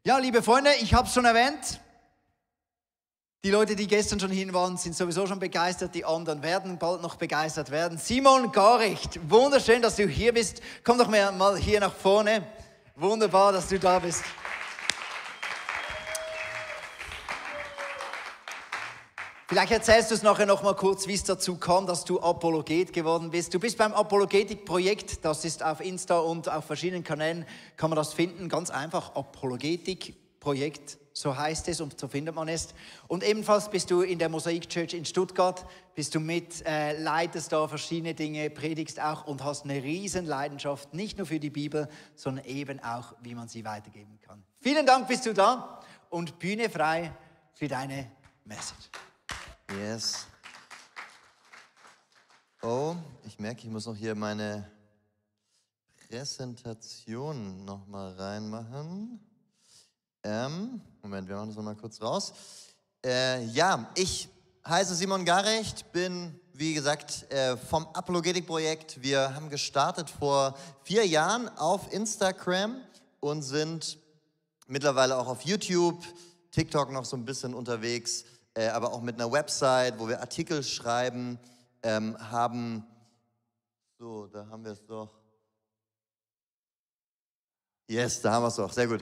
Ja, liebe Freunde, ich habe es schon erwähnt. Die Leute, die gestern schon hin waren, sind sowieso schon begeistert. Die anderen werden bald noch begeistert werden. Simon Garecht, wunderschön, dass du hier bist. Komm doch mal hier nach vorne. Wunderbar, dass du da bist. Vielleicht erzählst du es nachher noch mal kurz, wie es dazu kam, dass du Apologet geworden bist. Du bist beim Apologetik-Projekt, das ist auf Insta und auf verschiedenen Kanälen, kann man das finden, ganz einfach, Apologetik-Projekt, so heißt es und so findet man es. Und ebenfalls bist du in der Mosaik Church in Stuttgart, bist du leitest da verschiedene Dinge, predigst auch und hast eine riesen Leidenschaft, nicht nur für die Bibel, sondern eben auch, wie man sie weitergeben kann. Vielen Dank, bist du da und Bühne frei für deine Message. Yes. Oh, ich merke, ich muss noch hier meine Präsentation noch mal reinmachen. Moment, wir machen das noch mal kurz raus. Ich heiße Simon Garecht, bin, wie gesagt, vom Apologetik-Projekt. Wir haben gestartet vor 4 Jahren auf Instagram und sind mittlerweile auch auf YouTube, TikTok noch so ein bisschen unterwegs. Aber auch mit einer Website, wo wir Artikel schreiben, haben, so, da haben wir es doch. Yes, da haben wir es doch, sehr gut.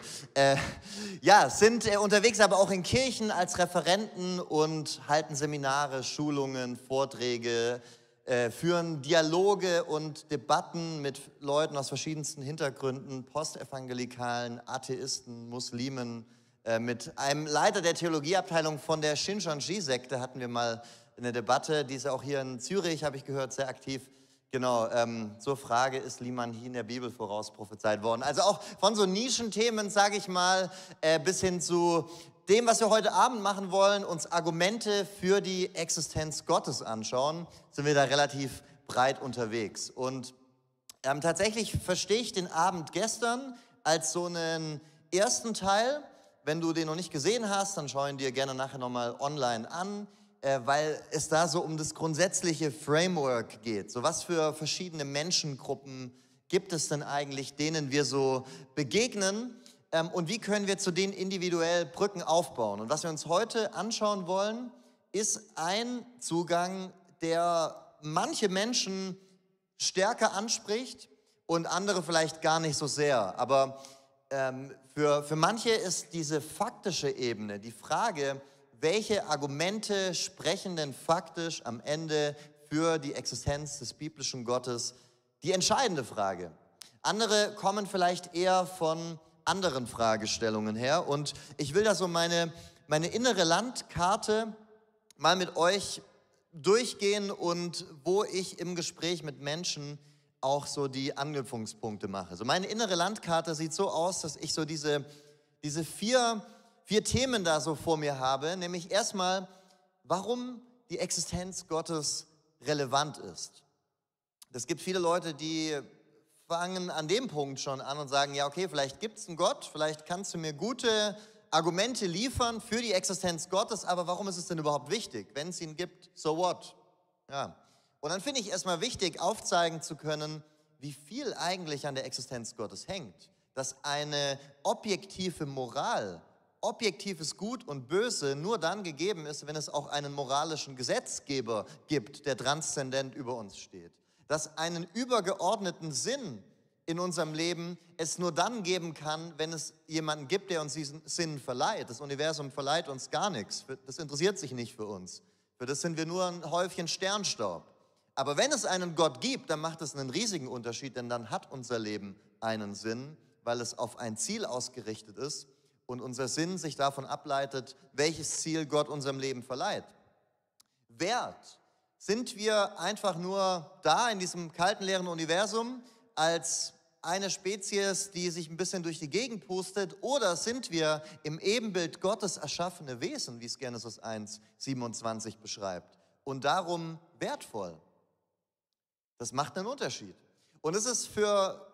Sind unterwegs, aber auch in Kirchen als Referenten und halten Seminare, Schulungen, Vorträge, führen Dialoge und Debatten mit Leuten aus verschiedensten Hintergründen, Postevangelikalen, Atheisten, Muslimen. Mit einem Leiter der Theologieabteilung von der Shincheonji-Sekte hatten wir mal eine Debatte, die ist auch hier in Zürich, habe ich gehört, sehr aktiv. Genau, zur Frage, ist Liman Hi in der Bibel vorausprophezeit worden? Also auch von so Nischenthemen, sage ich mal, bis hin zu dem, was wir heute Abend machen wollen, uns Argumente für die Existenz Gottes anschauen, sind wir da relativ breit unterwegs. Und tatsächlich verstehe ich den Abend gestern als so einen ersten Teil. Wenn du den noch nicht gesehen hast, dann schau ihn dir gerne nachher nochmal online an, weil es da so um das grundsätzliche Framework geht. So was für verschiedene Menschengruppen gibt es denn eigentlich, denen wir so begegnen und wie können wir zu denen individuell Brücken aufbauen? Und was wir uns heute anschauen wollen, ist ein Zugang, der manche Menschen stärker anspricht und andere vielleicht gar nicht so sehr. Aber für manche ist diese faktische Ebene, die Frage, welche Argumente sprechen denn faktisch am Ende für die Existenz des biblischen Gottes, die entscheidende Frage. Andere kommen vielleicht eher von anderen Fragestellungen her und ich will da so meine innere Landkarte mal mit euch durchgehen und wo ich im Gespräch mit Menschen auch so die Anknüpfungspunkte mache. So meine innere Landkarte sieht so aus, dass ich so diese vier Themen da so vor mir habe, nämlich erstmal, warum die Existenz Gottes relevant ist. Es gibt viele Leute, die fangen an dem Punkt schon an und sagen, ja okay, vielleicht gibt es einen Gott, vielleicht kannst du mir gute Argumente liefern für die Existenz Gottes, aber warum ist es denn überhaupt wichtig? Wenn es ihn gibt, so what? Ja. Und dann finde ich erstmal wichtig, aufzeigen zu können, wie viel eigentlich an der Existenz Gottes hängt. Dass eine objektive Moral, objektives Gut und Böse nur dann gegeben ist, wenn es auch einen moralischen Gesetzgeber gibt, der transzendent über uns steht. Dass einen übergeordneten Sinn in unserem Leben es nur dann geben kann, wenn es jemanden gibt, der uns diesen Sinn verleiht. Das Universum verleiht uns gar nichts. Das interessiert sich nicht für uns. Für das sind wir nur ein Häufchen Sternstaub. Aber wenn es einen Gott gibt, dann macht es einen riesigen Unterschied, denn dann hat unser Leben einen Sinn, weil es auf ein Ziel ausgerichtet ist und unser Sinn sich davon ableitet, welches Ziel Gott unserem Leben verleiht. Wert. Sind wir einfach nur da in diesem kalten, leeren Universum als eine Spezies, die sich ein bisschen durch die Gegend pustet, oder sind wir im Ebenbild Gottes erschaffene Wesen, wie es Genesis 1,27 beschreibt, und darum wertvoll? Das macht einen Unterschied. Und es ist für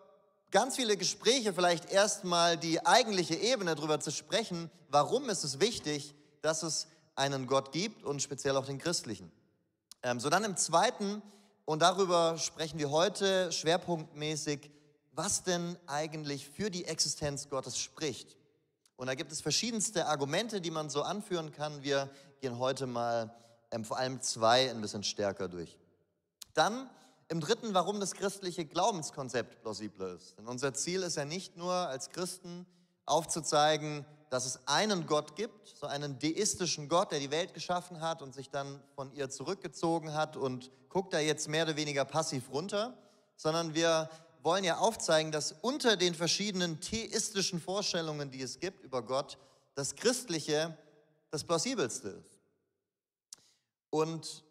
ganz viele Gespräche vielleicht erstmal die eigentliche Ebene, darüber zu sprechen, warum ist es wichtig, dass es einen Gott gibt und speziell auch den christlichen. So dann im zweiten, und darüber sprechen wir heute schwerpunktmäßig, was denn eigentlich für die Existenz Gottes spricht. Und da gibt es verschiedenste Argumente, die man so anführen kann. Wir gehen heute mal vor allem 2 ein bisschen stärker durch. Dann im 3., warum das christliche Glaubenskonzept plausibler ist. Denn unser Ziel ist ja nicht nur als Christen aufzuzeigen, dass es einen Gott gibt, so einen deistischen Gott, der die Welt geschaffen hat und sich dann von ihr zurückgezogen hat und guckt da jetzt mehr oder weniger passiv runter, sondern wir wollen ja aufzeigen, dass unter den verschiedenen theistischen Vorstellungen, die es gibt über Gott, das Christliche das plausibelste ist. Und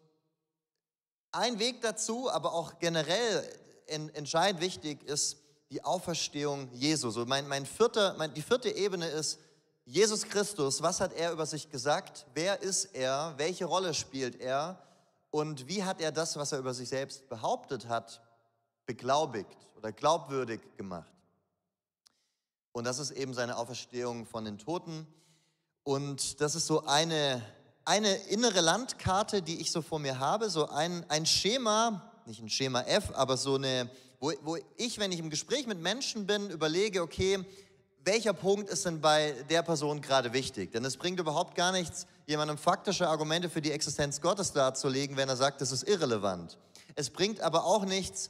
ein Weg dazu, aber auch generell entscheidend wichtig, ist die Auferstehung Jesu. So die 4. Ebene ist Jesus Christus. Was hat er über sich gesagt? Wer ist er? Welche Rolle spielt er? Und wie hat er das, was er über sich selbst behauptet hat, beglaubigt oder glaubwürdig gemacht? Und das ist eben seine Auferstehung von den Toten. Und das ist so eine innere Landkarte, die ich so vor mir habe, so ein Schema, nicht ein Schema F, aber so wo ich, wenn ich im Gespräch mit Menschen bin, überlege, okay, welcher Punkt ist denn bei der Person gerade wichtig? Denn es bringt überhaupt gar nichts, jemandem faktische Argumente für die Existenz Gottes darzulegen, wenn er sagt, das ist irrelevant. Es bringt aber auch nichts,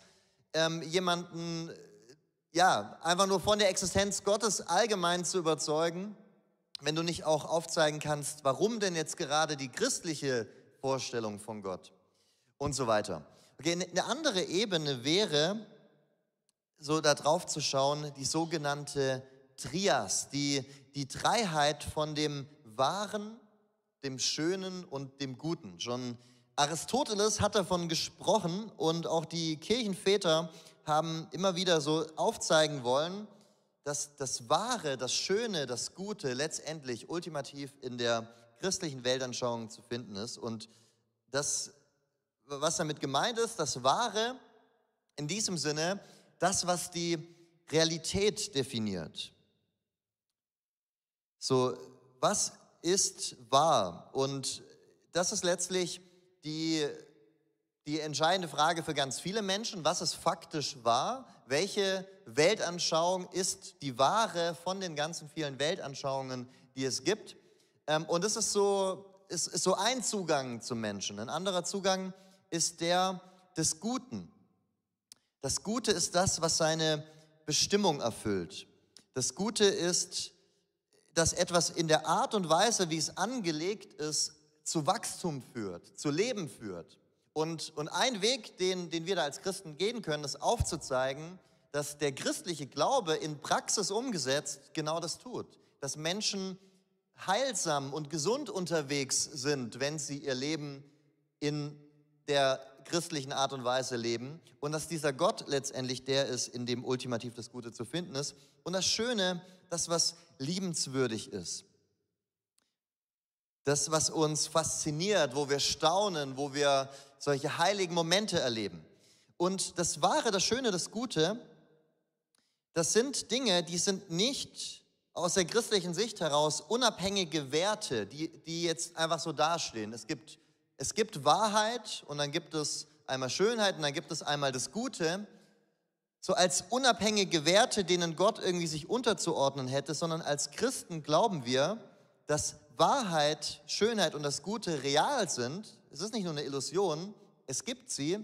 jemanden einfach nur von der Existenz Gottes allgemein zu überzeugen, wenn du nicht auch aufzeigen kannst, warum denn jetzt gerade die christliche Vorstellung von Gott und so weiter. Okay, eine andere Ebene wäre, so da drauf zu schauen, die sogenannte Trias, die Dreiheit von dem Wahren, dem Schönen und dem Guten. Schon Aristoteles hat davon gesprochen und auch die Kirchenväter haben immer wieder so aufzeigen wollen, dass das Wahre, das Schöne, das Gute letztendlich ultimativ in der christlichen Weltanschauung zu finden ist. Und das, was damit gemeint ist, das Wahre in diesem Sinne, das, was die Realität definiert. So, was ist wahr? Und das ist letztlich die entscheidende Frage für ganz viele Menschen. Was ist faktisch wahr? Welche Weltanschauung ist die wahre von den ganzen vielen Weltanschauungen, die es gibt? Und das ist so ein Zugang zum Menschen. Ein anderer Zugang ist der des Guten. Das Gute ist das, was seine Bestimmung erfüllt. Das Gute ist, dass etwas in der Art und Weise, wie es angelegt ist, zu Wachstum führt, zu Leben führt. Und ein Weg, den wir da als Christen gehen können, ist aufzuzeigen, dass der christliche Glaube in Praxis umgesetzt genau das tut. Dass Menschen heilsam und gesund unterwegs sind, wenn sie ihr Leben in der christlichen Art und Weise leben. Und dass dieser Gott letztendlich der ist, in dem ultimativ das Gute zu finden ist. Und das Schöne, das, was liebenswürdig ist. Das, was uns fasziniert, wo wir staunen, wo wir solche heiligen Momente erleben. Und das Wahre, das Schöne, das Gute, das sind Dinge, die sind nicht aus der christlichen Sicht heraus unabhängige Werte, die jetzt einfach so dastehen. Es gibt Wahrheit und dann gibt es einmal Schönheit und dann gibt es einmal das Gute, so als unabhängige Werte, denen Gott irgendwie sich unterzuordnen hätte, sondern als Christen glauben wir, dass Wahrheit, Schönheit und das Gute real sind. Es ist nicht nur eine Illusion, es gibt sie,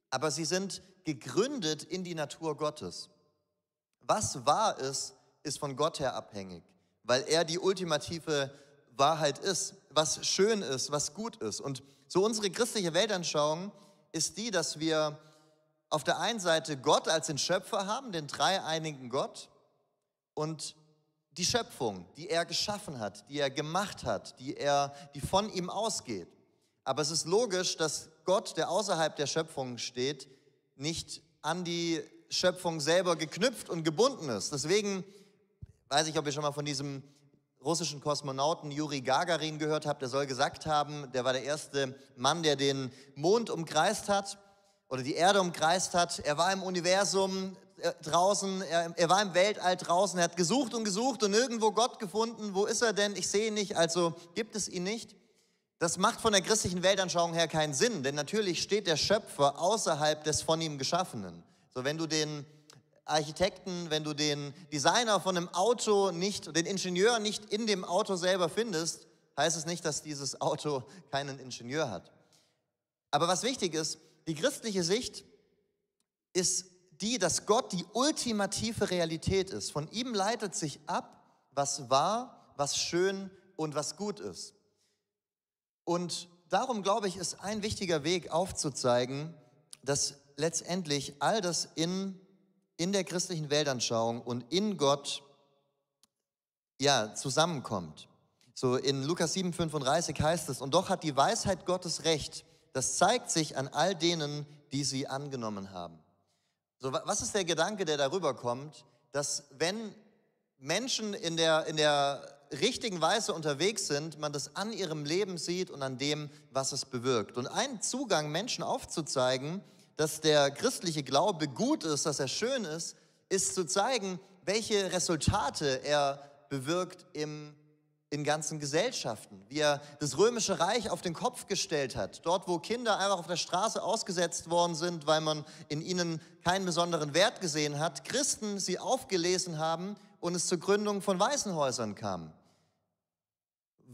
aber sie sind gegründet in die Natur Gottes. Was wahr ist, ist von Gott her abhängig, weil er die ultimative Wahrheit ist, was schön ist, was gut ist. Und so unsere christliche Weltanschauung ist die, dass wir auf der einen Seite Gott als den Schöpfer haben, den dreieinigen Gott, und die Schöpfung, die er geschaffen hat, die er gemacht hat, die von ihm ausgeht. Aber es ist logisch, dass Gott, der außerhalb der Schöpfung steht, nicht an die Schöpfung selber geknüpft und gebunden ist. Deswegen weiß ich, ob ihr schon mal von diesem russischen Kosmonauten Juri Gagarin gehört habt. Der soll gesagt haben, der war der erste Mann, der den Mond umkreist hat oder die Erde umkreist hat. Er war im Universum draußen, er war im Weltall draußen, er hat gesucht und nirgendwo Gott gefunden. Wo ist er denn? Ich sehe ihn nicht, also gibt es ihn nicht. Das macht von der christlichen Weltanschauung her keinen Sinn, denn natürlich steht der Schöpfer außerhalb des von ihm Geschaffenen. So, wenn du den Architekten, wenn du den Designer von einem Auto nicht, den Ingenieur nicht in dem Auto selber findest, heißt es nicht, dass dieses Auto keinen Ingenieur hat. Aber was wichtig ist, die christliche Sicht ist die, dass Gott die ultimative Realität ist. Von ihm leitet sich ab, was wahr, was schön und was gut ist. Und darum, glaube ich, ist ein wichtiger Weg aufzuzeigen, dass letztendlich all das in der christlichen Weltanschauung und in Gott zusammenkommt. So in Lukas 7,35 heißt es, und doch hat die Weisheit Gottes Recht, das zeigt sich an all denen, die sie angenommen haben. So, was ist der Gedanke, der darüber kommt, dass wenn Menschen in der richtigen Weise unterwegs sind, man das an ihrem Leben sieht und an dem, was es bewirkt. Und ein Zugang, Menschen aufzuzeigen, dass der christliche Glaube gut ist, dass er schön ist, ist zu zeigen, welche Resultate er bewirkt in ganzen Gesellschaften, wie er das römische Reich auf den Kopf gestellt hat. Dort, wo Kinder einfach auf der Straße ausgesetzt worden sind, weil man in ihnen keinen besonderen Wert gesehen hat, Christen sie aufgelesen haben und es zur Gründung von Waisenhäusern kam.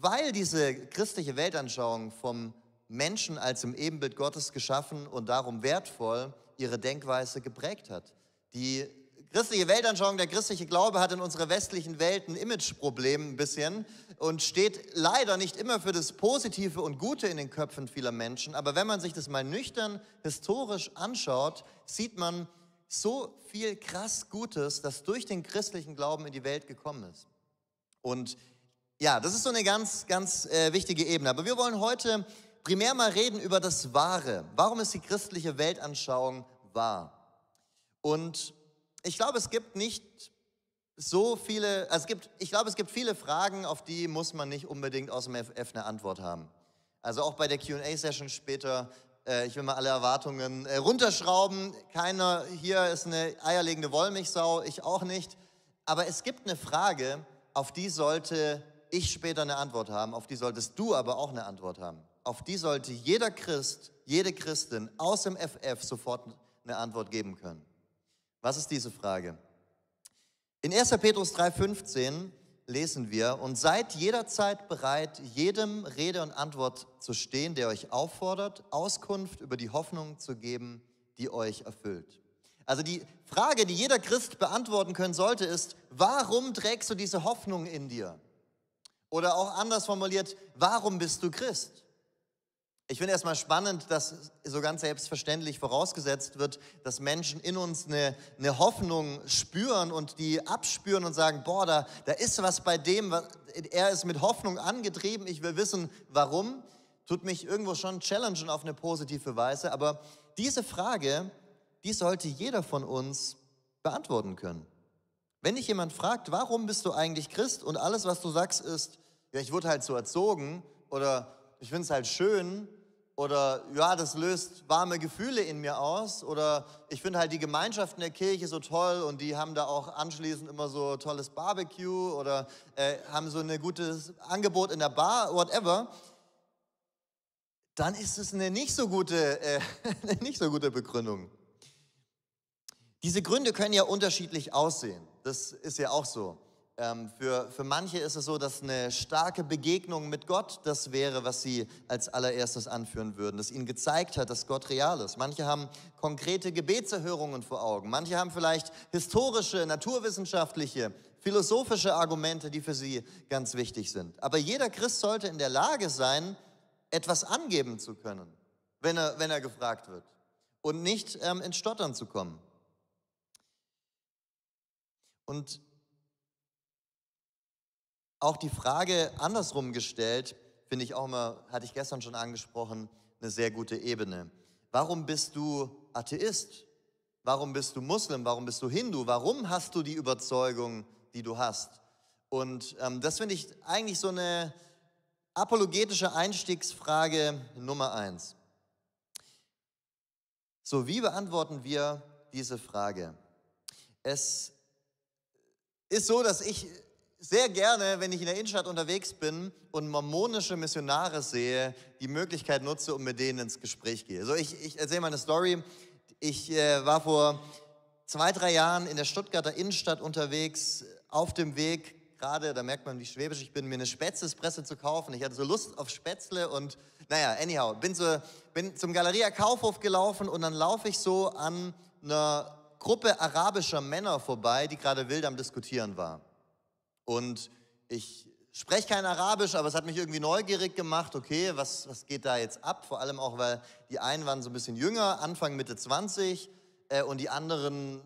Weil diese christliche Weltanschauung vom Menschen als im Ebenbild Gottes geschaffen und darum wertvoll ihre Denkweise geprägt hat. Die christliche Weltanschauung, der christliche Glaube hat in unserer westlichen Welt ein Imageproblem ein bisschen und steht leider nicht immer für das Positive und Gute in den Köpfen vieler Menschen. Aber wenn man sich das mal nüchtern historisch anschaut, sieht man so viel krass Gutes, das durch den christlichen Glauben in die Welt gekommen ist. Und ja, das ist so eine ganz, ganz wichtige Ebene. Aber wir wollen heute primär mal reden über das Wahre. Warum ist die christliche Weltanschauung wahr? Und ich glaube, es gibt nicht so viele, ich glaube, es gibt viele Fragen, auf die muss man nicht unbedingt aus dem FF eine Antwort haben. Also auch bei der Q&A-Session später, ich will mal alle Erwartungen runterschrauben. Keiner hier ist eine eierlegende Wollmilchsau, ich auch nicht. Aber es gibt eine Frage, auf die sollte ich später eine Antwort haben, auf die solltest du aber auch eine Antwort haben. Auf die sollte jeder Christ, jede Christin aus dem FF sofort eine Antwort geben können. Was ist diese Frage? In 1. Petrus 3,15 lesen wir, und seid jederzeit bereit, jedem Rede und Antwort zu stehen, der euch auffordert, Auskunft über die Hoffnung zu geben, die euch erfüllt. Also die Frage, die jeder Christ beantworten können sollte, ist, warum trägst du diese Hoffnung in dir? Oder auch anders formuliert, warum bist du Christ? Ich finde erstmal spannend, dass so ganz selbstverständlich vorausgesetzt wird, dass Menschen in uns eine Hoffnung spüren und die abspüren und sagen, boah, da ist was bei dem, er ist mit Hoffnung angetrieben, ich will wissen, warum. Tut mich irgendwo schon challengen auf eine positive Weise, aber diese Frage, die sollte jeder von uns beantworten können. Wenn dich jemand fragt, warum bist du eigentlich Christ und alles, was du sagst, ist, ja, ich wurde halt so erzogen oder ich finde es halt schön, oder ja, das löst warme Gefühle in mir aus. Oder ich finde halt die Gemeinschaft in der Kirche so toll und die haben da auch anschließend immer so tolles Barbecue oder haben so ein gutes Angebot in der Bar, whatever. Dann ist es eine nicht so gute Begründung. Diese Gründe können ja unterschiedlich aussehen. Das ist ja auch so. Für manche ist es so, dass eine starke Begegnung mit Gott das wäre, was sie als allererstes anführen würden, das ihnen gezeigt hat, dass Gott real ist. Manche haben konkrete Gebetserhörungen vor Augen. Manche haben vielleicht historische, naturwissenschaftliche, philosophische Argumente, die für sie ganz wichtig sind. Aber jeder Christ sollte in der Lage sein, etwas angeben zu können, wenn er gefragt wird und nicht ins Stottern zu kommen. Und auch die Frage andersrum gestellt, finde ich auch immer, hatte ich gestern schon angesprochen, eine sehr gute Ebene. Warum bist du Atheist? Warum bist du Muslim? Warum bist du Hindu? Warum hast du die Überzeugung, die du hast? Und das finde ich eigentlich so eine apologetische Einstiegsfrage Nummer 1. So, wie beantworten wir diese Frage? Es ist so, dass ich sehr gerne, wenn ich in der Innenstadt unterwegs bin und mormonische Missionare sehe, die Möglichkeit nutze, um mit denen ins Gespräch gehe. Also ich erzähle mal eine Story. Ich war vor 2, 3 Jahren in der Stuttgarter Innenstadt unterwegs, auf dem Weg, gerade, da merkt man, wie schwäbisch ich bin, mir eine Spätzlespresse zu kaufen. Ich hatte so Lust auf Spätzle und naja, anyhow, bin zum Galeria Kaufhof gelaufen und dann laufe ich so an einer Gruppe arabischer Männer vorbei, die gerade wild am Diskutieren war. Und ich spreche kein Arabisch, aber es hat mich irgendwie neugierig gemacht, okay, was geht da jetzt ab? Vor allem auch, weil die einen waren so ein bisschen jünger, Anfang, Mitte 20 und die anderen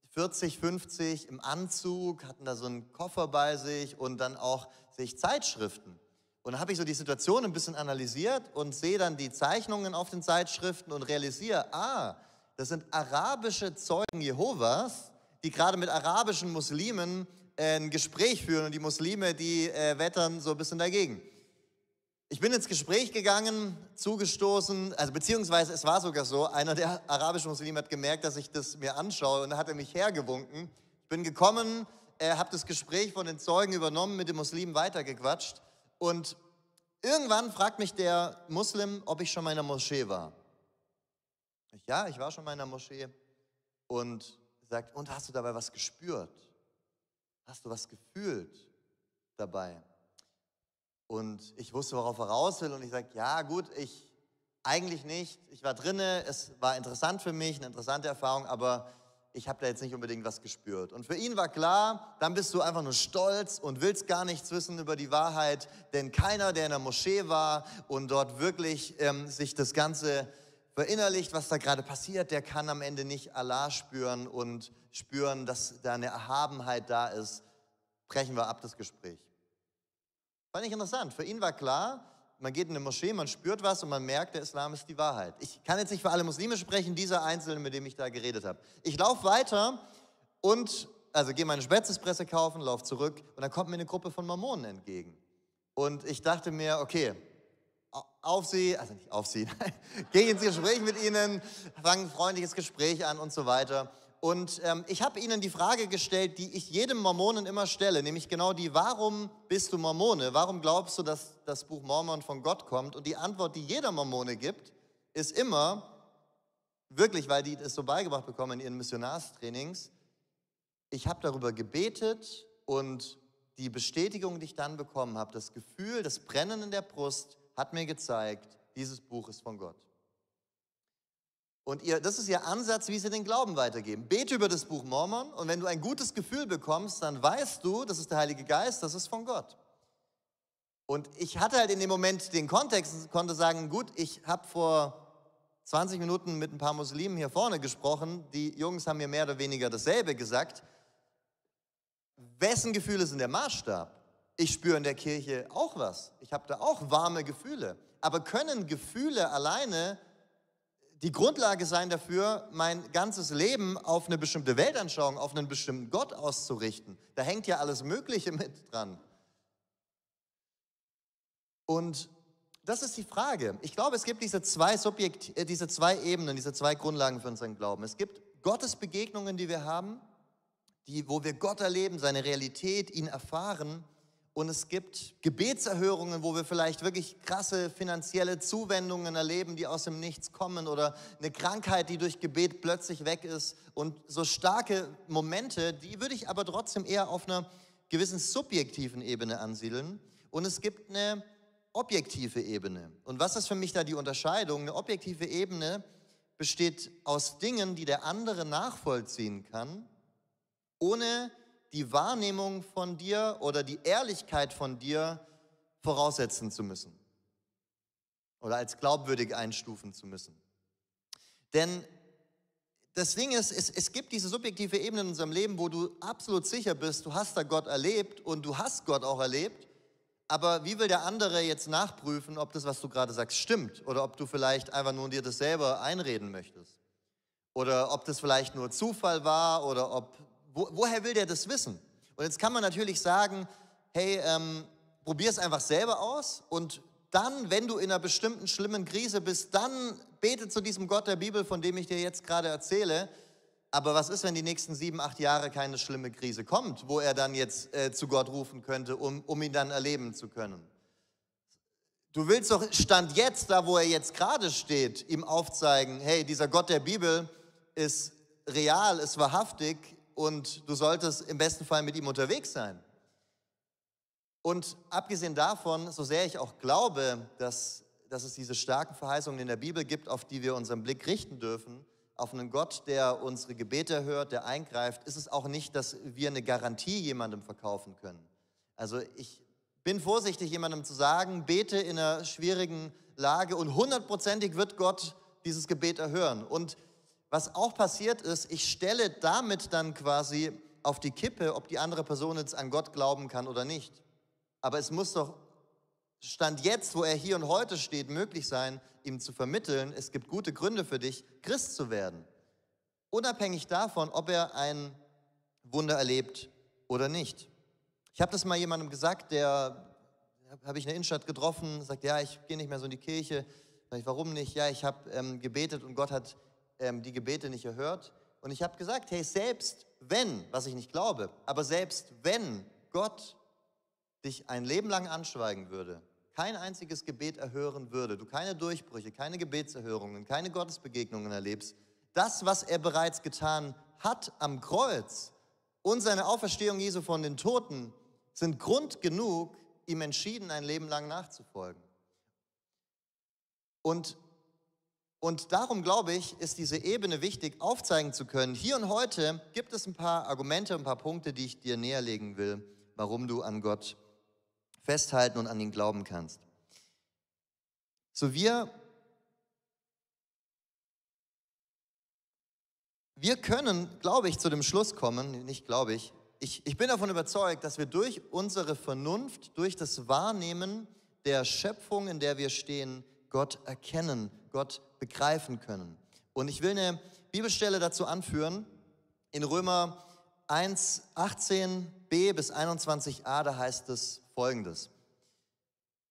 40, 50 im Anzug, hatten da so einen Koffer bei sich und dann auch sich Zeitschriften. Und dann habe ich so die Situation ein bisschen analysiert und sehe dann die Zeichnungen auf den Zeitschriften und realisiere, das sind arabische Zeugen Jehovas, die gerade mit arabischen Muslimen ein Gespräch führen und die Muslime, die wettern so ein bisschen dagegen. Ich bin ins Gespräch gegangen, zugestoßen, also beziehungsweise es war sogar so, einer der arabischen Muslime hat gemerkt, dass ich das mir anschaue und dann hat er mich hergewunken. Ich bin gekommen, habe das Gespräch von den Zeugen übernommen, mit den Muslimen weitergequatscht und irgendwann fragt mich der Muslim, ob ich schon mal in der Moschee war. Ja, ich war schon mal in der Moschee und sagt, und hast du dabei was gespürt? Hast du was gefühlt dabei? Und ich wusste, worauf er raus will und ich sage, ja gut, eigentlich nicht. Ich war drinne, es war interessant für mich, eine interessante Erfahrung, aber ich habe da jetzt nicht unbedingt was gespürt. Und für ihn war klar, dann bist du einfach nur stolz und willst gar nichts wissen über die Wahrheit, denn keiner, der in der Moschee war und dort wirklich sich das Ganze verinnerlicht, was da gerade passiert, der kann am Ende nicht Allah spüren und spüren, dass da eine Erhabenheit da ist. Brechen wir ab das Gespräch. Fand ich interessant. Für ihn war klar, man geht in eine Moschee, man spürt was und man merkt, der Islam ist die Wahrheit. Ich kann jetzt nicht für alle Muslime sprechen, dieser Einzelne, mit dem ich da geredet habe. Ich laufe weiter und, also gehe meine Spätzlespresse kaufen, laufe zurück und dann kommt mir eine Gruppe von Mormonen entgegen. Und ich dachte mir, okay, gehe ins Gespräch mit ihnen, fange ein freundliches Gespräch an und so weiter. Und ich habe ihnen die Frage gestellt, die ich jedem Mormonen immer stelle, nämlich genau die, warum bist du Mormone? Warum glaubst du, dass das Buch Mormon von Gott kommt? Und die Antwort, die jeder Mormone gibt, ist immer, wirklich, weil die es so beigebracht bekommen in ihren Missionarstrainings, ich habe darüber gebetet und die Bestätigung, die ich dann bekommen habe, das Gefühl, das Brennen in der Brust, hat mir gezeigt, dieses Buch ist von Gott. Und das ist ihr Ansatz, wie sie den Glauben weitergeben. Bete über das Buch Mormon und wenn du ein gutes Gefühl bekommst, dann weißt du, das ist der Heilige Geist, das ist von Gott. Und ich hatte halt in dem Moment den Kontext, konnte sagen, gut, ich habe vor 20 Minuten mit ein paar Muslimen hier vorne gesprochen, die Jungs haben mir mehr oder weniger dasselbe gesagt. Wessen Gefühle sind der Maßstab? Ich spüre in der Kirche auch was. Ich habe da auch warme Gefühle. Aber können Gefühle alleine die Grundlage sein dafür, mein ganzes Leben auf eine bestimmte Weltanschauung, auf einen bestimmten Gott auszurichten? Da hängt ja alles Mögliche mit dran. Und das ist die Frage. Ich glaube, es gibt diese zwei Ebenen, diese zwei Grundlagen für unseren Glauben. Es gibt Gottesbegegnungen, die wir haben, wo wir Gott erleben, seine Realität, ihn erfahren. Und es gibt Gebetserhörungen, wo wir vielleicht wirklich krasse finanzielle Zuwendungen erleben, die aus dem Nichts kommen oder eine Krankheit, die durch Gebet plötzlich weg ist. Und so starke Momente, die würde ich aber trotzdem eher auf einer gewissen subjektiven Ebene ansiedeln. Und es gibt eine objektive Ebene. Und was ist für mich da die Unterscheidung? Eine objektive Ebene besteht aus Dingen, die der andere nachvollziehen kann, ohne die Wahrnehmung von dir oder die Ehrlichkeit von dir voraussetzen zu müssen oder als glaubwürdig einstufen zu müssen. Denn das Ding ist, es gibt diese subjektive Ebene in unserem Leben, wo du absolut sicher bist, du hast da Gott erlebt und du hast Gott auch erlebt, aber wie will der andere jetzt nachprüfen, ob das, was du gerade sagst, stimmt oder ob du vielleicht einfach nur dir das selber einreden möchtest oder ob das vielleicht nur Zufall war oder woher will der das wissen? Und jetzt kann man natürlich sagen, hey, probier es einfach selber aus und dann, wenn du in einer bestimmten schlimmen Krise bist, dann bete zu diesem Gott der Bibel, von dem ich dir jetzt gerade erzähle. Aber was ist, wenn die nächsten 7, 8 Jahre keine schlimme Krise kommt, wo er dann jetzt zu Gott rufen könnte, um ihn dann erleben zu können? Du willst doch Stand jetzt, da wo er jetzt gerade steht, ihm aufzeigen, hey, dieser Gott der Bibel ist real, ist wahrhaftig und du solltest im besten Fall mit ihm unterwegs sein. Und abgesehen davon, so sehr ich auch glaube, dass es diese starken Verheißungen in der Bibel gibt, auf die wir unseren Blick richten dürfen, auf einen Gott, der unsere Gebete hört, der eingreift, ist es auch nicht, dass wir eine Garantie jemandem verkaufen können. Also ich bin vorsichtig, jemandem zu sagen, bete in einer schwierigen Lage und 100%ig wird Gott dieses Gebet erhören. Und was auch passiert ist, ich stelle damit dann quasi auf die Kippe, ob die andere Person jetzt an Gott glauben kann oder nicht. Aber es muss doch Stand jetzt, wo er hier und heute steht, möglich sein, ihm zu vermitteln, es gibt gute Gründe für dich, Christ zu werden. Unabhängig davon, ob er ein Wunder erlebt oder nicht. Ich habe das mal jemandem gesagt, habe ich in der Innenstadt getroffen, sagt, ja, ich gehe nicht mehr so in die Kirche. Sag ich, warum nicht? Ja, ich habe gebetet und Gott hat die Gebete nicht erhört. Und ich habe gesagt, hey, selbst wenn, was ich nicht glaube, aber selbst wenn Gott dich ein Leben lang anschweigen würde, kein einziges Gebet erhören würde, du keine Durchbrüche, keine Gebetserhörungen, keine Gottesbegegnungen erlebst, das, was er bereits getan hat am Kreuz und seine Auferstehung Jesu von den Toten, sind Grund genug, ihm entschieden ein Leben lang nachzufolgen. Und darum, glaube ich, ist diese Ebene wichtig, aufzeigen zu können. Hier und heute gibt es ein paar Argumente, ein paar Punkte, die ich dir näherlegen will, warum du an Gott festhalten und an ihn glauben kannst. So, wir können, glaube ich, zu dem Schluss kommen, nicht glaube ich, ich bin davon überzeugt, dass wir durch unsere Vernunft, durch das Wahrnehmen der Schöpfung, in der wir stehen, Gott erkennen, Gott begreifen können. Und ich will eine Bibelstelle dazu anführen, in Römer 1, 18b bis 21a, da heißt es Folgendes: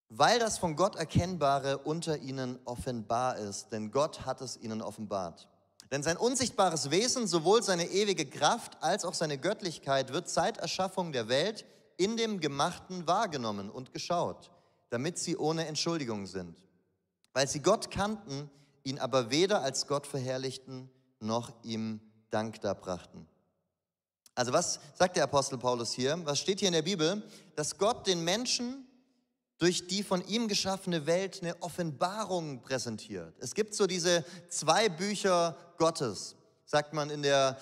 Weil das von Gott Erkennbare unter ihnen offenbar ist, denn Gott hat es ihnen offenbart. Denn sein unsichtbares Wesen, sowohl seine ewige Kraft als auch seine Göttlichkeit, wird seit Erschaffung der Welt in dem Gemachten wahrgenommen und geschaut, damit sie ohne Entschuldigung sind. Weil sie Gott kannten, ihn aber weder als Gott verherrlichten, noch ihm Dank darbrachten. Also was sagt der Apostel Paulus hier? Was steht hier in der Bibel? Dass Gott den Menschen durch die von ihm geschaffene Welt eine Offenbarung präsentiert. Es gibt so diese 2 Bücher Gottes, sagt man in der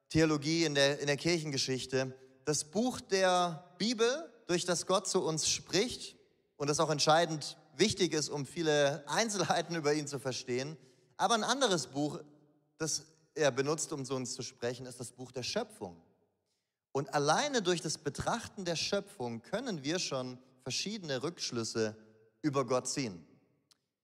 Theologie, in der Kirchengeschichte. Das Buch der Bibel, durch das Gott zu uns spricht und das auch entscheidend wichtig ist, um viele Einzelheiten über ihn zu verstehen. Aber ein anderes Buch, das er benutzt, um zu uns zu sprechen, ist das Buch der Schöpfung. Und alleine durch das Betrachten der Schöpfung können wir schon verschiedene Rückschlüsse über Gott ziehen.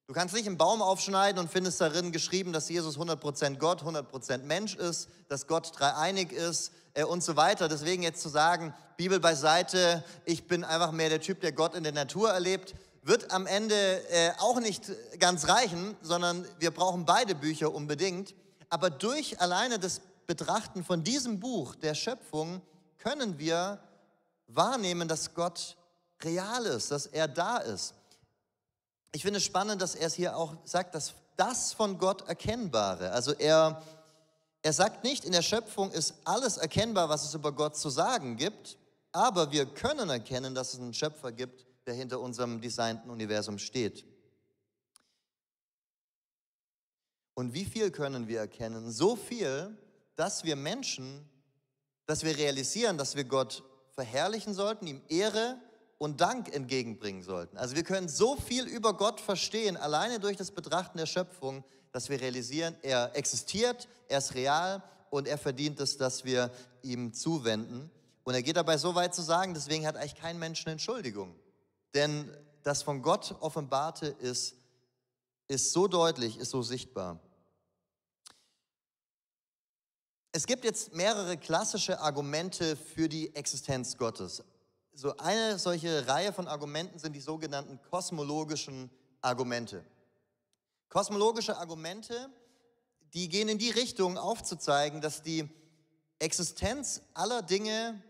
Du kannst nicht einen Baum aufschneiden und findest darin geschrieben, dass Jesus 100% Gott, 100% Mensch ist, dass Gott dreieinig ist und so weiter. Deswegen jetzt zu sagen, Bibel beiseite, ich bin einfach mehr der Typ, der Gott in der Natur erlebt, wird am Ende auch nicht ganz reichen, sondern wir brauchen beide Bücher unbedingt. Aber durch alleine das Betrachten von diesem Buch der Schöpfung können wir wahrnehmen, dass Gott real ist, dass er da ist. Ich finde es spannend, dass er es hier auch sagt, dass das von Gott Erkennbare, also er sagt nicht, in der Schöpfung ist alles erkennbar, was es über Gott zu sagen gibt, aber wir können erkennen, dass es einen Schöpfer gibt, der hinter unserem designten Universum steht. Und wie viel können wir erkennen? So viel, dass wir Menschen, dass wir realisieren, dass wir Gott verherrlichen sollten, ihm Ehre und Dank entgegenbringen sollten. Also wir können so viel über Gott verstehen, alleine durch das Betrachten der Schöpfung, dass wir realisieren, er existiert, er ist real und er verdient es, dass wir ihm zuwenden. Und er geht dabei so weit zu sagen, deswegen hat eigentlich kein Mensch eine Entschuldigung. Denn das von Gott Offenbarte ist so deutlich, ist so sichtbar. Es gibt jetzt mehrere klassische Argumente für die Existenz Gottes. So eine solche Reihe von Argumenten sind die sogenannten kosmologischen Argumente. Kosmologische Argumente, die gehen in die Richtung aufzuzeigen, dass die Existenz aller Dinge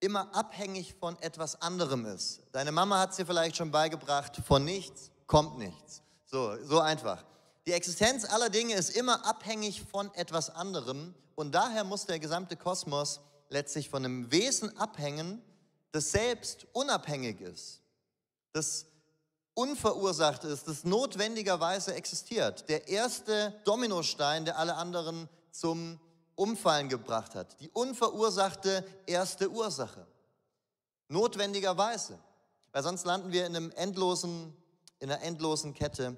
immer abhängig von etwas anderem ist. Deine Mama hat es dir vielleicht schon beigebracht, von nichts kommt nichts. So einfach. Die Existenz aller Dinge ist immer abhängig von etwas anderem und daher muss der gesamte Kosmos letztlich von einem Wesen abhängen, das selbst unabhängig ist, das unverursacht ist, das notwendigerweise existiert. Der erste Dominostein, der alle anderen zum Umfallen gebracht hat. Die unverursachte erste Ursache. Notwendigerweise. Weil sonst landen wir in einer endlosen Kette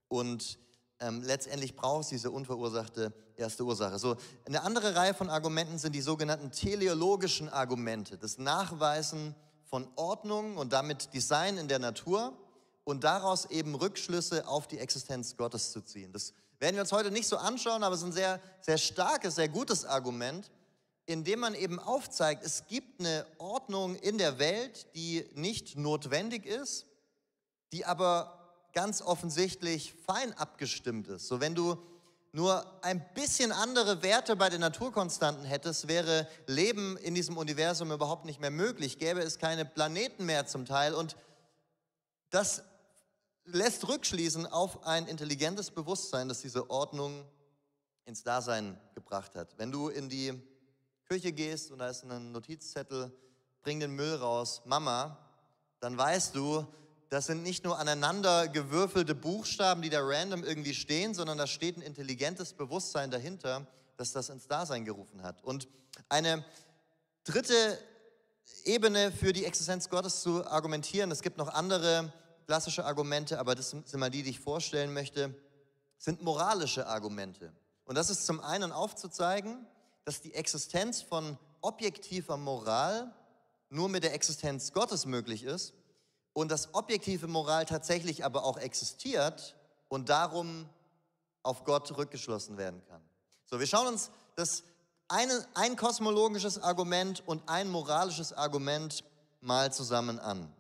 und letztendlich braucht es diese unverursachte erste Ursache. So, eine andere Reihe von Argumenten sind die sogenannten teleologischen Argumente. Das Nachweisen von Ordnung und damit Design in der Natur und daraus eben Rückschlüsse auf die Existenz Gottes zu ziehen. Das werden wir uns heute nicht so anschauen, aber es ist ein sehr, sehr starkes, sehr gutes Argument, indem man eben aufzeigt, es gibt eine Ordnung in der Welt, die nicht notwendig ist, die aber ganz offensichtlich fein abgestimmt ist. So, wenn du nur ein bisschen andere Werte bei den Naturkonstanten hättest, wäre Leben in diesem Universum überhaupt nicht mehr möglich, gäbe es keine Planeten mehr zum Teil und das lässt rückschließen auf ein intelligentes Bewusstsein, das diese Ordnung ins Dasein gebracht hat. Wenn du in die Küche gehst und da ist ein Notizzettel, bring den Müll raus, Mama, dann weißt du, das sind nicht nur aneinander gewürfelte Buchstaben, die da random irgendwie stehen, sondern da steht ein intelligentes Bewusstsein dahinter, das das ins Dasein gerufen hat. Und eine dritte Ebene für die Existenz Gottes zu argumentieren, es gibt noch andere klassische Argumente, aber das sind mal die ich vorstellen möchte, sind moralische Argumente. Und das ist zum einen aufzuzeigen, dass die Existenz von objektiver Moral nur mit der Existenz Gottes möglich ist und dass objektive Moral tatsächlich aber auch existiert und darum auf Gott rückgeschlossen werden kann. So, wir schauen uns ein kosmologisches Argument und ein moralisches Argument mal zusammen an.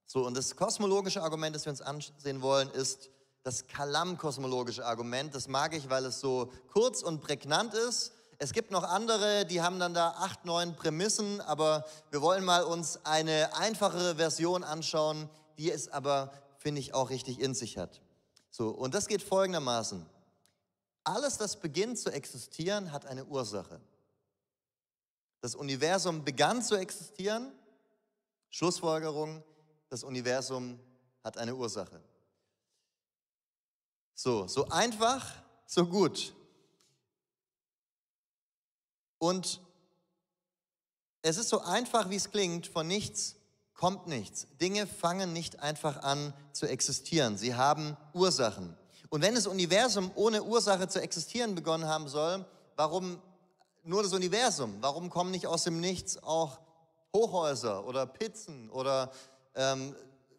So, und das kosmologische Argument, das wir uns ansehen wollen, ist das Kalam-kosmologische Argument. Das mag ich, weil es so kurz und prägnant ist. Es gibt noch andere, die haben dann da 8, 9 Prämissen, aber wir wollen mal uns eine einfachere Version anschauen, die es aber, finde ich, auch richtig in sich hat. So, und das geht folgendermaßen. Alles, das beginnt zu existieren, hat eine Ursache. Das Universum begann zu existieren, Schlussfolgerung, das Universum hat eine Ursache. So einfach, so gut. Und es ist so einfach, wie es klingt, von nichts kommt nichts. Dinge fangen nicht einfach an zu existieren. Sie haben Ursachen. Und wenn das Universum ohne Ursache zu existieren begonnen haben soll, warum nur das Universum? Warum kommen nicht aus dem Nichts auch Hochhäuser oder Pizzen oder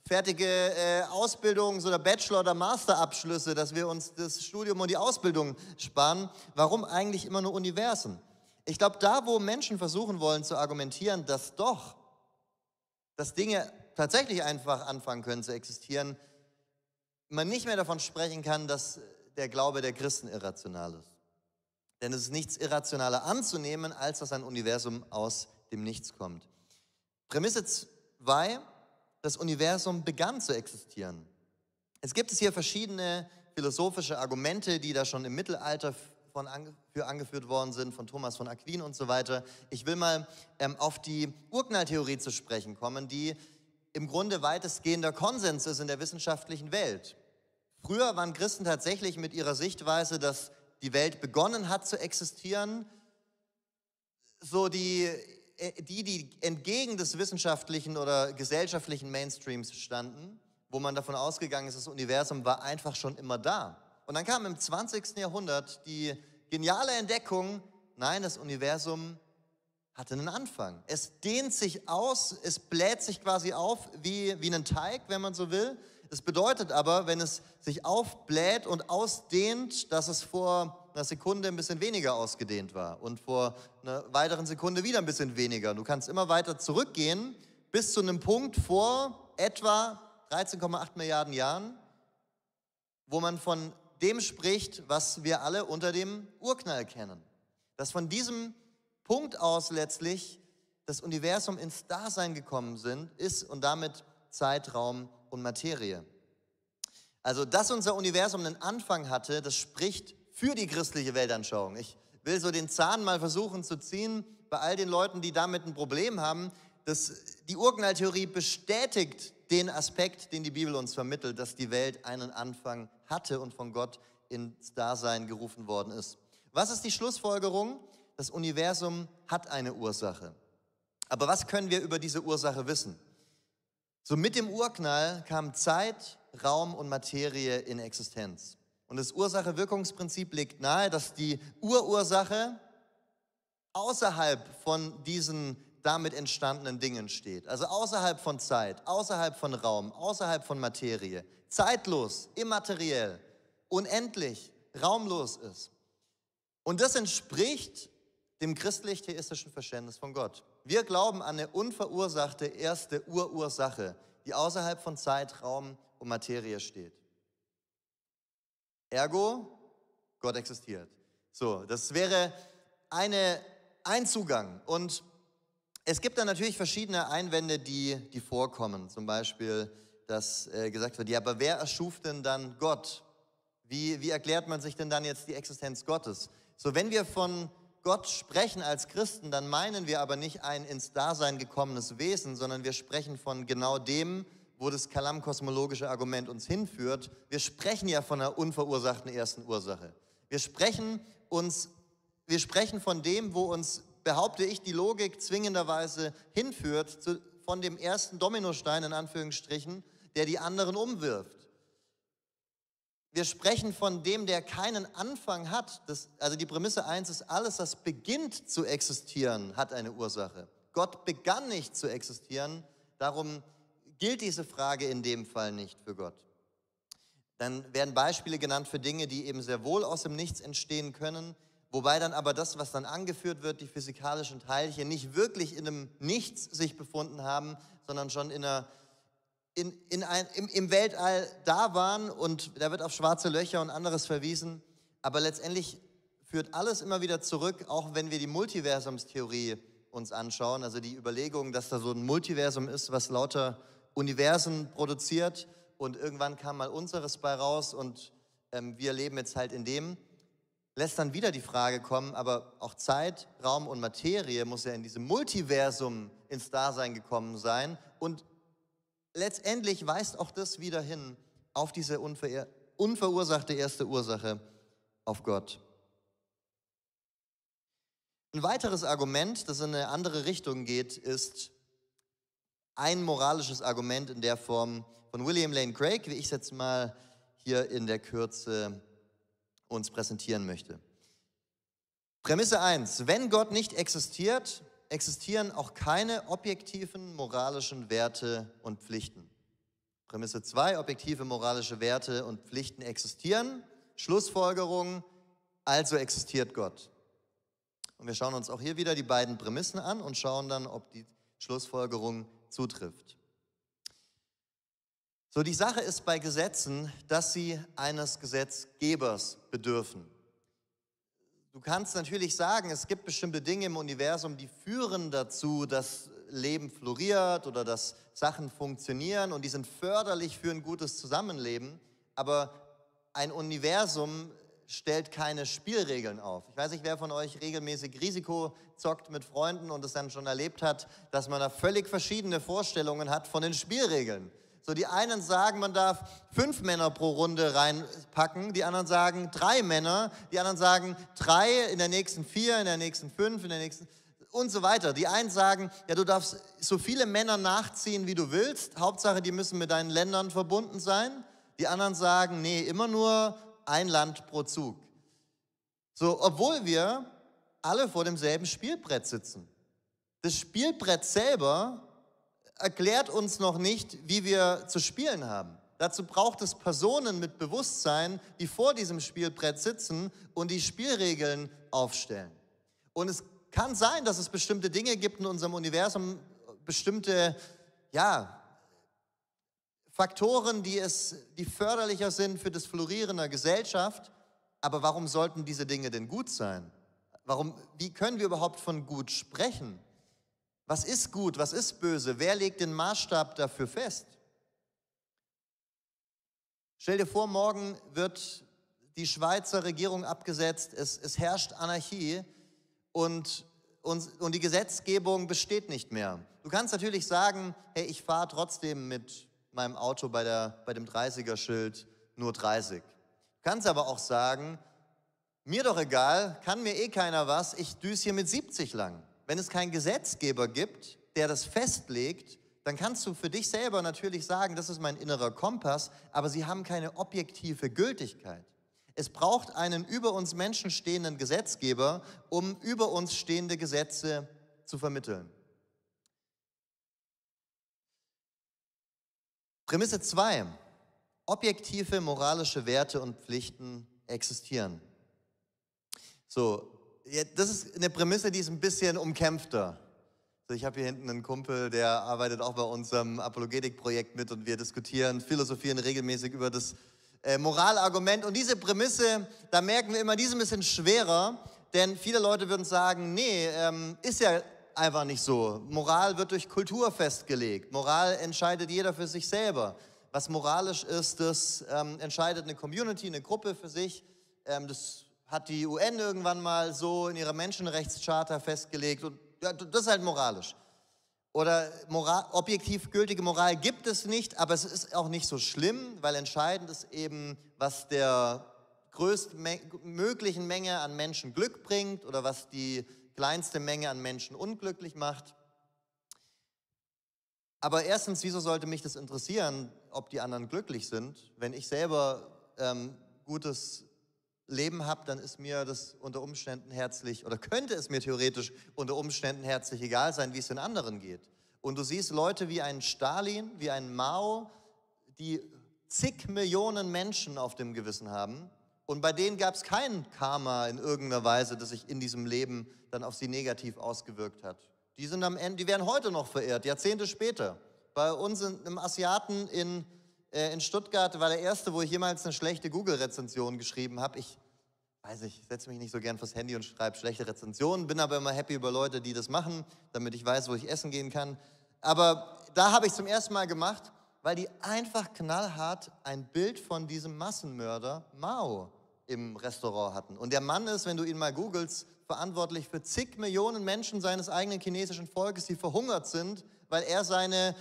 fertige Ausbildungs- oder Bachelor- oder Masterabschlüsse, dass wir uns das Studium und die Ausbildung sparen? Warum eigentlich immer nur Universen? Ich glaube, da, wo Menschen versuchen wollen zu argumentieren, dass Dinge tatsächlich einfach anfangen können zu existieren, man nicht mehr davon sprechen kann, dass der Glaube der Christen irrational ist. Denn es ist nichts irrationaler anzunehmen, als dass ein Universum aus dem Nichts kommt. Prämisse 2, das Universum begann zu existieren. Es gibt hier verschiedene philosophische Argumente, die da schon im Mittelalter für angeführt worden sind, von Thomas von Aquin und so weiter. Ich will mal auf die Urknalltheorie zu sprechen kommen, die im Grunde weitestgehender Konsens ist in der wissenschaftlichen Welt. Früher waren Christen tatsächlich mit ihrer Sichtweise, dass die Welt begonnen hat zu existieren, so die entgegen des wissenschaftlichen oder gesellschaftlichen Mainstreams standen, wo man davon ausgegangen ist, das Universum war einfach schon immer da. Und dann kam im 20. Jahrhundert die geniale Entdeckung, nein, das Universum hatte einen Anfang. Es dehnt sich aus, es bläht sich quasi auf wie ein Teig, wenn man so will. Das bedeutet aber, wenn es sich aufbläht und ausdehnt, dass es vor einer Sekunde ein bisschen weniger ausgedehnt war und vor einer weiteren Sekunde wieder ein bisschen weniger. Du kannst immer weiter zurückgehen bis zu einem Punkt vor etwa 13,8 Milliarden Jahren, wo man von dem spricht, was wir alle unter dem Urknall kennen. Dass von diesem Punkt aus letztlich das Universum ins Dasein gekommen ist und damit Zeit, Raum und Materie. Also, dass unser Universum einen Anfang hatte, das spricht für die christliche Weltanschauung. Ich will so den Zahn mal versuchen zu ziehen bei all den Leuten, die damit ein Problem haben. Die Urknalltheorie bestätigt den Aspekt, den die Bibel uns vermittelt, dass die Welt einen Anfang hatte und von Gott ins Dasein gerufen worden ist. Was ist die Schlussfolgerung? Das Universum hat eine Ursache. Aber was können wir über diese Ursache wissen? So mit dem Urknall kamen Zeit, Raum und Materie in Existenz. Und das Ursache-Wirkungsprinzip legt nahe, dass die Urursache außerhalb von diesen damit entstandenen Dingen steht. Also außerhalb von Zeit, außerhalb von Raum, außerhalb von Materie. Zeitlos, immateriell, unendlich, raumlos ist. Und das entspricht dem christlich-theistischen Verständnis von Gott. Wir glauben an eine unverursachte erste Urursache, die außerhalb von Zeit, Raum und Materie steht. Ergo, Gott existiert. So, das wäre ein Zugang. Und es gibt dann natürlich verschiedene Einwände, die vorkommen. Zum Beispiel, dass gesagt wird, ja, aber wer erschuf denn dann Gott? Wie erklärt man sich denn dann jetzt die Existenz Gottes? So, wenn wir von Gott sprechen als Christen, dann meinen wir aber nicht ein ins Dasein gekommenes Wesen, sondern wir sprechen von genau dem, wo das kalam-kosmologische Argument uns hinführt. Wir sprechen ja von einer unverursachten ersten Ursache. Wir sprechen von dem, wo uns, behaupte ich, die Logik zwingenderweise hinführt, von dem ersten Dominostein in Anführungsstrichen, der die anderen umwirft. Wir sprechen von dem, der keinen Anfang hat. Also die Prämisse 1 ist, alles, was beginnt zu existieren, hat eine Ursache. Gott begann nicht zu existieren, darum gilt diese Frage in dem Fall nicht für Gott. Dann werden Beispiele genannt für Dinge, die eben sehr wohl aus dem Nichts entstehen können, wobei dann aber das, was dann angeführt wird, die physikalischen Teilchen, nicht wirklich in einem Nichts sich befunden haben, sondern schon im Weltall da waren, und da wird auf schwarze Löcher und anderes verwiesen. Aber letztendlich führt alles immer wieder zurück, auch wenn wir die Multiversumstheorie uns anschauen, also die Überlegung, dass da so ein Multiversum ist, was lauter Universen produziert, und irgendwann kam mal unseres bei raus und wir leben jetzt halt in dem, lässt dann wieder die Frage kommen, aber auch Zeit, Raum und Materie muss ja in diesem Multiversum ins Dasein gekommen sein, und letztendlich weist auch das wieder hin auf diese unverursachte erste Ursache, auf Gott. Ein weiteres Argument, das in eine andere Richtung geht, ist ein moralisches Argument in der Form von William Lane Craig, wie ich es jetzt mal hier in der Kürze uns präsentieren möchte. Prämisse 1: Wenn Gott nicht existiert, existieren auch keine objektiven moralischen Werte und Pflichten. Prämisse 2: Objektive moralische Werte und Pflichten existieren. Schlussfolgerung: Also existiert Gott. Und wir schauen uns auch hier wieder die beiden Prämissen an und schauen dann, ob die Schlussfolgerung zutrifft. So, die Sache ist bei Gesetzen, dass sie eines Gesetzgebers bedürfen. Du kannst natürlich sagen, es gibt bestimmte Dinge im Universum, die führen dazu, dass Leben floriert oder dass Sachen funktionieren, und die sind förderlich für ein gutes Zusammenleben, aber ein Universum stellt keine Spielregeln auf. Ich weiß nicht, wer von euch regelmäßig Risiko zockt mit Freunden und es dann schon erlebt hat, dass man da völlig verschiedene Vorstellungen hat von den Spielregeln. So, die einen sagen, man darf 5 Männer pro Runde reinpacken, die anderen sagen 3 Männer, die anderen sagen 3, in der nächsten 4, in der nächsten 5, in der nächsten und so weiter. Die einen sagen, ja, du darfst so viele Männer nachziehen, wie du willst, Hauptsache, die müssen mit deinen Ländern verbunden sein. Die anderen sagen, nee, immer nur ein Land pro Zug. So, obwohl wir alle vor demselben Spielbrett sitzen. Das Spielbrett selber erklärt uns noch nicht, wie wir zu spielen haben. Dazu braucht es Personen mit Bewusstsein, die vor diesem Spielbrett sitzen und die Spielregeln aufstellen. Und es kann sein, dass es bestimmte Dinge gibt in unserem Universum, bestimmte, Faktoren, die förderlicher sind für das Florieren der Gesellschaft. Aber warum sollten diese Dinge denn gut sein? Wie können wir überhaupt von gut sprechen? Was ist gut, was ist böse? Wer legt den Maßstab dafür fest? Stell dir vor, morgen wird die Schweizer Regierung abgesetzt, es herrscht Anarchie und die Gesetzgebung besteht nicht mehr. Du kannst natürlich sagen, hey, ich fahre trotzdem mit meinem Auto bei dem 30er-Schild nur 30. Du kannst aber auch sagen, mir doch egal, kann mir eh keiner was, ich düse hier mit 70 lang. Wenn es keinen Gesetzgeber gibt, der das festlegt, dann kannst du für dich selber natürlich sagen, das ist mein innerer Kompass, aber sie haben keine objektive Gültigkeit. Es braucht einen über uns Menschen stehenden Gesetzgeber, um über uns stehende Gesetze zu vermitteln. Prämisse 2. Objektive moralische Werte und Pflichten existieren. So, das ist eine Prämisse, die ist ein bisschen umkämpfter. So, ich habe hier hinten einen Kumpel, der arbeitet auch bei unserem Apologetik-Projekt mit und wir diskutieren, philosophieren regelmäßig über das Moralargument. Und diese Prämisse, da merken wir immer, die ist ein bisschen schwerer, denn viele Leute würden sagen, nee, ist ja einfach nicht so. Moral wird durch Kultur festgelegt. Moral entscheidet jeder für sich selber. Was moralisch ist, das entscheidet eine Community, eine Gruppe für sich. Das hat die UN irgendwann mal so in ihrer Menschenrechtscharta festgelegt und ja, das ist halt moralisch. Oder objektiv gültige Moral gibt es nicht, aber es ist auch nicht so schlimm, weil entscheidend ist eben, was der größtmöglichen Menge an Menschen Glück bringt oder was die kleinste Menge an Menschen unglücklich macht. Aber erstens, wieso sollte mich das interessieren, ob die anderen glücklich sind? Wenn ich selber gutes Leben habe, dann ist mir das unter Umständen herzlich, oder könnte es mir theoretisch unter Umständen herzlich egal sein, wie es den anderen geht. Und du siehst Leute wie einen Stalin, wie einen Mao, die zig Millionen Menschen auf dem Gewissen haben und bei denen gab es kein Karma in irgendeiner Weise, das sich in diesem Leben dann auf sie negativ ausgewirkt hat. Die sind am Ende, die werden heute noch verehrt, Jahrzehnte später. Bei uns einem Asiaten in Stuttgart war der erste, wo ich jemals eine schlechte Google-Rezension geschrieben habe. Ich weiß nicht, ich setze mich nicht so gern vors Handy und schreibe schlechte Rezensionen, bin aber immer happy über Leute, die das machen, damit ich weiß, wo ich essen gehen kann. Aber da habe ich zum ersten Mal gemacht, weil die einfach knallhart ein Bild von diesem Massenmörder Mao im Restaurant hatten. Und der Mann ist, wenn du ihn mal googelst, verantwortlich für zig Millionen Menschen seines eigenen chinesischen Volkes, die verhungert sind, weil er seine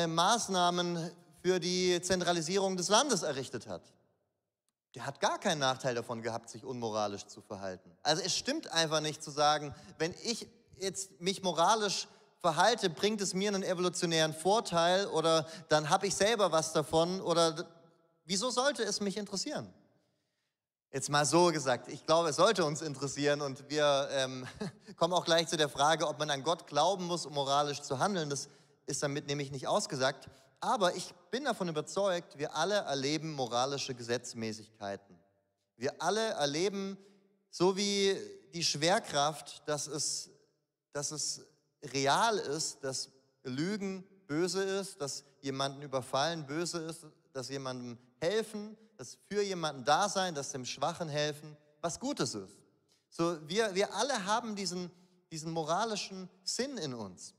Maßnahmen für die Zentralisierung des Landes errichtet hat. Der hat gar keinen Nachteil davon gehabt, sich unmoralisch zu verhalten. Also es stimmt einfach nicht zu sagen, wenn ich jetzt mich moralisch verhalte, bringt es mir einen evolutionären Vorteil oder dann habe ich selber was davon oder wieso sollte es mich interessieren? Jetzt mal so gesagt, ich glaube, es sollte uns interessieren und wir kommen auch gleich zu der Frage, ob man an Gott glauben muss, um moralisch zu handeln. Das ist damit nämlich nicht ausgesagt. Aber ich bin davon überzeugt, wir alle erleben moralische Gesetzmäßigkeiten. Wir alle erleben, so wie die Schwerkraft, dass es real ist, dass Lügen böse ist, dass jemanden überfallen böse ist, dass jemandem helfen, dass für jemanden da sein, dass dem Schwachen helfen, was Gutes ist. So, wir alle haben diesen moralischen Sinn in uns.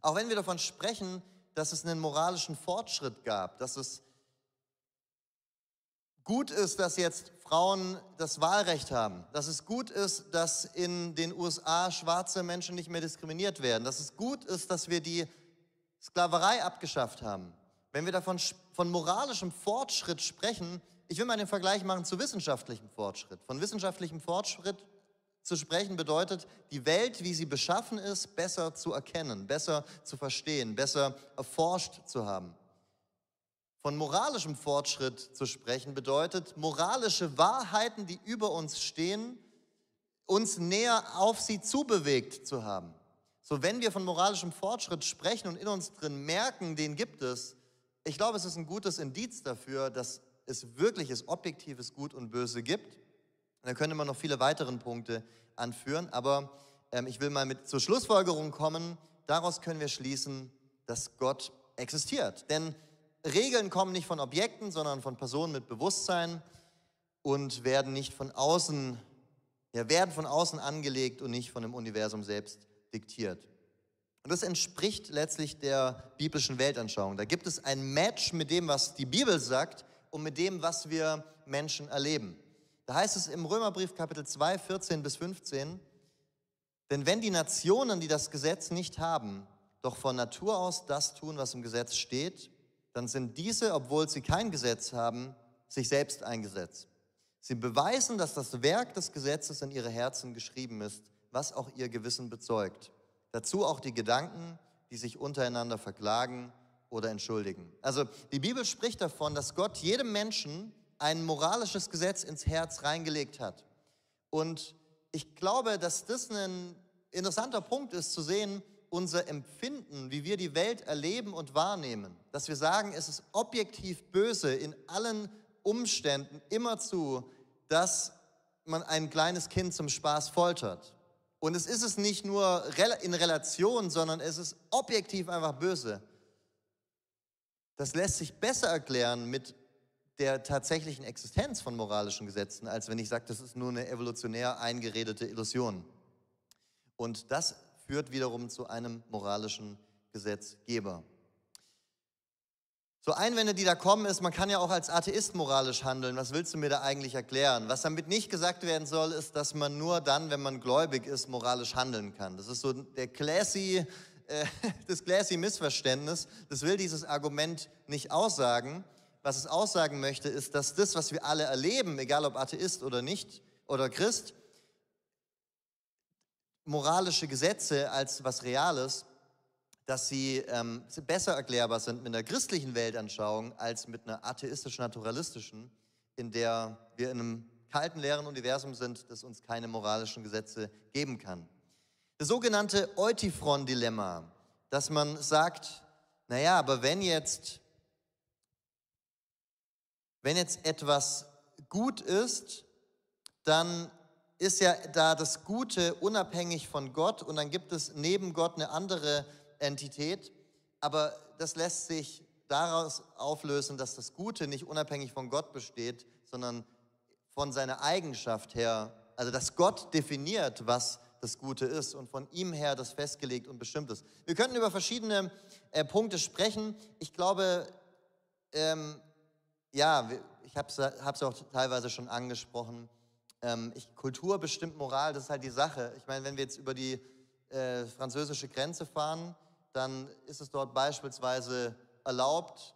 Auch wenn wir davon sprechen, dass es einen moralischen Fortschritt gab, dass es gut ist, dass jetzt Frauen das Wahlrecht haben, dass es gut ist, dass in den USA schwarze Menschen nicht mehr diskriminiert werden, dass es gut ist, dass wir die Sklaverei abgeschafft haben. Wenn wir von moralischem Fortschritt sprechen, ich will mal den Vergleich machen zu wissenschaftlichem Fortschritt. Von wissenschaftlichem Fortschritt zu sprechen bedeutet, die Welt, wie sie beschaffen ist, besser zu erkennen, besser zu verstehen, besser erforscht zu haben. Von moralischem Fortschritt zu sprechen bedeutet, moralische Wahrheiten, die über uns stehen, uns näher auf sie zubewegt zu haben. So, wenn wir von moralischem Fortschritt sprechen und in uns drin merken, den gibt es, ich glaube, es ist ein gutes Indiz dafür, dass es wirkliches objektives Gut und Böse gibt. Da könnte man noch viele weitere Punkte anführen, aber ich will mal zur Schlussfolgerung kommen. Daraus können wir schließen, dass Gott existiert. Denn Regeln kommen nicht von Objekten, sondern von Personen mit Bewusstsein und werden von außen angelegt und nicht von dem Universum selbst diktiert. Und das entspricht letztlich der biblischen Weltanschauung. Da gibt es ein Match mit dem, was die Bibel sagt und mit dem, was wir Menschen erleben. Da heißt es im Römerbrief Kapitel 2, 14 bis 15, denn wenn die Nationen, die das Gesetz nicht haben, doch von Natur aus das tun, was im Gesetz steht, dann sind diese, obwohl sie kein Gesetz haben, sich selbst ein Gesetz. Sie beweisen, dass das Werk des Gesetzes in ihre Herzen geschrieben ist, was auch ihr Gewissen bezeugt. Dazu auch die Gedanken, die sich untereinander verklagen oder entschuldigen. Also die Bibel spricht davon, dass Gott jedem Menschen ein moralisches Gesetz ins Herz reingelegt hat. Und ich glaube, dass das ein interessanter Punkt ist, zu sehen, unser Empfinden, wie wir die Welt erleben und wahrnehmen. Dass wir sagen, es ist objektiv böse in allen Umständen immerzu, dass man ein kleines Kind zum Spaß foltert. Und es ist es nicht nur in Relation, sondern es ist objektiv einfach böse. Das lässt sich besser erklären mit der tatsächlichen Existenz von moralischen Gesetzen, als wenn ich sage, das ist nur eine evolutionär eingeredete Illusion. Und das führt wiederum zu einem moralischen Gesetzgeber. So Einwände, die da kommen, ist, man kann ja auch als Atheist moralisch handeln. Was willst du mir da eigentlich erklären? Was damit nicht gesagt werden soll, ist, dass man nur dann, wenn man gläubig ist, moralisch handeln kann. Das ist so das classy Missverständnis. Das will dieses Argument nicht aussagen. Was es aussagen möchte, ist, dass das, was wir alle erleben, egal ob Atheist oder nicht oder Christ, moralische Gesetze als was Reales, dass sie besser erklärbar sind mit einer christlichen Weltanschauung als mit einer atheistisch-naturalistischen, in der wir in einem kalten, leeren Universum sind, das uns keine moralischen Gesetze geben kann. Das sogenannte Eutyphron-Dilemma, dass man sagt, naja, aber wenn jetzt etwas gut ist, dann ist ja da das Gute unabhängig von Gott und dann gibt es neben Gott eine andere Entität, aber das lässt sich daraus auflösen, dass das Gute nicht unabhängig von Gott besteht, sondern von seiner Eigenschaft her, also dass Gott definiert, was das Gute ist und von ihm her das festgelegt und bestimmt ist. Wir könnten über verschiedene Punkte sprechen. Ich glaube, ja, ich habe es auch teilweise schon angesprochen. Kultur bestimmt Moral, das ist halt die Sache. Ich meine, wenn wir jetzt über die französische Grenze fahren, dann ist es dort beispielsweise erlaubt,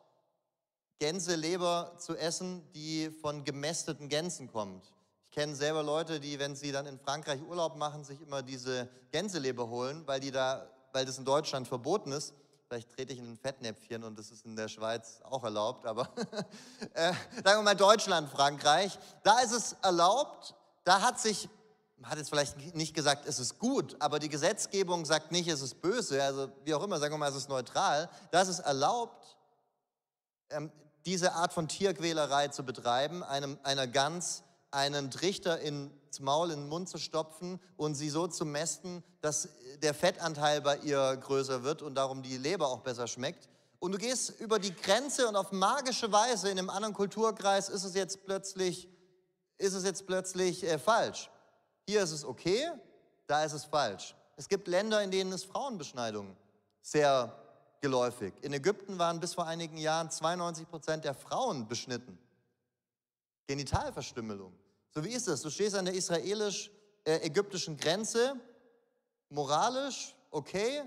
Gänseleber zu essen, die von gemästeten Gänsen kommt. Ich kenne selber Leute, die, wenn sie dann in Frankreich Urlaub machen, sich immer diese Gänseleber holen, weil das in Deutschland verboten ist. Vielleicht trete ich in ein Fettnäpfchen und das ist in der Schweiz auch erlaubt, aber sagen wir mal Deutschland, Frankreich, da ist es erlaubt, da hat jetzt vielleicht nicht gesagt, es ist gut, aber die Gesetzgebung sagt nicht, es ist böse, also wie auch immer, sagen wir mal, es ist neutral, da ist es erlaubt, diese Art von Tierquälerei zu betreiben, einer Gans einen Trichter ins Maul, in den Mund zu stopfen und sie so zu mästen, dass der Fettanteil bei ihr größer wird und darum die Leber auch besser schmeckt. Und du gehst über die Grenze und auf magische Weise in einem anderen Kulturkreis ist es jetzt plötzlich falsch. Hier ist es okay, da ist es falsch. Es gibt Länder, in denen ist Frauenbeschneidung sehr geläufig. In Ägypten waren bis vor einigen Jahren 92% der Frauen beschnitten. Genitalverstümmelung. So wie ist es? Du stehst an der israelisch-ägyptischen Grenze, moralisch okay,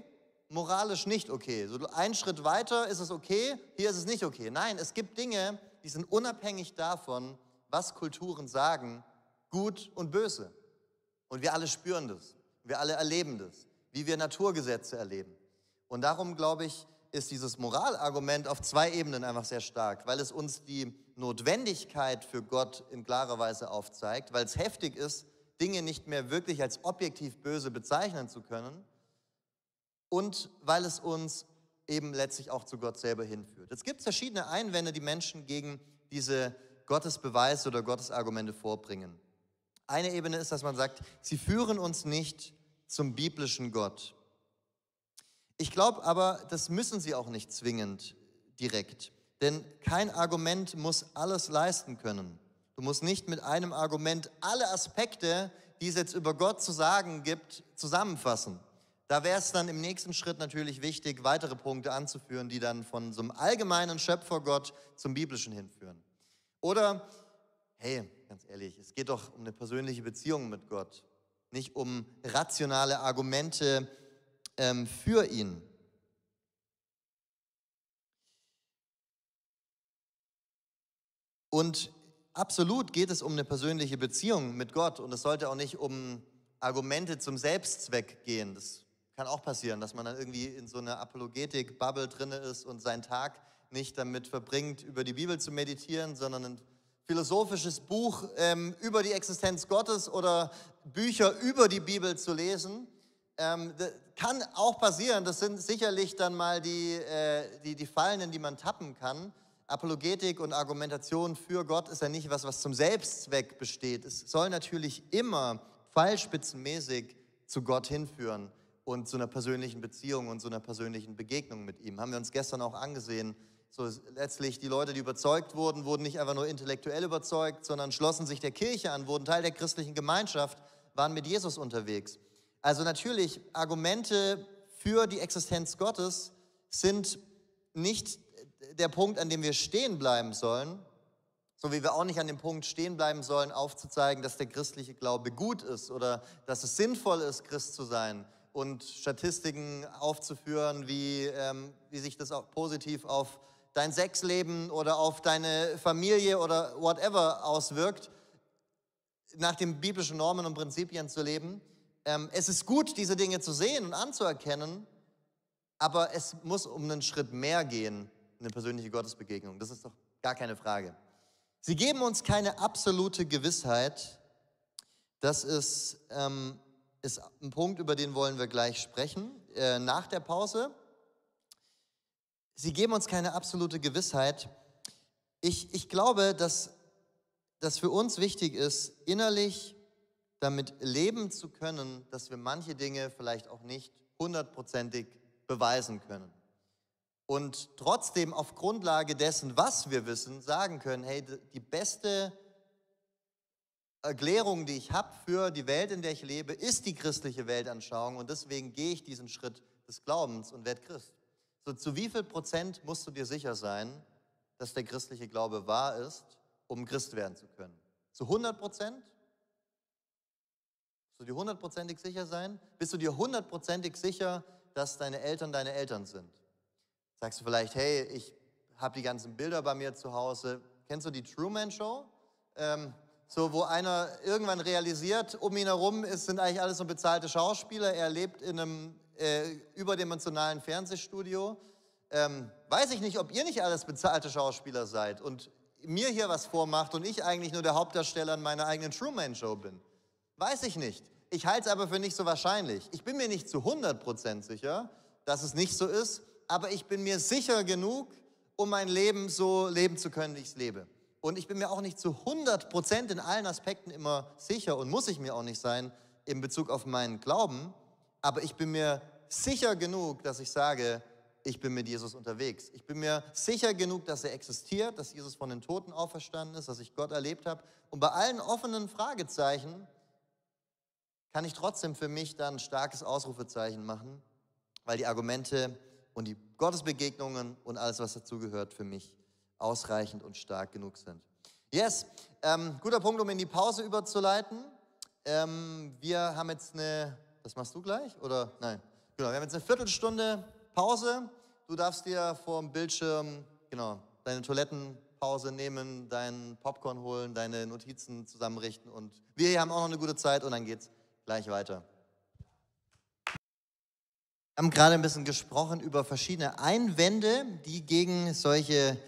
moralisch nicht okay. So einen Schritt weiter ist es okay, hier ist es nicht okay. Nein, es gibt Dinge, die sind unabhängig davon, was Kulturen sagen, gut und böse. Und wir alle spüren das, wir alle erleben das, wie wir Naturgesetze erleben. Und darum, glaube ich, ist dieses Moralargument auf zwei Ebenen einfach sehr stark, weil es uns die Notwendigkeit für Gott in klarer Weise aufzeigt, weil es heftig ist, Dinge nicht mehr wirklich als objektiv böse bezeichnen zu können und weil es uns eben letztlich auch zu Gott selber hinführt. Es gibt verschiedene Einwände, die Menschen gegen diese Gottesbeweise oder Gottesargumente vorbringen. Eine Ebene ist, dass man sagt, sie führen uns nicht zum biblischen Gott. Ich glaube aber, das müssen sie auch nicht zwingend direkt. Denn kein Argument muss alles leisten können. Du musst nicht mit einem Argument alle Aspekte, die es jetzt über Gott zu sagen gibt, zusammenfassen. Da wäre es dann im nächsten Schritt natürlich wichtig, weitere Punkte anzuführen, die dann von so einem allgemeinen Schöpfergott zum biblischen hinführen. Oder, hey, ganz ehrlich, es geht doch um eine persönliche Beziehung mit Gott, nicht um rationale Argumente für ihn. Und absolut geht es um eine persönliche Beziehung mit Gott und es sollte auch nicht um Argumente zum Selbstzweck gehen. Das kann auch passieren, dass man dann irgendwie in so einer Apologetik-Bubble drin ist und seinen Tag nicht damit verbringt, über die Bibel zu meditieren, sondern ein philosophisches Buch über die Existenz Gottes oder Bücher über die Bibel zu lesen. Das kann auch passieren, das sind sicherlich dann mal die Fallen, in die man tappen kann. Apologetik und Argumentation für Gott ist ja nicht was zum Selbstzweck besteht. Es soll natürlich immer pfeilspitzenmäßig zu Gott hinführen und zu einer persönlichen Beziehung und zu einer persönlichen Begegnung mit ihm. Haben wir uns gestern auch angesehen. So letztlich die Leute, die überzeugt wurden, wurden nicht einfach nur intellektuell überzeugt, sondern schlossen sich der Kirche an, wurden Teil der christlichen Gemeinschaft, waren mit Jesus unterwegs. Also natürlich, Argumente für die Existenz Gottes sind nicht der Punkt, an dem wir stehen bleiben sollen, so wie wir auch nicht an dem Punkt stehen bleiben sollen, aufzuzeigen, dass der christliche Glaube gut ist oder dass es sinnvoll ist, Christ zu sein und Statistiken aufzuführen, wie sich das auch positiv auf dein Sexleben oder auf deine Familie oder whatever auswirkt, nach den biblischen Normen und Prinzipien zu leben. Es ist gut, diese Dinge zu sehen und anzuerkennen, aber es muss um einen Schritt mehr gehen, eine persönliche Gottesbegegnung. Das ist doch gar keine Frage. Sie geben uns keine absolute Gewissheit. Das ist ein Punkt, über den wollen wir gleich sprechen, nach der Pause. Sie geben uns keine absolute Gewissheit. Ich glaube, dass das für uns wichtig ist, innerlich damit leben zu können, dass wir manche Dinge vielleicht auch nicht 100%ig beweisen können. Und trotzdem auf Grundlage dessen, was wir wissen, sagen können, hey, die beste Erklärung, die ich habe für die Welt, in der ich lebe, ist die christliche Weltanschauung und deswegen gehe ich diesen Schritt des Glaubens und werde Christ. So, zu wie viel Prozent musst du dir sicher sein, dass der christliche Glaube wahr ist, um Christ werden zu können? Zu 100%? Musst du dir 100%ig sicher sein? Bist du dir 100%ig sicher, dass deine Eltern sind? Sagst du vielleicht, hey, ich habe die ganzen Bilder bei mir zu Hause. Kennst du die Truman Show? So, wo einer irgendwann realisiert, um ihn herum sind eigentlich alles so bezahlte Schauspieler. Er lebt in einem überdimensionalen Fernsehstudio. Weiß ich nicht, ob ihr nicht alles bezahlte Schauspieler seid und mir hier was vormacht und ich eigentlich nur der Hauptdarsteller in meiner eigenen Truman Show bin. Weiß ich nicht. Ich halte es aber für nicht so wahrscheinlich. Ich bin mir nicht zu 100% sicher, dass es nicht so ist, aber ich bin mir sicher genug, um mein Leben so leben zu können, wie ich es lebe. Und ich bin mir auch nicht zu 100% in allen Aspekten immer sicher und muss ich mir auch nicht sein in Bezug auf meinen Glauben, aber ich bin mir sicher genug, dass ich sage, ich bin mit Jesus unterwegs. Ich bin mir sicher genug, dass er existiert, dass Jesus von den Toten auferstanden ist, dass ich Gott erlebt habe. Und bei allen offenen Fragezeichen kann ich trotzdem für mich dann ein starkes Ausrufezeichen machen, weil die Argumente und die Gottesbegegnungen und alles, was dazugehört, für mich ausreichend und stark genug sind. Yes, guter Punkt, um in die Pause überzuleiten. Wir haben jetzt das machst du gleich, oder? Nein. Genau, wir haben jetzt eine Viertelstunde Pause. Du darfst dir vor dem Bildschirm, deine Toilettenpause nehmen, deinen Popcorn holen, deine Notizen zusammenrichten und wir hier haben auch noch eine gute Zeit und dann geht's gleich weiter. Wir haben gerade ein bisschen gesprochen über verschiedene Einwände, die gegen solche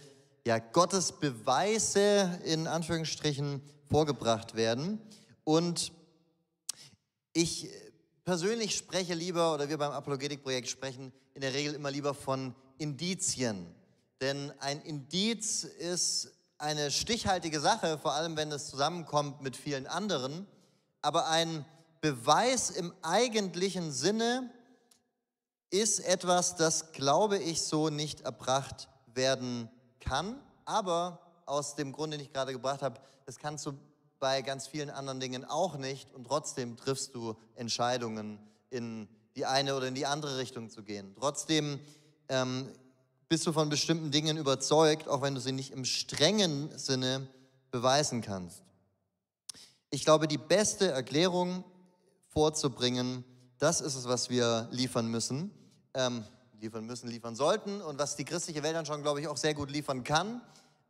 Gottesbeweise in Anführungsstrichen vorgebracht werden. Und ich persönlich spreche lieber, oder wir beim Apologetik-Projekt sprechen in der Regel immer lieber von Indizien. Denn ein Indiz ist eine stichhaltige Sache, vor allem wenn es zusammenkommt mit vielen anderen. Aber ein Beweis im eigentlichen Sinne ist etwas, das, glaube ich, so nicht erbracht werden kann. Aber aus dem Grund, den ich gerade gebracht habe, das kannst du bei ganz vielen anderen Dingen auch nicht. Und trotzdem triffst du Entscheidungen in die eine oder in die andere Richtung zu gehen. Trotzdem bist du von bestimmten Dingen überzeugt, auch wenn du sie nicht im strengen Sinne beweisen kannst. Ich glaube, die beste Erklärung vorzubringen, das ist es, was wir liefern sollten und was die christliche Weltanschauung, glaube ich, auch sehr gut liefern kann.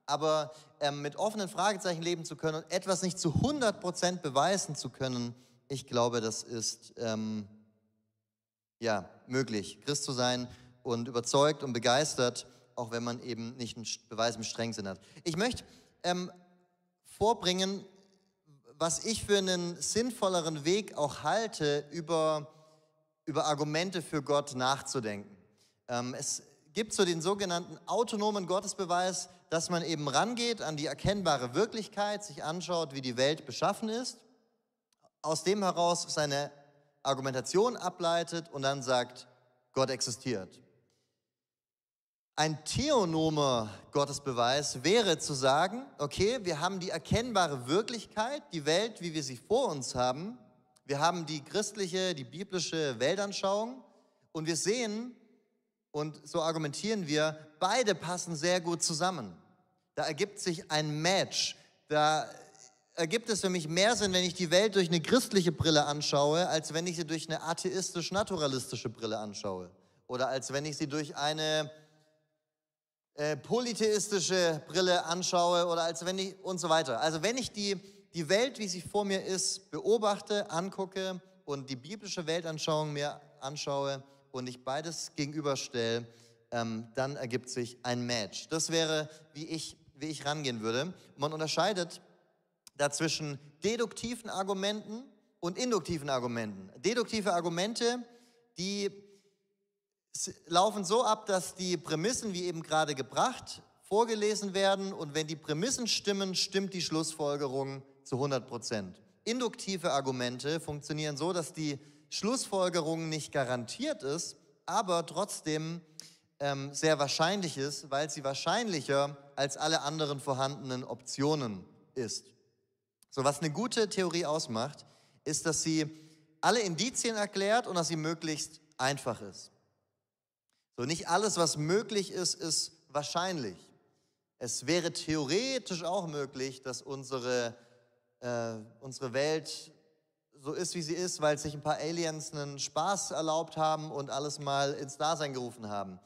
Aber mit offenen Fragezeichen leben zu können und etwas nicht zu 100% beweisen zu können, ich glaube, das ist möglich, Christ zu sein und überzeugt und begeistert, auch wenn man eben nicht einen Beweis im strengen Sinn hat. Ich möchte vorbringen, was ich für einen sinnvolleren Weg auch halte, über Argumente für Gott nachzudenken. Es gibt so den sogenannten autonomen Gottesbeweis, dass man eben rangeht an die erkennbare Wirklichkeit, sich anschaut, wie die Welt beschaffen ist, aus dem heraus seine Argumentation ableitet und dann sagt, Gott existiert. Ein theonomer Gottesbeweis wäre zu sagen, okay, wir haben die erkennbare Wirklichkeit, die Welt, wie wir sie vor uns haben. Wir haben die christliche, die biblische Weltanschauung und wir sehen, und so argumentieren wir, beide passen sehr gut zusammen. Da ergibt sich ein Match. Da ergibt es für mich mehr Sinn, wenn ich die Welt durch eine christliche Brille anschaue, als wenn ich sie durch eine atheistisch-naturalistische Brille anschaue. Oder als wenn ich sie durch eine polytheistische Brille anschaue oder als wenn ich und so weiter. Also wenn ich die Welt, wie sie vor mir ist, beobachte, angucke und die biblische Weltanschauung mir anschaue und ich beides gegenüberstelle, dann ergibt sich ein Match. Das wäre, wie ich rangehen würde. Man unterscheidet dazwischen deduktiven Argumenten und induktiven Argumenten. Deduktive Argumente, die laufen so ab, dass die Prämissen, wie eben gerade gebracht, vorgelesen werden und wenn die Prämissen stimmen, stimmt die Schlussfolgerung zu 100%. Induktive Argumente funktionieren so, dass die Schlussfolgerung nicht garantiert ist, aber trotzdem sehr wahrscheinlich ist, weil sie wahrscheinlicher als alle anderen vorhandenen Optionen ist. So, was eine gute Theorie ausmacht, ist, dass sie alle Indizien erklärt und dass sie möglichst einfach ist. So, nicht alles, was möglich ist, ist wahrscheinlich. Es wäre theoretisch auch möglich, dass unsere Welt so ist, wie sie ist, weil sich ein paar Aliens einen Spaß erlaubt haben und alles mal ins Dasein gerufen haben.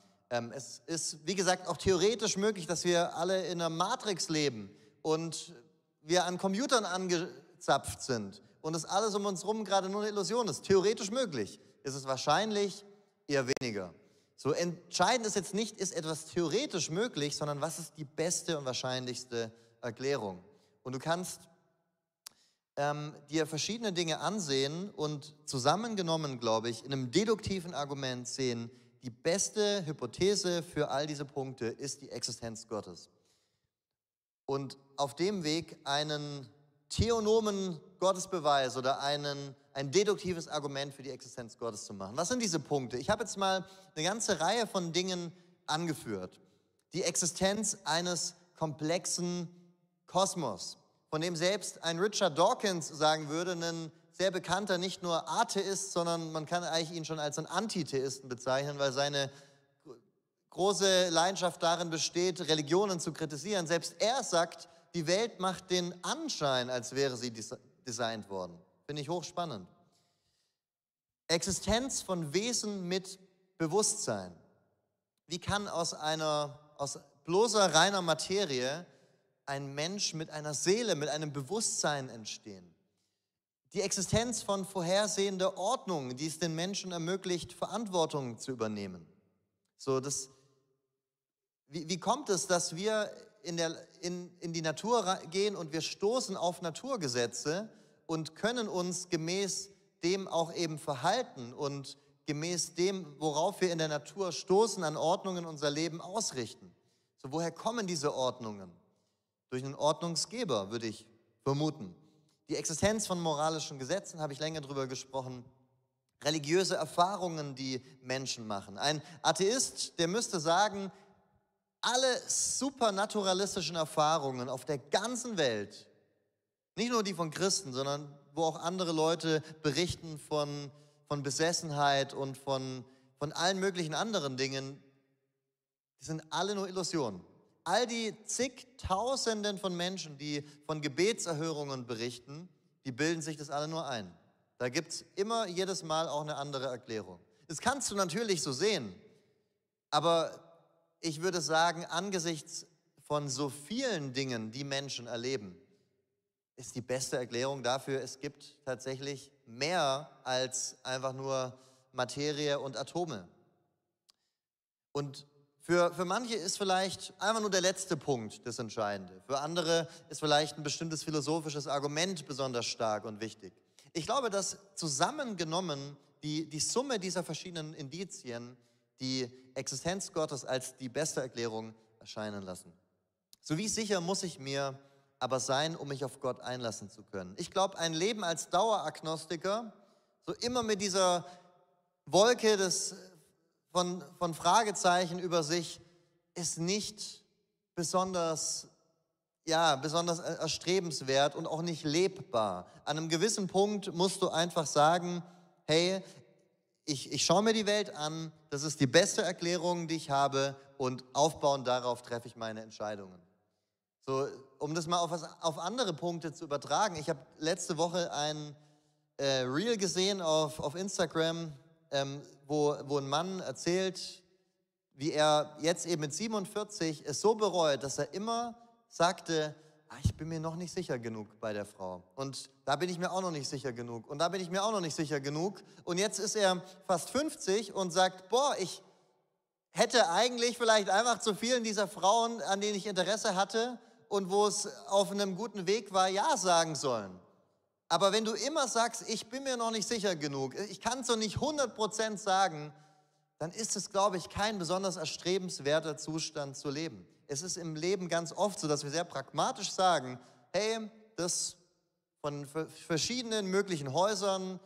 Es ist, wie gesagt, auch theoretisch möglich, dass wir alle in einer Matrix leben und wir an Computern angezapft sind und das alles um uns herum gerade nur eine Illusion ist. Theoretisch möglich. Ist es wahrscheinlich? Eher weniger. So entscheidend ist jetzt nicht, ist etwas theoretisch möglich, sondern was ist die beste und wahrscheinlichste Erklärung. Und du kannst dir verschiedene Dinge ansehen und zusammengenommen, glaube ich, in einem deduktiven Argument sehen, die beste Hypothese für all diese Punkte ist die Existenz Gottes. Und auf dem Weg einen theonomen Gottesbeweis oder ein deduktives Argument für die Existenz Gottes zu machen. Was sind diese Punkte? Ich habe jetzt mal eine ganze Reihe von Dingen angeführt. Die Existenz eines komplexen Kosmos, von dem selbst ein Richard Dawkins sagen würde, ein sehr bekannter, nicht nur Atheist, sondern man kann eigentlich ihn schon als einen Antitheisten bezeichnen, weil seine große Leidenschaft darin besteht, Religionen zu kritisieren. Selbst er sagt, die Welt macht den Anschein, als wäre sie designt worden. Finde ich hochspannend. Existenz von Wesen mit Bewusstsein. Wie kann aus bloßer reiner Materie ein Mensch mit einer Seele, mit einem Bewusstsein entstehen? Die Existenz von vorhersehender Ordnung, die es den Menschen ermöglicht, Verantwortung zu übernehmen. Wie kommt es, dass wir in die Natur gehen und wir stoßen auf Naturgesetze und können uns gemäß dem auch eben verhalten und gemäß dem, worauf wir in der Natur stoßen, an Ordnungen unser Leben ausrichten? So, woher kommen diese Ordnungen? Durch einen Ordnungsgeber, würde ich vermuten. Die Existenz von moralischen Gesetzen, habe ich länger drüber gesprochen. Religiöse Erfahrungen, die Menschen machen. Ein Atheist, der müsste sagen, alle supernaturalistischen Erfahrungen auf der ganzen Welt, nicht nur die von Christen, sondern wo auch andere Leute berichten von von Besessenheit und von allen möglichen anderen Dingen, die sind alle nur Illusionen. All die zigtausenden von Menschen, die von Gebetserhörungen berichten, die bilden sich das alle nur ein. Da gibt es immer jedes Mal auch eine andere Erklärung. Das kannst du natürlich so sehen, aber ich würde sagen, angesichts von so vielen Dingen, die Menschen erleben, ist die beste Erklärung dafür, es gibt tatsächlich mehr als einfach nur Materie und Atome. Und für manche ist vielleicht einfach nur der letzte Punkt das Entscheidende. Für andere ist vielleicht ein bestimmtes philosophisches Argument besonders stark und wichtig. Ich glaube, dass zusammengenommen die Summe dieser verschiedenen Indizien die Existenz Gottes als die beste Erklärung erscheinen lassen. So wie sicher muss ich mir aber sein, um mich auf Gott einlassen zu können. Ich glaube, ein Leben als Daueragnostiker, so immer mit dieser Wolke von Fragezeichen über sich, ist nicht besonders erstrebenswert und auch nicht lebbar. An einem gewissen Punkt musst du einfach sagen, hey, ich schaue mir die Welt an, das ist die beste Erklärung, die ich habe, und aufbauend darauf treffe ich meine Entscheidungen. So, um das mal auf andere Punkte zu übertragen. Ich habe letzte Woche ein Reel gesehen auf Instagram, wo ein Mann erzählt, wie er jetzt eben mit 47 es so bereut, dass er immer sagte, ich bin mir noch nicht sicher genug bei der Frau. Und da bin ich mir auch noch nicht sicher genug. Und da bin ich mir auch noch nicht sicher genug. Und jetzt ist er fast 50 und sagt, ich hätte eigentlich vielleicht einfach zu vielen dieser Frauen, an denen ich Interesse hatte und wo es auf einem guten Weg war, ja sagen sollen. Aber wenn du immer sagst, ich bin mir noch nicht sicher genug, ich kann es noch nicht 100% sagen, dann ist es, glaube ich, kein besonders erstrebenswerter Zustand zu leben. Es ist im Leben ganz oft so, dass wir sehr pragmatisch sagen, hey, das von verschiedenen möglichen Häusern,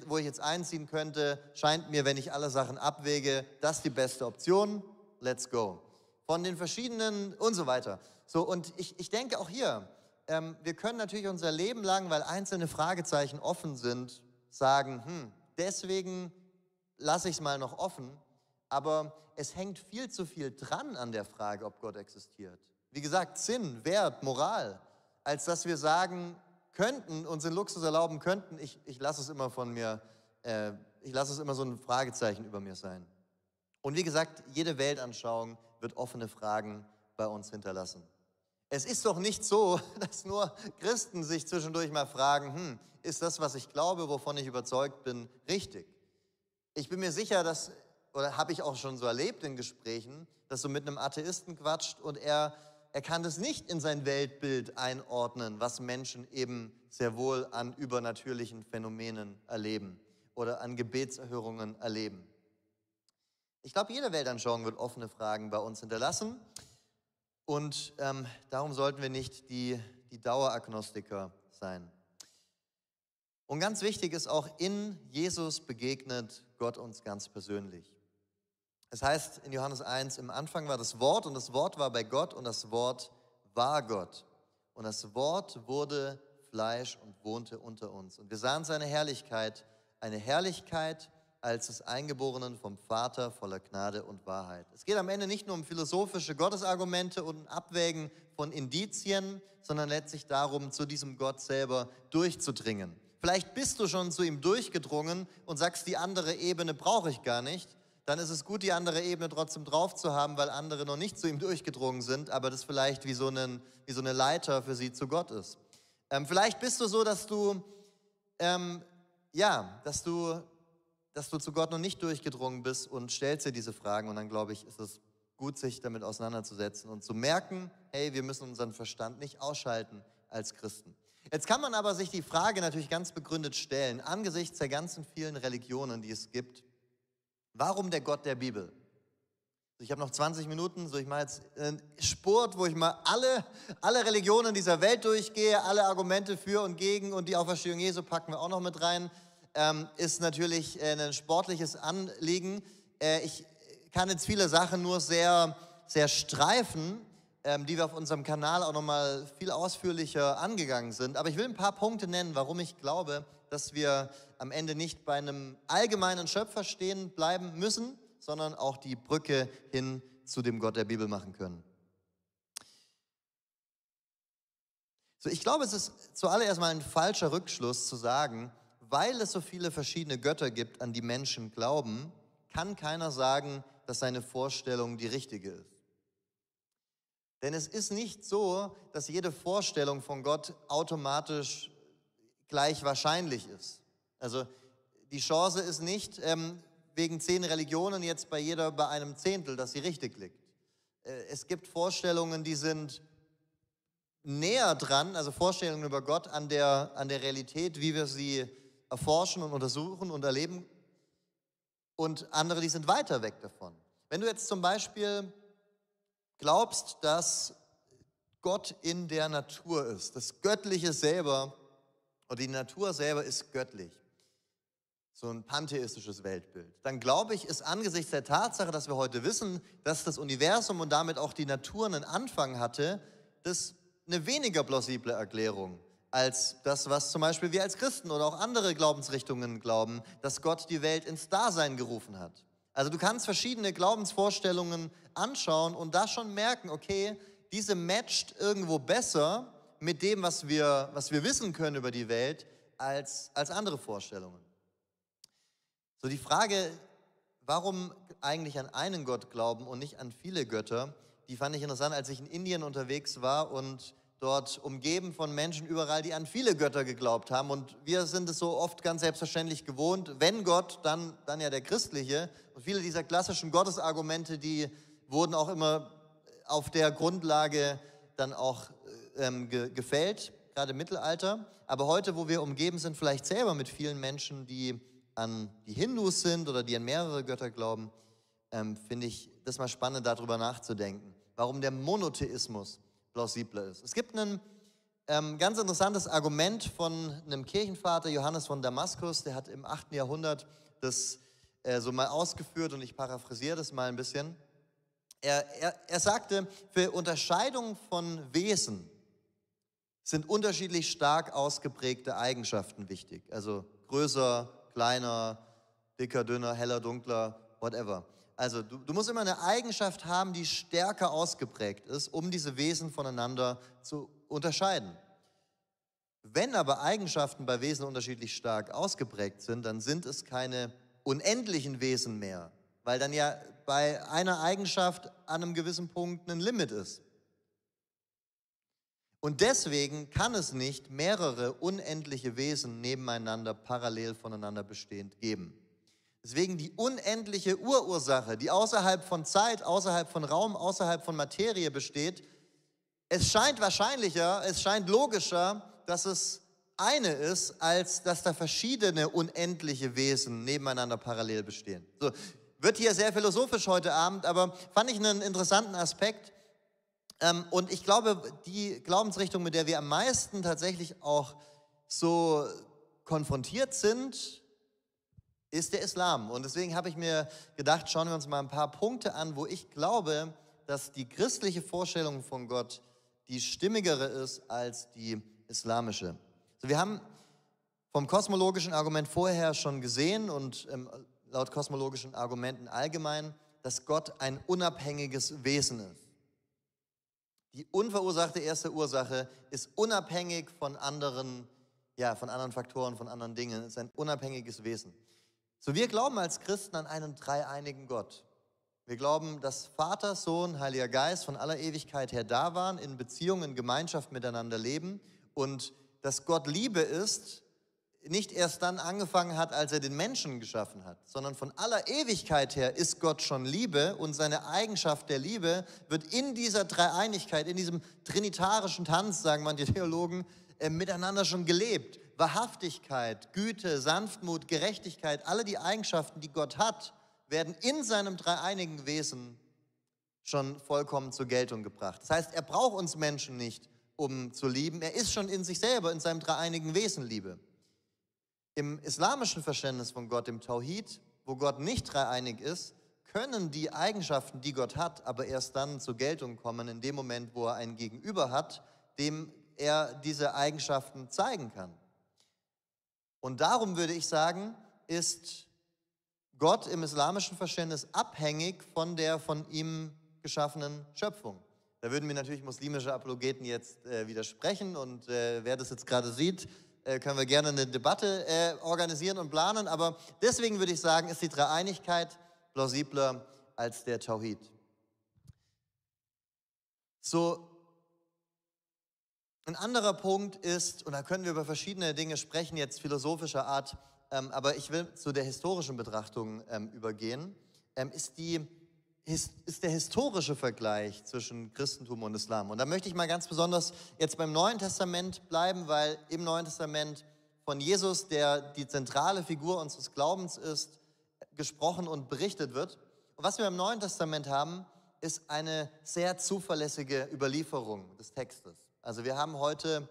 wo ich jetzt einziehen könnte, scheint mir, wenn ich alle Sachen abwäge, das die beste Option, let's go. Von den verschiedenen und so weiter. So, und ich denke auch hier, wir können natürlich unser Leben lang, weil einzelne Fragezeichen offen sind, sagen, deswegen lasse ich es mal noch offen, aber es hängt viel zu viel dran an der Frage, ob Gott existiert. Wie gesagt, Sinn, Wert, Moral, als dass wir sagen könnten, uns den Luxus erlauben könnten, ich lasse es immer von mir, ich lasse es immer so ein Fragezeichen über mir sein. Und wie gesagt, jede Weltanschauung wird offene Fragen bei uns hinterlassen. Es ist doch nicht so, dass nur Christen sich zwischendurch mal fragen, ist das, was ich glaube, wovon ich überzeugt bin, richtig? Ich bin mir sicher, oder habe ich auch schon so erlebt in Gesprächen, dass du mit einem Atheisten quatscht und er kann das nicht in sein Weltbild einordnen, was Menschen eben sehr wohl an übernatürlichen Phänomenen erleben oder an Gebetserhörungen erleben. Ich glaube, jede Weltanschauung wird offene Fragen bei uns hinterlassen und darum sollten wir nicht die Daueragnostiker sein. Und ganz wichtig ist auch, in Jesus begegnet Gott uns ganz persönlich. Es heißt in Johannes 1, im Anfang war das Wort und das Wort war bei Gott und das Wort war Gott. Und das Wort wurde Fleisch und wohnte unter uns. Und wir sahen seine Herrlichkeit, eine Herrlichkeit als des Eingeborenen vom Vater voller Gnade und Wahrheit. Es geht am Ende nicht nur um philosophische Gottesargumente und ein Abwägen von Indizien, sondern letztlich darum, zu diesem Gott selber durchzudringen. Vielleicht bist du schon zu ihm durchgedrungen und sagst, die andere Ebene brauche ich gar nicht. Dann ist es gut, die andere Ebene trotzdem drauf zu haben, weil andere noch nicht zu ihm durchgedrungen sind, aber das vielleicht wie so eine Leiter für sie zu Gott ist. Vielleicht bist du so, dass du zu Gott noch nicht durchgedrungen bist und stellst dir diese Fragen. Und dann, glaube ich, ist es gut, sich damit auseinanderzusetzen und zu merken, hey, wir müssen unseren Verstand nicht ausschalten als Christen. Jetzt kann man aber sich die Frage natürlich ganz begründet stellen, angesichts der ganzen vielen Religionen, die es gibt, warum der Gott der Bibel? Ich habe noch 20 Minuten, so ich mache jetzt einen Spurt, wo ich mal alle Religionen dieser Welt durchgehe, alle Argumente für und gegen und die Auferstehung Jesu packen wir auch noch mit rein. Ist natürlich ein sportliches Anliegen. Ich kann jetzt viele Sachen nur sehr, sehr streifen die wir auf unserem Kanal auch nochmal viel ausführlicher angegangen sind. Aber ich will ein paar Punkte nennen, warum ich glaube, dass wir am Ende nicht bei einem allgemeinen Schöpfer stehen bleiben müssen, sondern auch die Brücke hin zu dem Gott der Bibel machen können. So, ich glaube, es ist zuallererst mal ein falscher Rückschluss zu sagen, weil es so viele verschiedene Götter gibt, an die Menschen glauben, kann keiner sagen, dass seine Vorstellung die richtige ist. Denn es ist nicht so, dass jede Vorstellung von Gott automatisch gleich wahrscheinlich ist. Also die Chance ist nicht, wegen 10 Religionen jetzt bei jeder bei einem Zehntel, dass sie richtig liegt. Es gibt Vorstellungen, die sind näher dran, also Vorstellungen über Gott an der Realität, wie wir sie erforschen und untersuchen und erleben. Und andere, die sind weiter weg davon. Wenn du jetzt zum Beispiel glaubst, dass Gott in der Natur ist, das Göttliche selber oder die Natur selber ist göttlich, so ein pantheistisches Weltbild, dann glaube ich, ist angesichts der Tatsache, dass wir heute wissen, dass das Universum und damit auch die Natur einen Anfang hatte, das eine weniger plausible Erklärung als das, was zum Beispiel wir als Christen oder auch andere Glaubensrichtungen glauben, dass Gott die Welt ins Dasein gerufen hat. Also du kannst verschiedene Glaubensvorstellungen anschauen und da schon merken, okay, diese matcht irgendwo besser mit dem, was wir wissen können über die Welt, als andere Vorstellungen. So die Frage, warum eigentlich an einen Gott glauben und nicht an viele Götter, die fand ich interessant, als ich in Indien unterwegs war und dort umgeben von Menschen überall, die an viele Götter geglaubt haben. Und wir sind es so oft ganz selbstverständlich gewohnt, wenn Gott, dann ja der christliche. Und viele dieser klassischen Gottesargumente, die wurden auch immer auf der Grundlage dann auch gefällt, gerade im Mittelalter. Aber heute, wo wir umgeben sind, vielleicht selber mit vielen Menschen, die an die Hindus sind oder die an mehrere Götter glauben, finde ich das mal spannend, darüber nachzudenken, warum der Monotheismus plausibler ist. Es gibt ein ganz interessantes Argument von einem Kirchenvater, Johannes von Damaskus, der hat im 8. Jahrhundert das so mal ausgeführt und ich paraphrasiere das mal ein bisschen. Er sagte, für Unterscheidung von Wesen sind unterschiedlich stark ausgeprägte Eigenschaften wichtig. Also größer, kleiner, dicker, dünner, heller, dunkler, whatever. Also du musst immer eine Eigenschaft haben, die stärker ausgeprägt ist, um diese Wesen voneinander zu unterscheiden. Wenn aber Eigenschaften bei Wesen unterschiedlich stark ausgeprägt sind, dann sind es keine unendlichen Wesen mehr, weil dann ja bei einer Eigenschaft an einem gewissen Punkt ein Limit ist. Und deswegen kann es nicht mehrere unendliche Wesen nebeneinander parallel voneinander bestehend geben. Deswegen die unendliche Urursache, die außerhalb von Zeit, außerhalb von Raum, außerhalb von Materie besteht, es scheint wahrscheinlicher, es scheint logischer, dass es eine ist, als dass da verschiedene unendliche Wesen nebeneinander parallel bestehen. So, wird hier sehr philosophisch heute Abend, aber fand ich einen interessanten Aspekt. Und ich glaube, die Glaubensrichtung, mit der wir am meisten tatsächlich auch so konfrontiert sind, ist der Islam. Und deswegen habe ich mir gedacht, schauen wir uns mal ein paar Punkte an, wo ich glaube, dass die christliche Vorstellung von Gott die stimmigere ist als die islamische. So, wir haben vom kosmologischen Argument vorher schon gesehen und laut kosmologischen Argumenten allgemein, dass Gott ein unabhängiges Wesen ist. Die unverursachte erste Ursache ist unabhängig von anderen Faktoren, von anderen Dingen. Es ist ein unabhängiges Wesen. So, wir glauben als Christen an einen dreieinigen Gott. Wir glauben, dass Vater, Sohn, Heiliger Geist von aller Ewigkeit her da waren, in Beziehung, in Gemeinschaft miteinander leben und dass Gott Liebe ist, nicht erst dann angefangen hat, als er den Menschen geschaffen hat, sondern von aller Ewigkeit her ist Gott schon Liebe und seine Eigenschaft der Liebe wird in dieser Dreieinigkeit, in diesem trinitarischen Tanz, sagen manche Theologen, miteinander schon gelebt. Wahrhaftigkeit, Güte, Sanftmut, Gerechtigkeit, alle die Eigenschaften, die Gott hat, werden in seinem dreieinigen Wesen schon vollkommen zur Geltung gebracht. Das heißt, er braucht uns Menschen nicht, um zu lieben. Er ist schon in sich selber, in seinem dreieinigen Wesen Liebe. Im islamischen Verständnis von Gott, im Tauhid, wo Gott nicht dreieinig ist, können die Eigenschaften, die Gott hat, aber erst dann zur Geltung kommen, in dem Moment, wo er ein Gegenüber hat, dem er diese Eigenschaften zeigen kann. Und darum würde ich sagen, ist Gott im islamischen Verständnis abhängig von der von ihm geschaffenen Schöpfung. Da würden mir natürlich muslimische Apologeten jetzt widersprechen und wer das jetzt gerade sieht, können wir gerne eine Debatte organisieren und planen, aber deswegen würde ich sagen, ist die Dreieinigkeit plausibler als der Tauhid. So, ein anderer Punkt ist, und da können wir über verschiedene Dinge sprechen, jetzt philosophischer Art, aber ich will zu der historischen Betrachtung übergehen, ist der historische Vergleich zwischen Christentum und Islam. Und da möchte ich mal ganz besonders jetzt beim Neuen Testament bleiben, weil im Neuen Testament von Jesus, der die zentrale Figur unseres Glaubens ist, gesprochen und berichtet wird. Und was wir im Neuen Testament haben, ist eine sehr zuverlässige Überlieferung des Textes. Also wir haben heute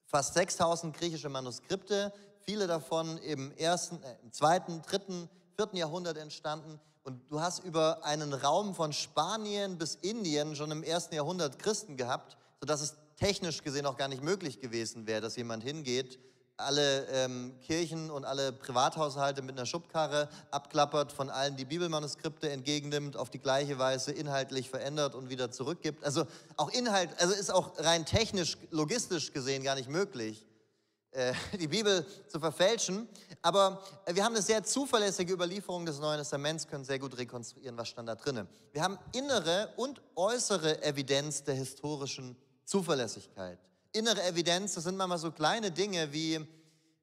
fast 6000 griechische Manuskripte, viele davon im 2., 3., 4. Jahrhundert entstanden. Und du hast über einen Raum von Spanien bis Indien schon im 1. Jahrhundert Christen gehabt, sodass es technisch gesehen auch gar nicht möglich gewesen wäre, dass jemand hingeht, alle Kirchen und alle Privathaushalte mit einer Schubkarre abklappert, von allen die Bibelmanuskripte entgegennimmt, auf die gleiche Weise inhaltlich verändert und wieder zurückgibt. Also auch ist auch rein technisch, logistisch gesehen gar nicht möglich, die Bibel zu verfälschen. Aber wir haben eine sehr zuverlässige Überlieferung des Neuen Testaments, können sehr gut rekonstruieren, was stand da drin. Wir haben innere und äußere Evidenz der historischen Zuverlässigkeit. Innere Evidenz, das sind manchmal so kleine Dinge wie,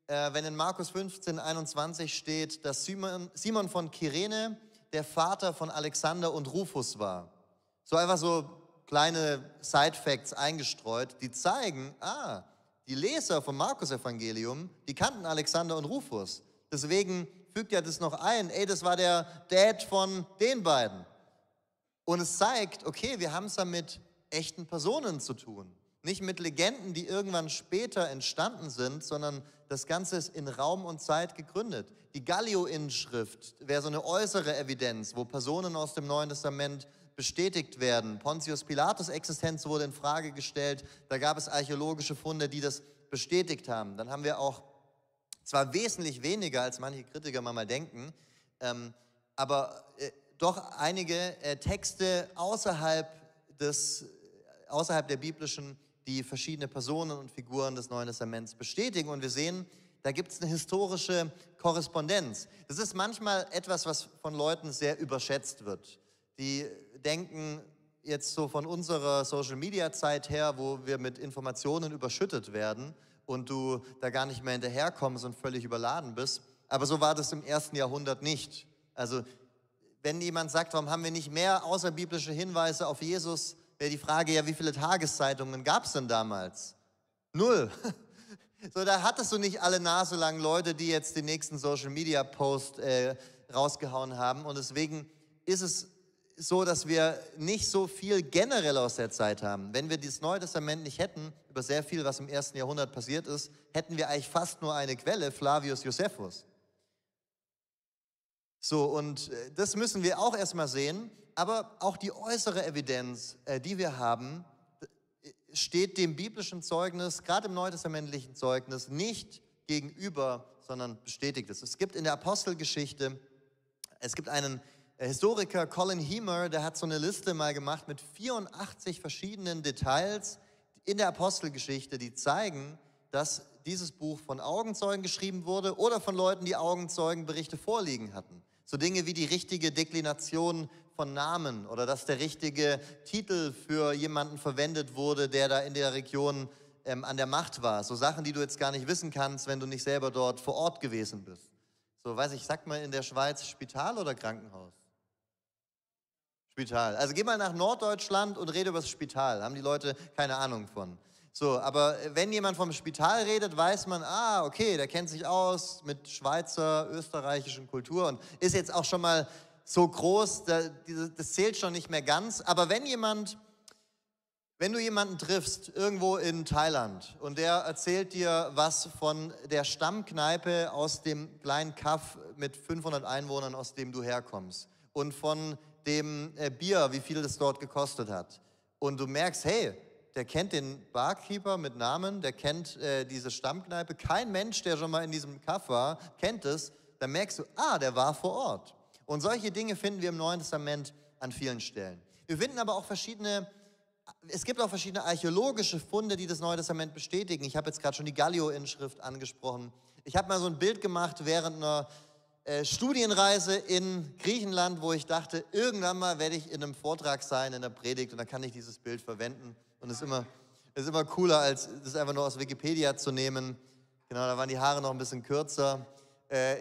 wenn in Markus 15, 21 steht, dass Simon von Kyrene der Vater von Alexander und Rufus war. So einfach so kleine Side-Facts eingestreut, die zeigen, die Leser vom Markus-Evangelium, die kannten Alexander und Rufus. Deswegen fügt ja das noch ein, das war der Dad von den beiden. Und es zeigt, okay, wir haben es da mit echten Personen zu tun. Nicht mit Legenden, die irgendwann später entstanden sind, sondern das Ganze ist in Raum und Zeit gegründet. Die Gallio-Inschrift wäre so eine äußere Evidenz, wo Personen aus dem Neuen Testament bestätigt werden. Pontius Pilatus' Existenz wurde in Frage gestellt. Da gab es archäologische Funde, die das bestätigt haben. Dann haben wir auch zwar wesentlich weniger, als manche Kritiker mal denken, aber doch einige Texte außerhalb der biblischen, die verschiedene Personen und Figuren des Neuen Testaments bestätigen. Und wir sehen, da gibt es eine historische Korrespondenz. Das ist manchmal etwas, was von Leuten sehr überschätzt wird. Die denken jetzt so von unserer Social-Media-Zeit her, wo wir mit Informationen überschüttet werden und du da gar nicht mehr hinterherkommst und völlig überladen bist. Aber so war das im 1. Jahrhundert nicht. Also wenn jemand sagt, warum haben wir nicht mehr außerbiblische Hinweise auf Jesus, wäre die Frage, ja, wie viele Tageszeitungen gab es denn damals? 0. So, da hattest du nicht alle Nase lang Leute, die jetzt den nächsten Social-Media-Post rausgehauen haben. Und deswegen ist es so, dass wir nicht so viel generell aus der Zeit haben. Wenn wir dieses Neue Testament nicht hätten, über sehr viel, was im 1. Jahrhundert passiert ist, hätten wir eigentlich fast nur eine Quelle, Flavius Josephus. So, und das müssen wir auch erstmal sehen. Aber auch die äußere Evidenz, die wir haben, steht dem biblischen Zeugnis, gerade im neutestamentlichen Zeugnis, nicht gegenüber, sondern bestätigt es. Es gibt in der Apostelgeschichte, es gibt einen Historiker, Colin Heemer, der hat so eine Liste mal gemacht mit 84 verschiedenen Details in der Apostelgeschichte, die zeigen, dass dieses Buch von Augenzeugen geschrieben wurde oder von Leuten, die Augenzeugenberichte vorliegen hatten. So Dinge wie die richtige Deklination von Namen oder dass der richtige Titel für jemanden verwendet wurde, der da in der Region an der Macht war. So Sachen, die du jetzt gar nicht wissen kannst, wenn du nicht selber dort vor Ort gewesen bist. So, weiß ich, sagt man in der Schweiz Spital oder Krankenhaus? Spital. Also geh mal nach Norddeutschland und rede über das Spital. Haben die Leute keine Ahnung von. So, aber wenn jemand vom Spital redet, weiß man, okay, der kennt sich aus mit Schweizer, österreichischen Kultur und ist jetzt auch schon mal so groß, das zählt schon nicht mehr ganz. Aber wenn du jemanden triffst, irgendwo in Thailand, und der erzählt dir was von der Stammkneipe aus dem kleinen Kaff mit 500 Einwohnern, aus dem du herkommst, und von dem Bier, wie viel das dort gekostet hat. Und du merkst, hey, der kennt den Barkeeper mit Namen, der kennt diese Stammkneipe. Kein Mensch, der schon mal in diesem Kaff war, kennt es. Dann merkst du, der war vor Ort. Und solche Dinge finden wir im Neuen Testament an vielen Stellen. Wir finden aber auch es gibt auch verschiedene archäologische Funde, die das Neue Testament bestätigen. Ich habe jetzt gerade schon die Gallio-Inschrift angesprochen. Ich habe mal so ein Bild gemacht während einer Studienreise in Griechenland, wo ich dachte, irgendwann mal werde ich in einem Vortrag sein, in der Predigt, und dann kann ich dieses Bild verwenden. Und es ist immer cooler, als das einfach nur aus Wikipedia zu nehmen. Genau, da waren die Haare noch ein bisschen kürzer.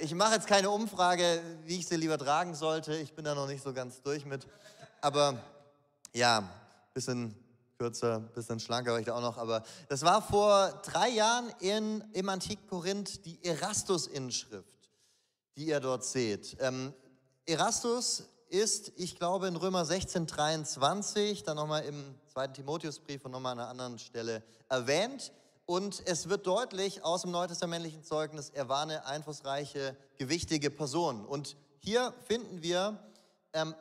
Ich mache jetzt keine Umfrage, wie ich sie lieber tragen sollte. Ich bin da noch nicht so ganz durch mit. Aber ja, bisschen kürzer, bisschen schlanker war ich da auch noch. Aber das war vor 3 Jahren im antiken Korinth die Erastus-Inschrift, die ihr dort seht. Erastus ist, ich glaube, in Römer 16,23, dann nochmal im 2. Timotheusbrief und nochmal an einer anderen Stelle erwähnt. Und es wird deutlich aus dem neutestamentlichen Zeugnis, er war eine einflussreiche, gewichtige Person. Und hier finden wir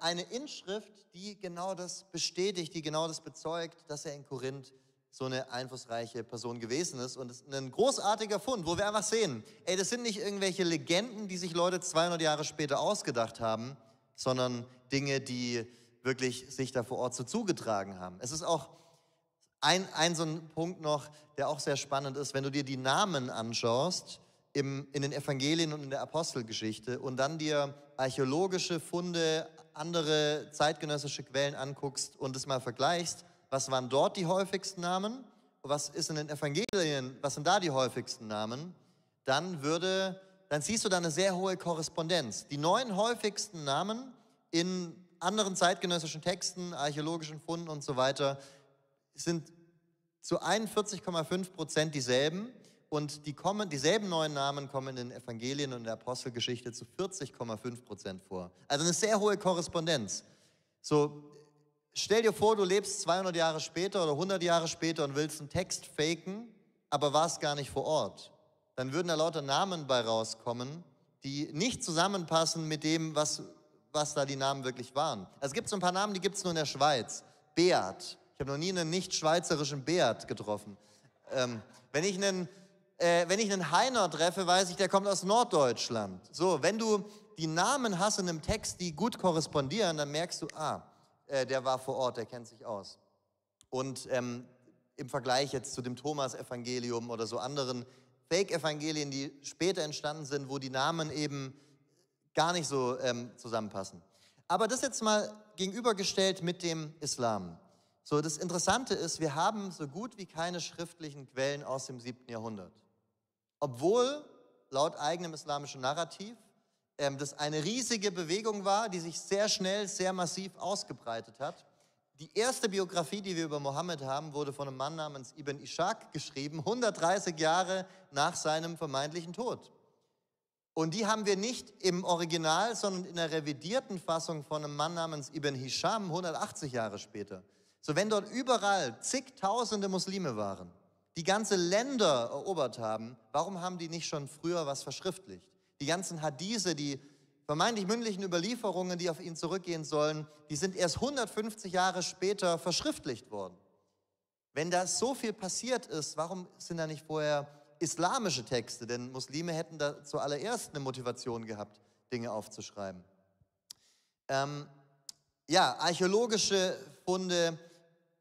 eine Inschrift, die genau das bestätigt, die genau das bezeugt, dass er in Korinth so eine einflussreiche Person gewesen ist. Und es ist ein großartiger Fund, wo wir einfach sehen, das sind nicht irgendwelche Legenden, die sich Leute 200 Jahre später ausgedacht haben, sondern Dinge, die wirklich sich da vor Ort so zugetragen haben. Es ist auch ein so ein Punkt noch, der auch sehr spannend ist, wenn du dir die Namen anschaust in den Evangelien und in der Apostelgeschichte und dann dir archäologische Funde, andere zeitgenössische Quellen anguckst und es mal vergleichst, was waren dort die häufigsten Namen, was ist in den Evangelien, was sind da die häufigsten Namen, dann siehst du da eine sehr hohe Korrespondenz. Die 9 häufigsten Namen in anderen zeitgenössischen Texten, archäologischen Funden und so weiter, sind zu 41,5% dieselben und dieselben 9 Namen kommen in den Evangelien und in der Apostelgeschichte zu 40,5% vor. Also eine sehr hohe Korrespondenz. So, stell dir vor, du lebst 200 Jahre später oder 100 Jahre später und willst einen Text faken, aber warst gar nicht vor Ort. Dann würden da lauter Namen bei rauskommen, die nicht zusammenpassen mit dem, was da die Namen wirklich waren. Also es gibt so ein paar Namen, die gibt es nur in der Schweiz. Beat. Ich habe noch nie einen nicht-schweizerischen Beat getroffen. Wenn ich einen Heiner treffe, weiß ich, der kommt aus Norddeutschland. So, wenn du die Namen hast in einem Text, die gut korrespondieren, dann merkst du, der war vor Ort, der kennt sich aus. Und im Vergleich jetzt zu dem Thomas-Evangelium oder so anderen Fake-Evangelien, die später entstanden sind, wo die Namen eben gar nicht so zusammenpassen. Aber das jetzt mal gegenübergestellt mit dem Islam. So, das Interessante ist, wir haben so gut wie keine schriftlichen Quellen aus dem 7. Jahrhundert. Obwohl, laut eigenem islamischen Narrativ, das eine riesige Bewegung war, die sich sehr schnell, sehr massiv ausgebreitet hat. Die erste Biografie, die wir über Mohammed haben, wurde von einem Mann namens Ibn Ishaq geschrieben, 130 Jahre nach seinem vermeintlichen Tod. Und die haben wir nicht im Original, sondern in der revidierten Fassung von einem Mann namens Ibn Hisham, 180 Jahre später. So, wenn dort überall zigtausende Muslime waren, die ganze Länder erobert haben, warum haben die nicht schon früher was verschriftlicht? Die ganzen Hadithe, die vermeintlich mündlichen Überlieferungen, die auf ihn zurückgehen sollen, die sind erst 150 Jahre später verschriftlicht worden. Wenn da so viel passiert ist, warum sind da nicht vorher islamische Texte? Denn Muslime hätten da zuallererst eine Motivation gehabt, Dinge aufzuschreiben. Archäologische Funde,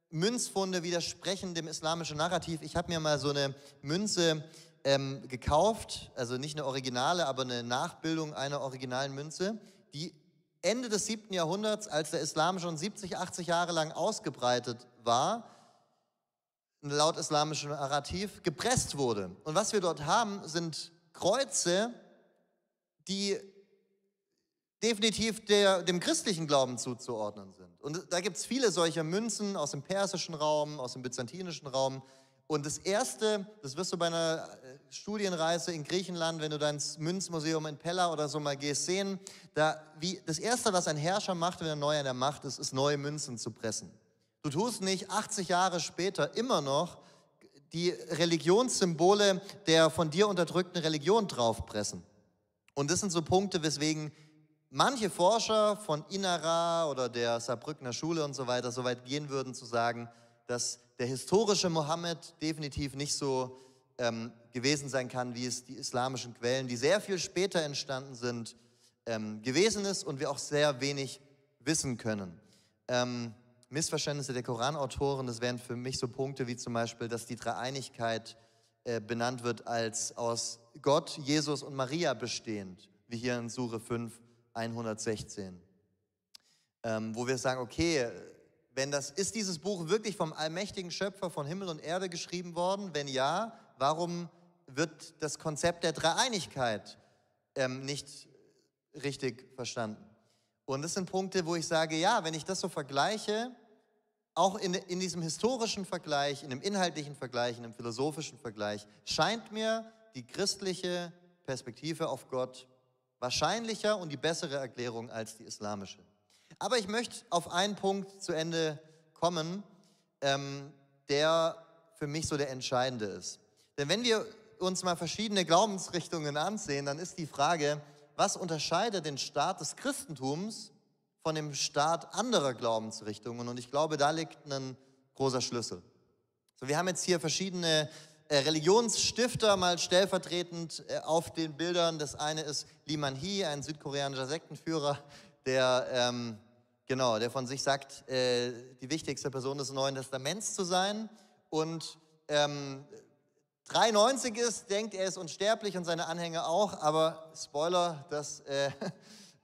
Münzfunde widersprechen dem islamischen Narrativ. Ich habe mir mal so eine Münze gekauft, also nicht eine originale, aber eine Nachbildung einer originalen Münze, die Ende des 7. Jahrhunderts, als der Islam schon 70, 80 Jahre lang ausgebreitet war, laut islamischem Narrativ gepresst wurde. Und was wir dort haben, sind Kreuze, die definitiv dem christlichen Glauben zuzuordnen sind. Und da gibt es viele solcher Münzen aus dem persischen Raum, aus dem byzantinischen Raum. Und das Erste, das wirst du bei einer Studienreise in Griechenland, wenn du da ins Münzmuseum in Pella oder so mal gehst, sehen, das Erste, was ein Herrscher macht, wenn er neu an der Macht ist, ist neue Münzen zu pressen. Du tust nicht 80 Jahre später immer noch die Religionssymbole der von dir unterdrückten Religion draufpressen. Und das sind so Punkte, weswegen manche Forscher von Inara oder der Saarbrückner Schule und so weiter so weit gehen würden zu sagen, dass der historische Mohammed definitiv nicht so gewesen sein kann, wie es die islamischen Quellen, die sehr viel später entstanden sind, gewesen ist und wir auch sehr wenig wissen können. Missverständnisse der Koranautoren, das wären für mich so Punkte wie zum Beispiel, dass die Dreieinigkeit benannt wird als aus Gott, Jesus und Maria bestehend, wie hier in Sure 5, 116. Wo wir sagen, okay, ist dieses Buch wirklich vom allmächtigen Schöpfer von Himmel und Erde geschrieben worden? Wenn ja, warum wird das Konzept der Dreieinigkeit nicht richtig verstanden? Und das sind Punkte, wo ich sage, ja, wenn ich das so vergleiche, auch in diesem historischen Vergleich, in dem inhaltlichen Vergleich, in dem philosophischen Vergleich, scheint mir die christliche Perspektive auf Gott wahrscheinlicher und die bessere Erklärung als die islamische. Aber ich möchte auf einen Punkt zu Ende kommen, der für mich so der entscheidende ist. Denn wenn wir uns mal verschiedene Glaubensrichtungen ansehen, dann ist die Frage, was unterscheidet den Staat des Christentums von dem Staat anderer Glaubensrichtungen? Und ich glaube, da liegt ein großer Schlüssel. So, wir haben jetzt hier verschiedene Religionsstifter mal stellvertretend auf den Bildern. Das eine ist Lee Man-hee, ein südkoreanischer Sektenführer, der von sich sagt, die wichtigste Person des Neuen Testaments zu sein und 93 ist, denkt, er ist unsterblich und seine Anhänger auch, aber Spoiler, das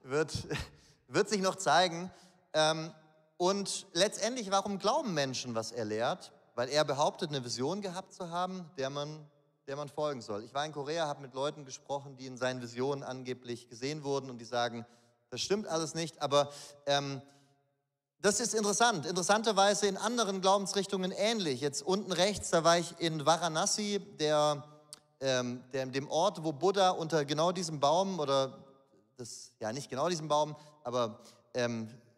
wird sich noch zeigen. Und letztendlich, warum glauben Menschen, was er lehrt? Weil er behauptet, eine Vision gehabt zu haben, der man folgen soll. Ich war in Korea, habe mit Leuten gesprochen, die in seinen Visionen angeblich gesehen wurden und die sagen, das stimmt alles nicht, aber das ist interessant. Interessanterweise in anderen Glaubensrichtungen ähnlich. Jetzt unten rechts, da war ich in Varanasi, dem Ort, wo Buddha unter genau diesem Baum nicht genau diesem Baum, aber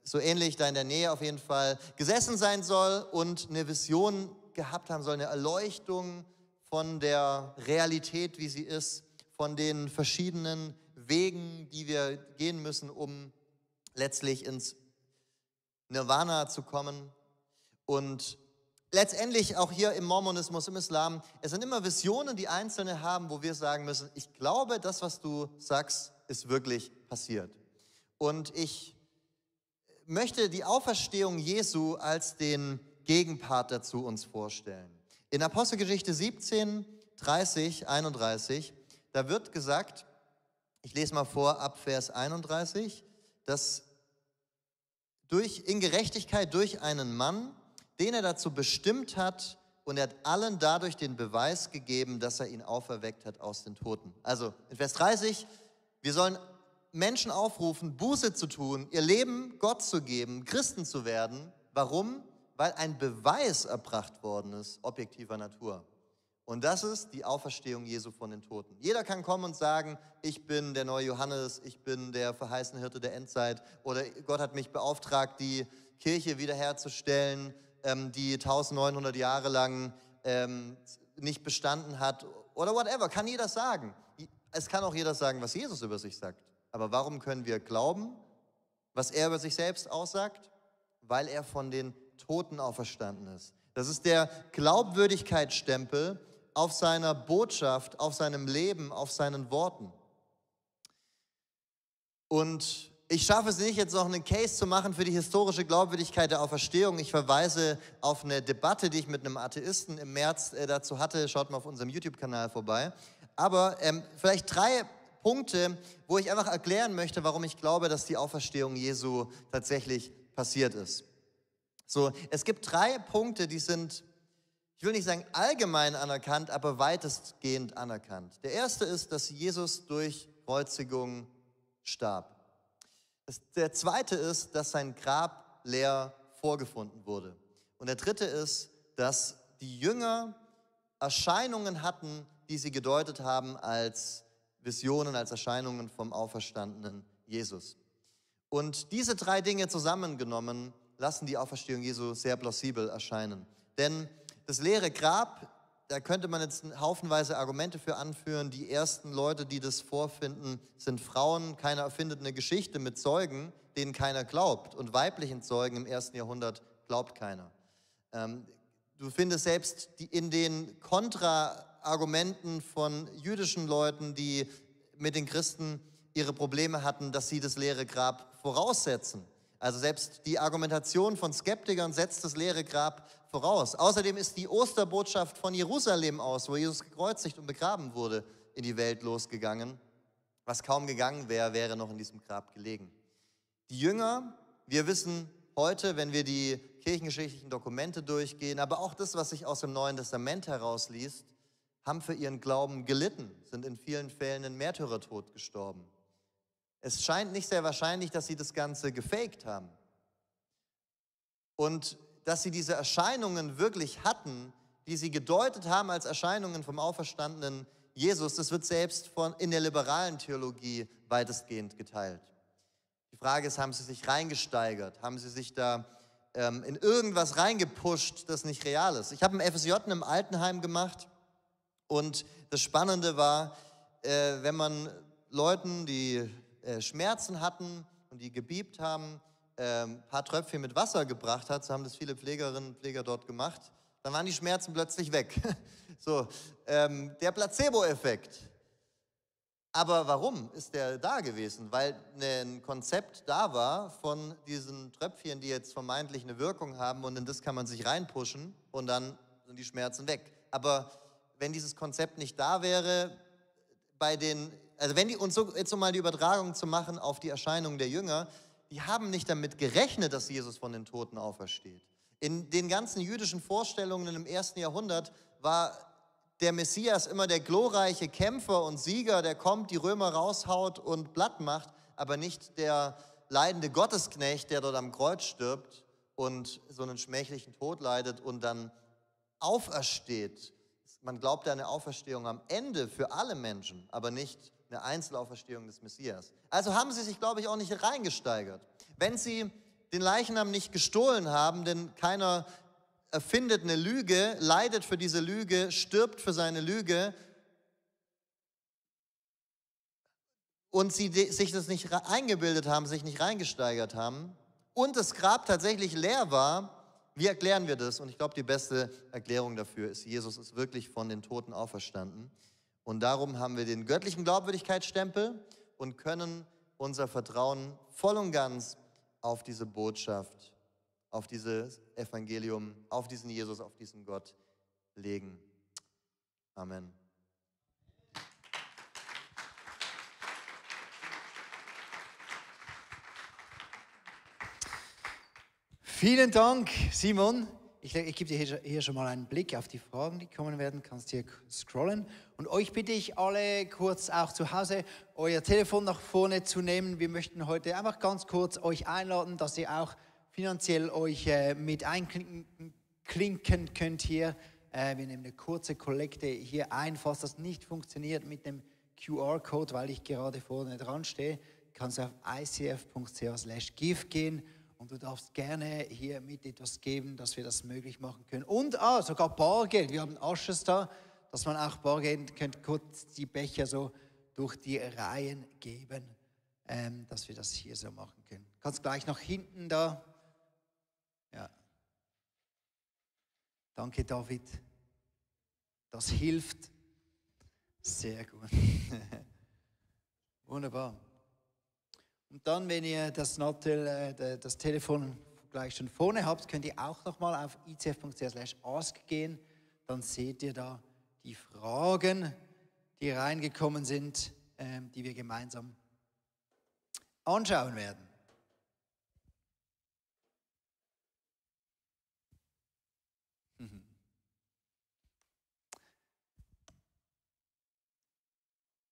so ähnlich da in der Nähe auf jeden Fall gesessen sein soll und eine Vision gehabt haben soll, eine Erleuchtung von der Realität, wie sie ist, von den verschiedenen Wegen, die wir gehen müssen, um letztlich ins Nirvana zu kommen. Und letztendlich auch hier im Mormonismus, im Islam, es sind immer Visionen, die Einzelne haben, wo wir sagen müssen, ich glaube, das, was du sagst, ist wirklich passiert. Und ich möchte die Auferstehung Jesu als den Gegenpart dazu uns vorstellen. In Apostelgeschichte 17, 30, 31, da wird gesagt, ich lese mal vor ab Vers 31, dass in Gerechtigkeit durch einen Mann, den er dazu bestimmt hat, und er hat allen dadurch den Beweis gegeben, dass er ihn auferweckt hat aus den Toten. Also in Vers 30, wir sollen Menschen aufrufen, Buße zu tun, ihr Leben Gott zu geben, Christen zu werden. Warum? Weil ein Beweis erbracht worden ist, objektiver Natur. Und das ist die Auferstehung Jesu von den Toten. Jeder kann kommen und sagen, ich bin der neue Johannes, ich bin der verheißene Hirte der Endzeit oder Gott hat mich beauftragt, die Kirche wiederherzustellen, die 1900 Jahre lang nicht bestanden hat oder whatever, kann jeder sagen. Es kann auch jeder sagen, was Jesus über sich sagt. Aber warum können wir glauben, was er über sich selbst aussagt? Weil er von den Toten auferstanden ist. Das ist der Glaubwürdigkeitsstempel auf seiner Botschaft, auf seinem Leben, auf seinen Worten. Und ich schaffe es nicht, jetzt noch einen Case zu machen für die historische Glaubwürdigkeit der Auferstehung. Ich verweise auf eine Debatte, die ich mit einem Atheisten im März dazu hatte. Schaut mal auf unserem YouTube-Kanal vorbei. Aber vielleicht 3 Punkte, wo ich einfach erklären möchte, warum ich glaube, dass die Auferstehung Jesu tatsächlich passiert ist. So, es gibt 3 Punkte, die sind, ich will nicht sagen allgemein anerkannt, aber weitestgehend anerkannt. Der erste ist, dass Jesus durch Kreuzigung starb. Der zweite ist, dass sein Grab leer vorgefunden wurde. Und der dritte ist, dass die Jünger Erscheinungen hatten, die sie gedeutet haben als Visionen, als Erscheinungen vom auferstandenen Jesus. Und diese 3 Dinge zusammengenommen lassen die Auferstehung Jesu sehr plausibel erscheinen. Denn das leere Grab, da könnte man jetzt haufenweise Argumente für anführen. Die ersten Leute, die das vorfinden, sind Frauen. Keiner erfindet eine Geschichte mit Zeugen, denen keiner glaubt. Und weiblichen Zeugen im 1. Jahrhundert glaubt keiner. Du findest selbst in den Kontraargumenten von jüdischen Leuten, die mit den Christen ihre Probleme hatten, dass sie das leere Grab voraussetzen. Also selbst die Argumentation von Skeptikern setzt das leere Grab voraus. Außerdem ist die Osterbotschaft von Jerusalem aus, wo Jesus gekreuzigt und begraben wurde, in die Welt losgegangen. Was kaum gegangen wäre, wäre noch in diesem Grab gelegen. Die Jünger, wir wissen heute, wenn wir die kirchengeschichtlichen Dokumente durchgehen, aber auch das, was sich aus dem Neuen Testament herausliest, haben für ihren Glauben gelitten, sind in vielen Fällen in Märtyrertod gestorben. Es scheint nicht sehr wahrscheinlich, dass sie das Ganze gefaked haben. Und dass sie diese Erscheinungen wirklich hatten, die sie gedeutet haben als Erscheinungen vom auferstandenen Jesus, das wird selbst in der liberalen Theologie weitestgehend geteilt. Die Frage ist, haben sie sich reingesteigert? Haben sie sich da in irgendwas reingepusht, das nicht real ist? Ich habe ein FSJ in einem Altenheim gemacht und das Spannende war, wenn man Leuten, die Schmerzen hatten und die gebiebt haben, ein paar Tröpfchen mit Wasser gebracht hat, so haben das viele Pflegerinnen und Pfleger dort gemacht, dann waren die Schmerzen plötzlich weg. So, der Placebo-Effekt. Aber warum ist der da gewesen? Weil ein Konzept da war von diesen Tröpfchen, die jetzt vermeintlich eine Wirkung haben und in das kann man sich reinpushen und dann sind die Schmerzen weg. Aber wenn dieses Konzept nicht da wäre, und so, jetzt um mal die Übertragung zu machen auf die Erscheinung der Jünger, die haben nicht damit gerechnet, dass Jesus von den Toten aufersteht. In den ganzen jüdischen Vorstellungen im 1. Jahrhundert war der Messias immer der glorreiche Kämpfer und Sieger, der kommt, die Römer raushaut und platt macht, aber nicht der leidende Gottesknecht, der dort am Kreuz stirbt und so einen schmächlichen Tod leidet und dann aufersteht. Man glaubt an eine Auferstehung am Ende für alle Menschen, aber nicht eine Einzelauferstehung des Messias. Also haben sie sich, glaube ich, auch nicht reingesteigert. Wenn sie den Leichnam nicht gestohlen haben, denn keiner erfindet eine Lüge, leidet für diese Lüge, stirbt für seine Lüge und sie sich das nicht eingebildet haben, sich nicht reingesteigert haben und das Grab tatsächlich leer war, wie erklären wir das? Und ich glaube, die beste Erklärung dafür ist, Jesus ist wirklich von den Toten auferstanden. Und darum haben wir den göttlichen Glaubwürdigkeitsstempel und können unser Vertrauen voll und ganz auf diese Botschaft, auf dieses Evangelium, auf diesen Jesus, auf diesen Gott legen. Amen. Vielen Dank, Simon. Ich gebe dir hier schon mal einen Blick auf die Fragen, die kommen werden. Kannst hier scrollen. Und euch bitte ich alle kurz auch zu Hause, euer Telefon nach vorne zu nehmen. Wir möchten heute einfach ganz kurz euch einladen, dass ihr auch finanziell euch mit einklinken könnt hier. Wir nehmen eine kurze Kollekte hier ein. Falls das nicht funktioniert mit dem QR-Code, weil ich gerade vorne dran stehe, kannst du auf icf.ch/give gehen. Und du darfst gerne hier mit etwas geben, dass wir das möglich machen können. Und sogar Bargeld. Wir haben Asches da, dass man auch Bargeld, könnt kurz die Becher so durch die Reihen geben, dass wir das hier so machen können. Kannst gleich nach hinten da. Ja. Danke, David. Das hilft. Sehr gut. Wunderbar. Und dann, wenn ihr das Telefon gleich schon vorne habt, könnt ihr auch nochmal auf icf.ch/ask gehen. Dann seht ihr da die Fragen, die reingekommen sind, die wir gemeinsam anschauen werden.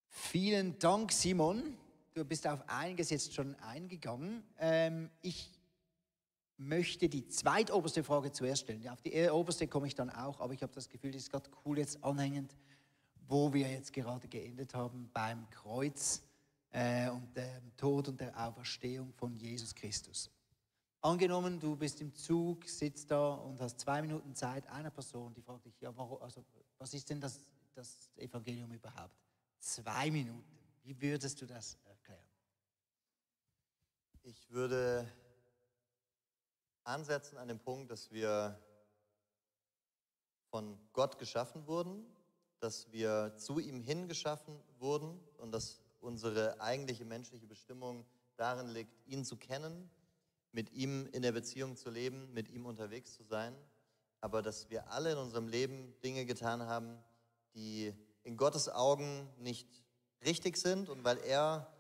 Vielen Dank, Simon. Du bist auf einiges jetzt schon eingegangen. Ich möchte die zweitoberste Frage zuerst stellen. Ja, auf die oberste komme ich dann auch, aber ich habe das Gefühl, das ist gerade cool jetzt anhängend, wo wir jetzt gerade geendet haben beim Kreuz und dem Tod und der Auferstehung von Jesus Christus. Angenommen, du bist im Zug, sitzt da und hast 2 Minuten Zeit, einer Person, die fragt dich, ja, warum, also, was ist denn das Evangelium überhaupt? 2 Minuten. Wie würdest du das erklären? Ich würde ansetzen an dem Punkt, dass wir von Gott geschaffen wurden, dass wir zu ihm hin geschaffen wurden und dass unsere eigentliche menschliche Bestimmung darin liegt, ihn zu kennen, mit ihm in der Beziehung zu leben, mit ihm unterwegs zu sein, aber dass wir alle in unserem Leben Dinge getan haben, die in Gottes Augen nicht richtig sind und weil er,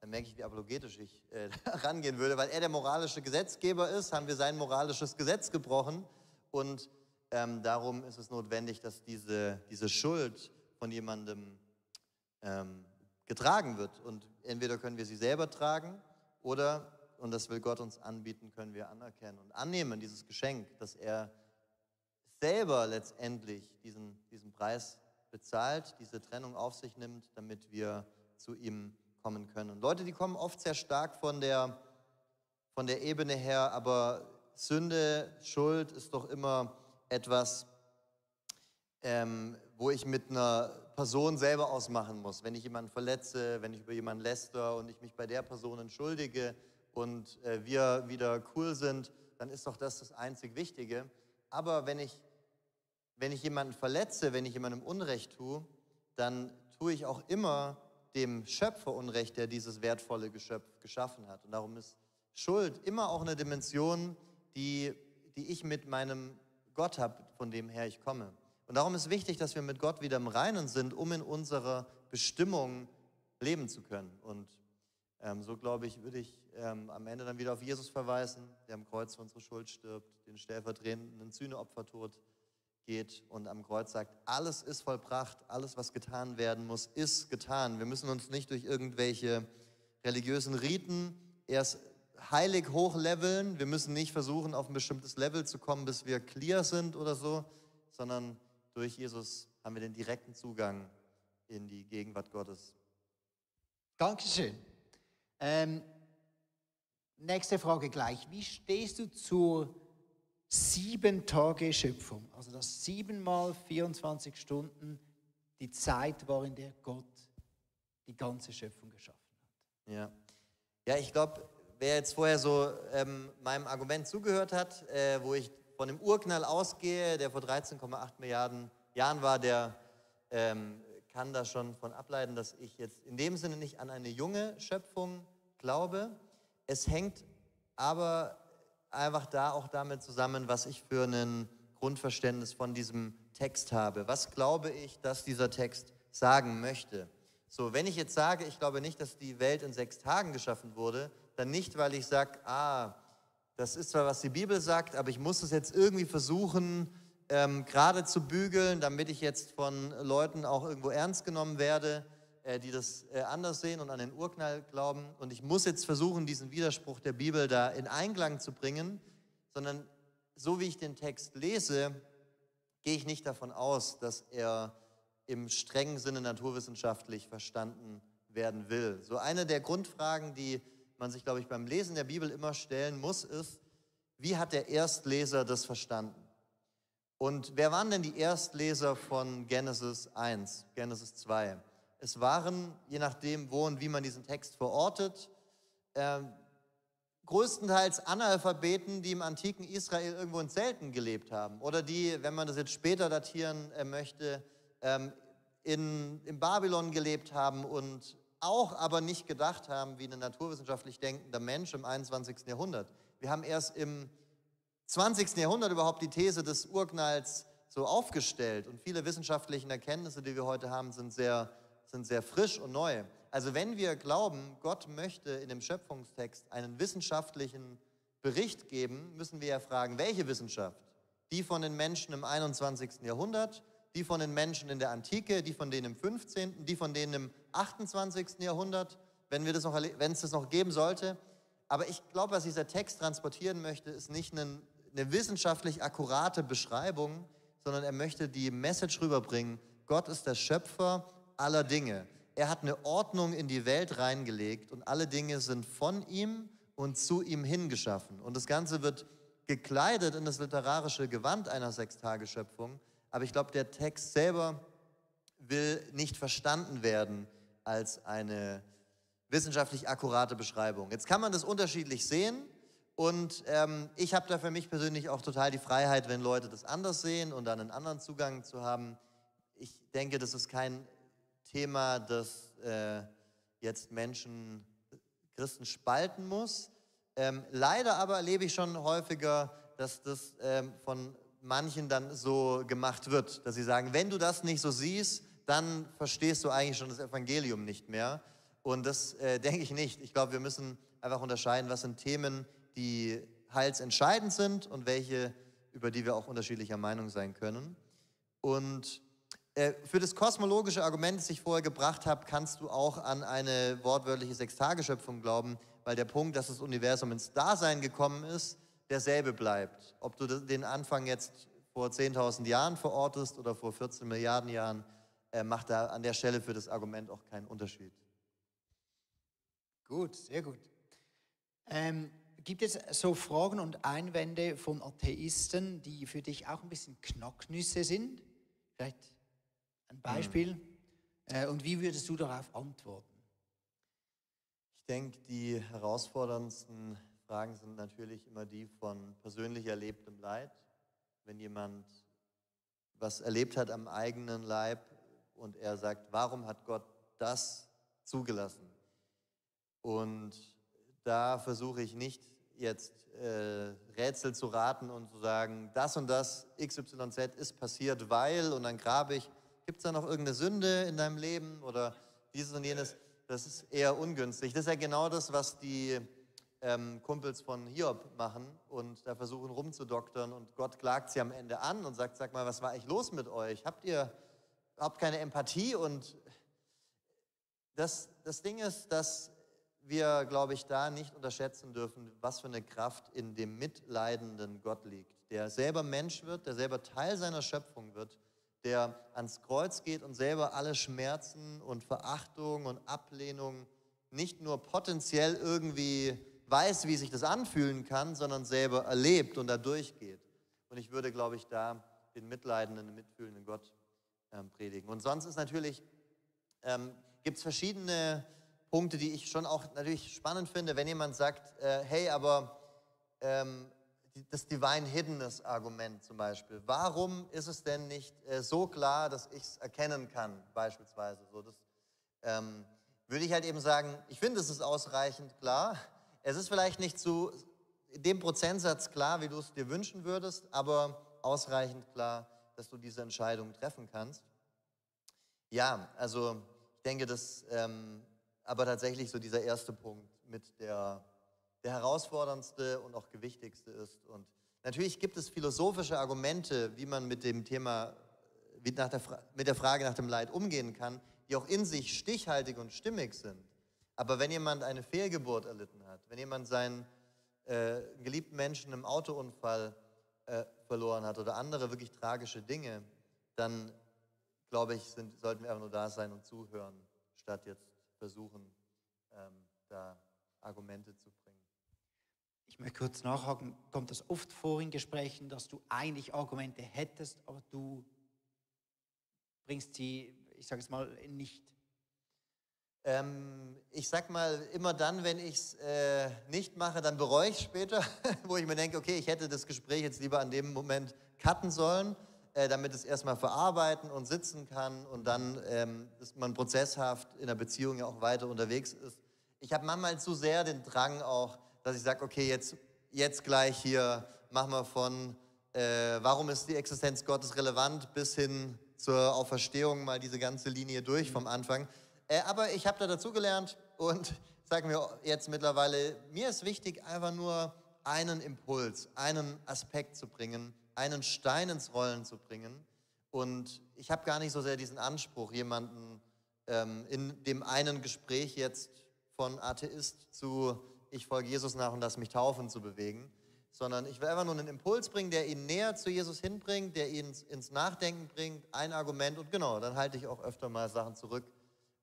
da merke ich, wie apologetisch ich rangehen würde, weil er der moralische Gesetzgeber ist, haben wir sein moralisches Gesetz gebrochen und darum ist es notwendig, dass diese Schuld von jemandem getragen wird und entweder können wir sie selber tragen oder, und das will Gott uns anbieten, können wir anerkennen und annehmen, dieses Geschenk, dass er selber letztendlich diesen Preis bezahlt, diese Trennung auf sich nimmt, damit wir zu ihm kommen können. Und Leute, die kommen oft sehr stark von der Ebene her, aber Sünde, Schuld ist doch immer etwas, wo ich mit einer Person selber ausmachen muss. Wenn ich jemanden verletze, wenn ich über jemanden läster und ich mich bei der Person entschuldige und wir wieder cool sind, dann ist doch das einzig Wichtige. Aber wenn ich jemanden verletze, wenn ich jemandem Unrecht tue, dann tue ich auch immer dem Schöpfer Unrecht, der dieses wertvolle Geschöpf geschaffen hat. Und darum ist Schuld immer auch eine Dimension, die ich mit meinem Gott habe, von dem her ich komme. Und darum ist wichtig, dass wir mit Gott wieder im Reinen sind, um in unserer Bestimmung leben zu können. Und so, glaube ich, würde ich am Ende dann wieder auf Jesus verweisen, der am Kreuz für unsere Schuld stirbt, den stellvertretenden Sühneopfertod geht und am Kreuz sagt, alles ist vollbracht, alles, was getan werden muss, ist getan. Wir müssen uns nicht durch irgendwelche religiösen Riten erst heilig hochleveln. Wir müssen nicht versuchen, auf ein bestimmtes Level zu kommen, bis wir clear sind oder so, sondern durch Jesus haben wir den direkten Zugang in die Gegenwart Gottes. Dankeschön. Nächste Frage gleich. Wie stehst du zur 7 Tage Schöpfung? Also dass 7 mal 24 Stunden die Zeit war, in der Gott die ganze Schöpfung geschaffen hat. Ja, ich glaube, wer jetzt vorher so meinem Argument zugehört hat, wo ich von dem Urknall ausgehe, der vor 13,8 Milliarden Jahren war, der kann da schon von ableiten, dass ich jetzt in dem Sinne nicht an eine junge Schöpfung glaube. Es hängt aber einfach da auch damit zusammen, was ich für ein Grundverständnis von diesem Text habe. Was glaube ich, dass dieser Text sagen möchte? So, wenn ich jetzt sage, ich glaube nicht, dass die Welt in 6 Tagen geschaffen wurde, dann nicht, weil ich sage, das ist zwar, was die Bibel sagt, aber ich muss es jetzt irgendwie versuchen, gerade zu bügeln, damit ich jetzt von Leuten auch irgendwo ernst genommen werde, die das anders sehen und an den Urknall glauben. Und ich muss jetzt versuchen, diesen Widerspruch der Bibel da in Einklang zu bringen, sondern so wie ich den Text lese, gehe ich nicht davon aus, dass er im strengen Sinne naturwissenschaftlich verstanden werden will. So eine der Grundfragen, die man sich, glaube ich, beim Lesen der Bibel immer stellen muss, ist, wie hat der Erstleser das verstanden? Und wer waren denn die Erstleser von Genesis 1, Genesis 2? Es waren, je nachdem, wo und wie man diesen Text verortet, größtenteils Analphabeten, die im antiken Israel irgendwo in Zelten gelebt haben. Oder die, wenn man das jetzt später datieren möchte, in Babylon gelebt haben und auch aber nicht gedacht haben, wie ein naturwissenschaftlich denkender Mensch im 21. Jahrhundert. Wir haben erst im 20. Jahrhundert überhaupt die These des Urknalls so aufgestellt und viele wissenschaftliche Erkenntnisse, die wir heute haben, sind sehr frisch und neu. Also wenn wir glauben, Gott möchte in dem Schöpfungstext einen wissenschaftlichen Bericht geben, müssen wir ja fragen, welche Wissenschaft? Die von den Menschen im 21. Jahrhundert, die von den Menschen in der Antike, die von denen im 15., die von denen im 28. Jahrhundert, wenn es das noch geben sollte. Aber ich glaube, was dieser Text transportieren möchte, ist nicht eine wissenschaftlich akkurate Beschreibung, sondern er möchte die Message rüberbringen, Gott ist der Schöpfer aller Dinge. Er hat eine Ordnung in die Welt reingelegt und alle Dinge sind von ihm und zu ihm hingeschaffen. Und das Ganze wird gekleidet in das literarische Gewand einer Sechstageschöpfung. Aber ich glaube, der Text selber will nicht verstanden werden als eine wissenschaftlich akkurate Beschreibung. Jetzt kann man das unterschiedlich sehen und ich habe da für mich persönlich auch total die Freiheit, wenn Leute das anders sehen und dann einen anderen Zugang zu haben. Ich denke, das ist kein Thema, das jetzt Christen spalten muss. Leider aber erlebe ich schon häufiger, dass das von manchen dann so gemacht wird, dass sie sagen, wenn du das nicht so siehst, dann verstehst du eigentlich schon das Evangelium nicht mehr. Und das denke ich nicht. Ich glaube, wir müssen einfach unterscheiden, was sind Themen, die heilsentscheidend sind und welche, über die wir auch unterschiedlicher Meinung sein können. Und für das kosmologische Argument, das ich vorher gebracht habe, kannst du auch an eine wortwörtliche Sechstageschöpfung glauben, weil der Punkt, dass das Universum ins Dasein gekommen ist, derselbe bleibt. Ob du den Anfang jetzt vor 10.000 Jahren verortest oder vor 14 Milliarden Jahren, macht da an der Stelle für das Argument auch keinen Unterschied. Gut, sehr gut. Gibt es so Fragen und Einwände von Atheisten, die für dich auch ein bisschen Knacknüsse sind? Vielleicht ein Beispiel. Und wie würdest du darauf antworten? Ich denke, die herausforderndsten Fragen sind natürlich immer die von persönlich erlebtem Leid. Wenn jemand was erlebt hat am eigenen Leib und er sagt, warum hat Gott das zugelassen? Und da versuche ich nicht jetzt Rätsel zu raten und zu sagen, das und das XYZ ist passiert, weil, und dann grabe ich, gibt es da noch irgendeine Sünde in deinem Leben oder dieses und jenes? Das ist eher ungünstig. Das ist ja genau das, was die Kumpels von Hiob machen und da versuchen rumzudoktern und Gott klagt sie am Ende an und sagt, sag mal, was war eigentlich los mit euch? Habt ihr überhaupt keine Empathie? Und das Ding ist, dass wir, glaube ich, da nicht unterschätzen dürfen, was für eine Kraft in dem mitleidenden Gott liegt, der selber Mensch wird, der selber Teil seiner Schöpfung wird, der ans Kreuz geht und selber alle Schmerzen und Verachtung und Ablehnung nicht nur potenziell irgendwie weiß, wie sich das anfühlen kann, sondern selber erlebt und da durchgeht. Und ich würde, glaube ich, da den mitleidenden, mitfühlenden Gott predigen. Und sonst ist natürlich, gibt es verschiedene Punkte, die ich schon auch natürlich spannend finde, wenn jemand sagt, hey, aber das Divine Hiddenness Argument zum Beispiel, warum ist es denn nicht so klar, dass ich es erkennen kann, beispielsweise? So, das würde ich halt eben sagen, ich finde, es ist ausreichend klar. Es ist vielleicht nicht zu dem Prozentsatz klar, wie du es dir wünschen würdest, aber ausreichend klar, dass du diese Entscheidung treffen kannst. Ja, also ich denke, dass aber tatsächlich so dieser erste Punkt mit der herausforderndste und auch gewichtigste ist. Und natürlich gibt es philosophische Argumente, wie man mit dem Thema, mit der Frage nach dem Leid umgehen kann, die auch in sich stichhaltig und stimmig sind. Aber wenn jemand eine Fehlgeburt erlitten hat, wenn jemand seinen geliebten Menschen im Autounfall verloren hat oder andere wirklich tragische Dinge, dann glaube ich, sollten wir einfach nur da sein und zuhören, statt jetzt versuchen, da Argumente zu bringen. Ich möchte kurz nachhaken, kommt das oft vor in Gesprächen, dass du eigentlich Argumente hättest, aber du bringst sie, ich sage es mal, nicht? Ich sag mal, immer dann, wenn ich es nicht mache, dann bereue ich später, wo ich mir denke, okay, ich hätte das Gespräch jetzt lieber an dem Moment cutten sollen, damit es erstmal verarbeiten und sitzen kann und dann, dass man prozesshaft in der Beziehung ja auch weiter unterwegs ist. Ich habe manchmal zu sehr den Drang auch, dass ich sage, okay, jetzt gleich hier machen wir von, warum ist die Existenz Gottes relevant, bis hin zur Auferstehung mal diese ganze Linie durch vom Anfang. Aber ich habe da dazugelernt und sage mir jetzt mittlerweile, mir ist wichtig, einfach nur einen Impuls, einen Aspekt zu bringen, einen Stein ins Rollen zu bringen. Und ich habe gar nicht so sehr diesen Anspruch, jemanden in dem einen Gespräch jetzt von Atheist zu ich folge Jesus nach und lasse mich taufen zu bewegen, sondern ich will einfach nur einen Impuls bringen, der ihn näher zu Jesus hinbringt, der ihn ins Nachdenken bringt, ein Argument und genau, dann halte ich auch öfter mal Sachen zurück,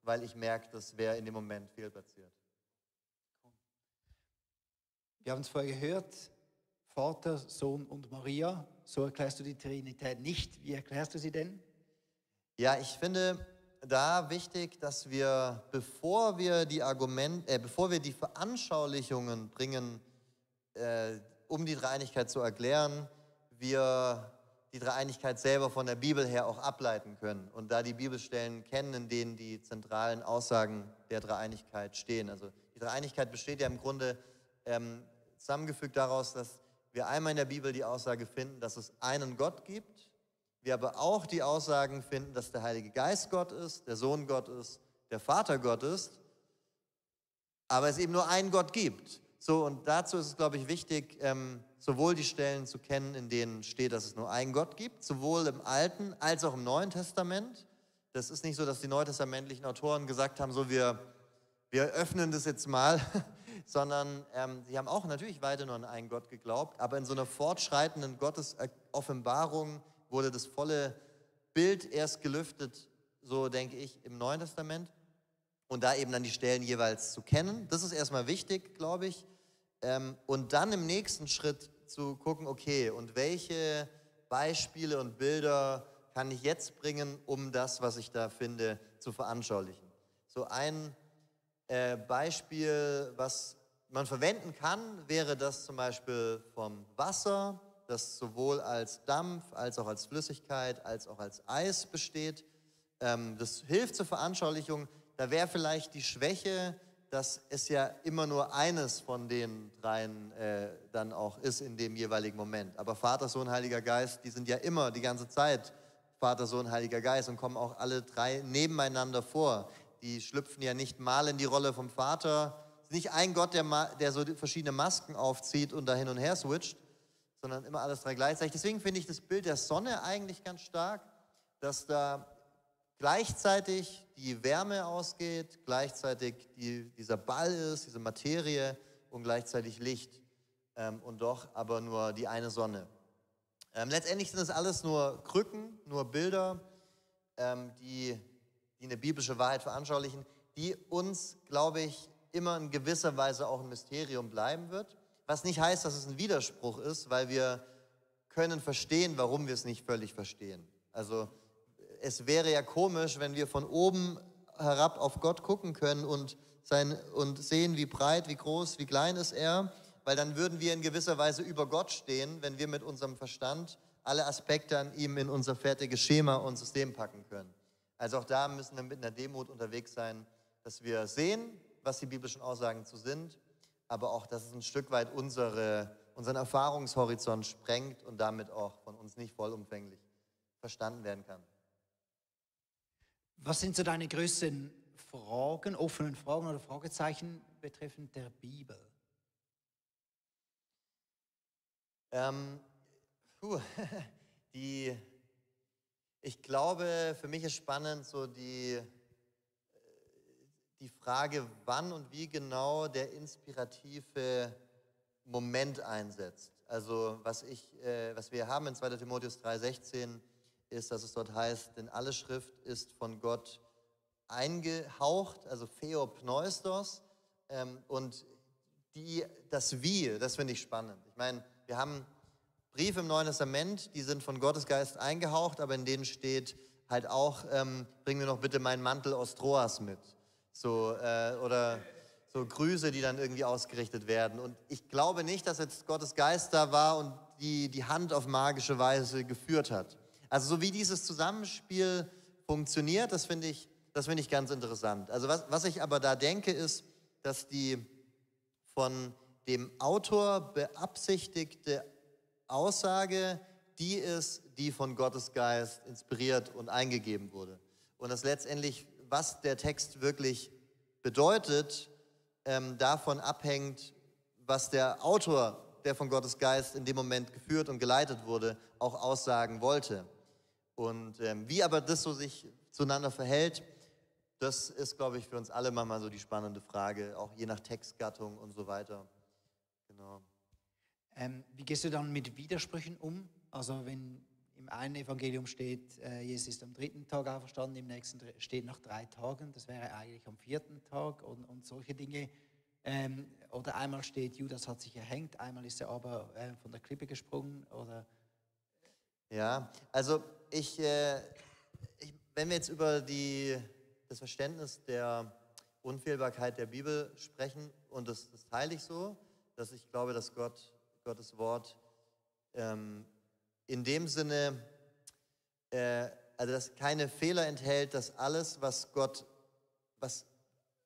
weil ich merke, das wäre in dem Moment fehlplatziert. Wir haben es vorher gehört, Vater, Sohn und Maria. So erklärst du die Trinität nicht. Wie erklärst du sie denn? Ja, ich finde da wichtig, dass wir, bevor wir die Veranschaulichungen bringen, um die Dreieinigkeit zu erklären, wir die Dreieinigkeit selber von der Bibel her auch ableiten können und da die Bibelstellen kennen, in denen die zentralen Aussagen der Dreieinigkeit stehen. Also die Dreieinigkeit besteht ja im Grunde zusammengefügt daraus, dass wir einmal in der Bibel die Aussage finden, dass es einen Gott gibt, wir aber auch die Aussagen finden, dass der Heilige Geist Gott ist, der Sohn Gott ist, der Vater Gott ist, aber es eben nur einen Gott gibt. So, und dazu ist es, glaube ich, wichtig, sowohl die Stellen zu kennen, in denen steht, dass es nur einen Gott gibt, sowohl im Alten als auch im Neuen Testament. Das ist nicht so, dass die neutestamentlichen Autoren gesagt haben, so wir öffnen das jetzt mal, sondern sie haben auch natürlich weiter nur an einen Gott geglaubt, aber in so einer fortschreitenden Gottesoffenbarung wurde das volle Bild erst gelüftet, so denke ich, im Neuen Testament. Und da eben dann die Stellen jeweils zu kennen. Das ist erstmal wichtig, glaube ich. Und dann im nächsten Schritt zu gucken, okay, und welche Beispiele und Bilder kann ich jetzt bringen, um das, was ich da finde, zu veranschaulichen. So ein Beispiel, was man verwenden kann, wäre das zum Beispiel vom Wasser, das sowohl als Dampf, als auch als Flüssigkeit, als auch als Eis besteht. Das hilft zur Veranschaulichung. Da wäre vielleicht die Schwäche, dass es ja immer nur eines von den dreien dann auch ist in dem jeweiligen Moment. Aber Vater, Sohn, Heiliger Geist, die sind ja immer die ganze Zeit Vater, Sohn, Heiliger Geist und kommen auch alle drei nebeneinander vor. Die schlüpfen ja nicht mal in die Rolle vom Vater. Es ist nicht ein Gott, der so verschiedene Masken aufzieht und da hin und her switcht, sondern immer alles drei gleichzeitig. Deswegen finde ich das Bild der Sonne eigentlich ganz stark, dass da gleichzeitig die Wärme ausgeht, gleichzeitig dieser Ball ist, diese Materie und gleichzeitig Licht und doch aber nur die eine Sonne. Letztendlich sind es alles nur Krücken, nur Bilder, die eine biblische Wahrheit veranschaulichen, die uns, glaube ich, immer in gewisser Weise auch ein Mysterium bleiben wird. Was nicht heißt, dass es ein Widerspruch ist, weil wir können verstehen, warum wir es nicht völlig verstehen. Also es wäre ja komisch, wenn wir von oben herab auf Gott gucken können und sehen, wie breit, wie groß, wie klein ist er, weil dann würden wir in gewisser Weise über Gott stehen, wenn wir mit unserem Verstand alle Aspekte an ihm in unser fertiges Schema und System packen können. Also auch da müssen wir mit einer Demut unterwegs sein, dass wir sehen, was die biblischen Aussagen zu sind, aber auch, dass es ein Stück weit unseren Erfahrungshorizont sprengt und damit auch von uns nicht vollumfänglich verstanden werden kann. Was sind so deine größten Fragen, offenen Fragen oder Fragezeichen betreffend der Bibel? Ich glaube, für mich ist spannend so die Frage, wann und wie genau der inspirative Moment einsetzt. Also was wir haben in 2. Timotheus 3,16 ist, dass es dort heißt, denn alle Schrift ist von Gott eingehaucht, also Theopneustos, und das Wie, das finde ich spannend. Ich meine, wir haben Briefe im Neuen Testament, die sind von Gottes Geist eingehaucht, aber in denen steht halt auch, bring mir noch bitte meinen Mantel aus Troas mit. Oder so Grüße, die dann irgendwie ausgerichtet werden. Und ich glaube nicht, dass jetzt Gottes Geist da war und die Hand auf magische Weise geführt hat. Also so wie dieses Zusammenspiel funktioniert, das finde ich ganz interessant. Also was ich aber da denke, ist, dass die von dem Autor beabsichtigte Aussage die ist, die von Gottes Geist inspiriert und eingegeben wurde. Und dass letztendlich, was der Text wirklich bedeutet, davon abhängt, was der Autor, der von Gottes Geist in dem Moment geführt und geleitet wurde, auch aussagen wollte. Und wie aber das so sich zueinander verhält, das ist, glaube ich, für uns alle manchmal so die spannende Frage, auch je nach Textgattung und so weiter. Genau. Wie gehst du dann mit Widersprüchen um? Also wenn im einen Evangelium steht, Jesus ist am 3. Tag auferstanden, im nächsten steht nach 3 Tagen, das wäre eigentlich am 4. Tag und solche Dinge. Oder einmal steht, Judas hat sich erhängt, einmal ist er aber von der Klippe gesprungen. Oder Ja, also wenn wir jetzt über das Verständnis der Unfehlbarkeit der Bibel sprechen, und das teile ich so, dass ich glaube, dass Gottes Wort in dem Sinne, also dass keine Fehler enthält, dass alles, was Gott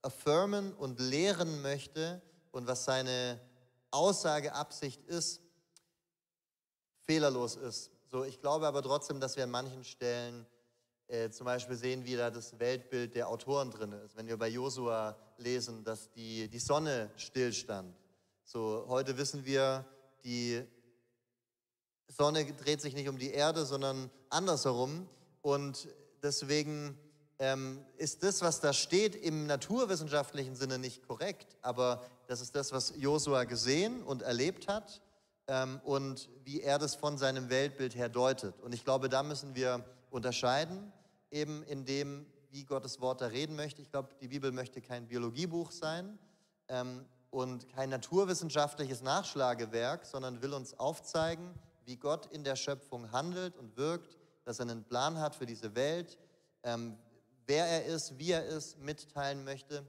affirmen und lehren möchte und was seine Aussageabsicht ist, fehlerlos ist. So, ich glaube aber trotzdem, dass wir an manchen Stellen zum Beispiel sehen, wie da das Weltbild der Autoren drin ist. Wenn wir bei Josua lesen, dass die Sonne stillstand. So, heute wissen wir, die Sonne dreht sich nicht um die Erde, sondern andersherum. Und deswegen ist das, was da steht, im naturwissenschaftlichen Sinne nicht korrekt. Aber das ist das, was Josua gesehen und erlebt hat und wie er das von seinem Weltbild her deutet. Und ich glaube, da müssen wir unterscheiden, eben in dem, wie Gottes Wort da reden möchte. Ich glaube, die Bibel möchte kein Biologiebuch sein und kein naturwissenschaftliches Nachschlagewerk, sondern will uns aufzeigen, wie Gott in der Schöpfung handelt und wirkt, dass er einen Plan hat für diese Welt, wer er ist, wie er ist, mitteilen möchte.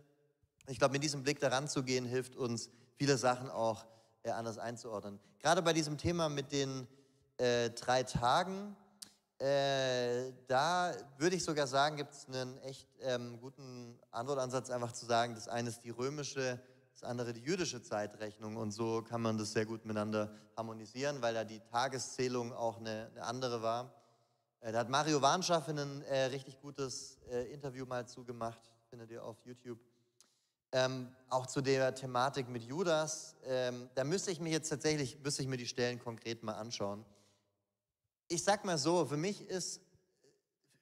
Ich glaube, mit diesem Blick daran zu gehen, hilft uns, viele Sachen auch anders einzuordnen. Gerade bei diesem Thema mit den 3 Tagen, da würde ich sogar sagen, gibt es einen echt guten Antwortansatz, einfach zu sagen, das eine ist die römische, das andere die jüdische Zeitrechnung, und so kann man das sehr gut miteinander harmonisieren, weil da die Tageszählung auch eine andere war. Da hat Mario Warnschaffe ein richtig gutes Interview mal zugemacht, findet ihr auf YouTube. Auch zu der Thematik mit Judas, da müsste ich mir die Stellen konkret mal anschauen. Ich sag mal so, für mich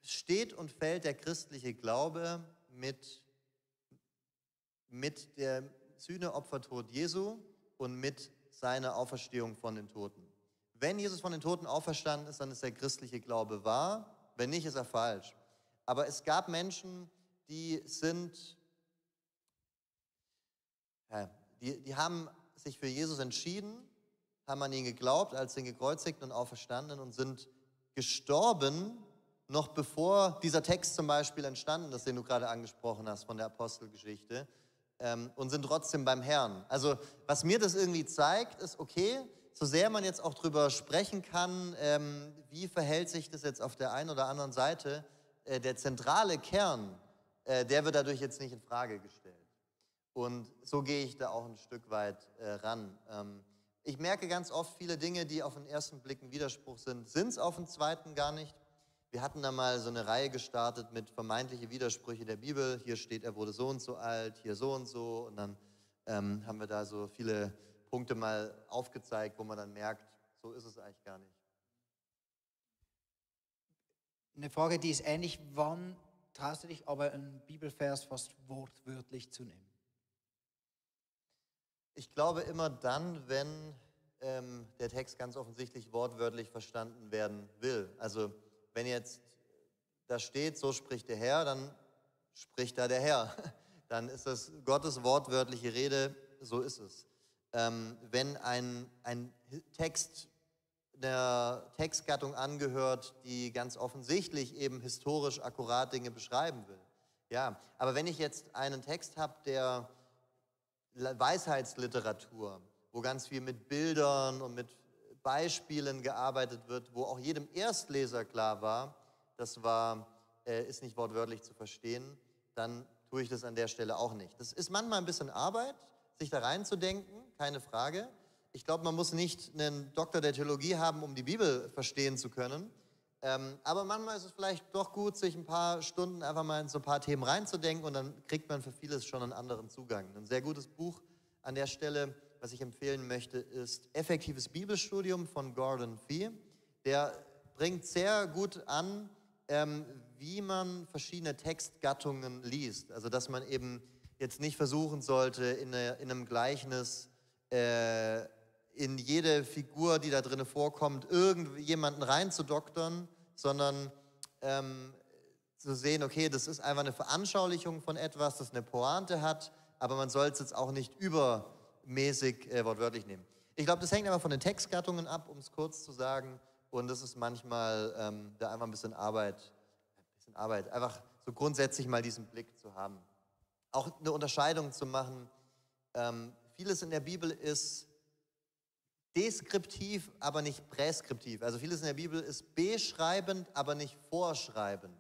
steht und fällt der christliche Glaube mit der Sühneopfertod Jesu und mit seiner Auferstehung von den Toten. Wenn Jesus von den Toten auferstanden ist, dann ist der christliche Glaube wahr, wenn nicht, ist er falsch. Aber es gab Menschen, die haben sich für Jesus entschieden, haben an ihn geglaubt als den gekreuzigten und auferstandenen und sind gestorben, noch bevor dieser Text zum Beispiel entstanden ist, den du gerade angesprochen hast von der Apostelgeschichte, und sind trotzdem beim Herrn. Also was mir das irgendwie zeigt, ist, okay, so sehr man jetzt auch drüber sprechen kann, wie verhält sich das jetzt auf der einen oder anderen Seite, der zentrale Kern, der wird dadurch jetzt nicht in Frage gestellt. Und so gehe ich da auch ein Stück weit ran. Ich merke ganz oft, viele Dinge, die auf den ersten Blick ein Widerspruch sind es auf den zweiten gar nicht. Wir hatten da mal so eine Reihe gestartet mit vermeintliche Widersprüche der Bibel. Hier steht, er wurde so und so alt, hier so und so. Und dann haben wir da so viele Punkte mal aufgezeigt, wo man dann merkt, so ist es eigentlich gar nicht. Eine Frage, die ist ähnlich: Wann traust du dich aber, einen Bibelvers fast wortwörtlich zu nehmen? Ich glaube immer dann, wenn der Text ganz offensichtlich wortwörtlich verstanden werden will. Also wenn jetzt da steht, so spricht der Herr, dann spricht da der Herr. Dann ist das Gottes wortwörtliche Rede, so ist es. Wenn ein Text der Textgattung angehört, die ganz offensichtlich eben historisch akkurat Dinge beschreiben will. Ja, aber wenn ich jetzt einen Text habe, der Weisheitsliteratur, wo ganz viel mit Bildern und mit Beispielen gearbeitet wird, wo auch jedem Erstleser klar war, ist nicht wortwörtlich zu verstehen, dann tue ich das an der Stelle auch nicht. Das ist manchmal ein bisschen Arbeit, sich da reinzudenken, keine Frage. Ich glaube, man muss nicht einen Doktor der Theologie haben, um die Bibel verstehen zu können. Aber manchmal ist es vielleicht doch gut, sich ein paar Stunden einfach mal in so ein paar Themen reinzudenken, und dann kriegt man für vieles schon einen anderen Zugang. Ein sehr gutes Buch an der Stelle, was ich empfehlen möchte, ist Effektives Bibelstudium von Gordon Fee. Der bringt sehr gut an, wie man verschiedene Textgattungen liest. Also dass man eben jetzt nicht versuchen sollte, in einem Gleichnis in jede Figur, die da drin vorkommt, irgendjemanden reinzudoktern, sondern zu sehen, okay, das ist einfach eine Veranschaulichung von etwas, das eine Pointe hat, aber man soll es jetzt auch nicht übermäßig wortwörtlich nehmen. Ich glaube, das hängt einfach von den Textgattungen ab, um es kurz zu sagen. Und das ist manchmal da einfach ein bisschen Arbeit, einfach so grundsätzlich mal diesen Blick zu haben. Auch eine Unterscheidung zu machen. Vieles in der Bibel ist deskriptiv, aber nicht präskriptiv. Also vieles in der Bibel ist beschreibend, aber nicht vorschreibend.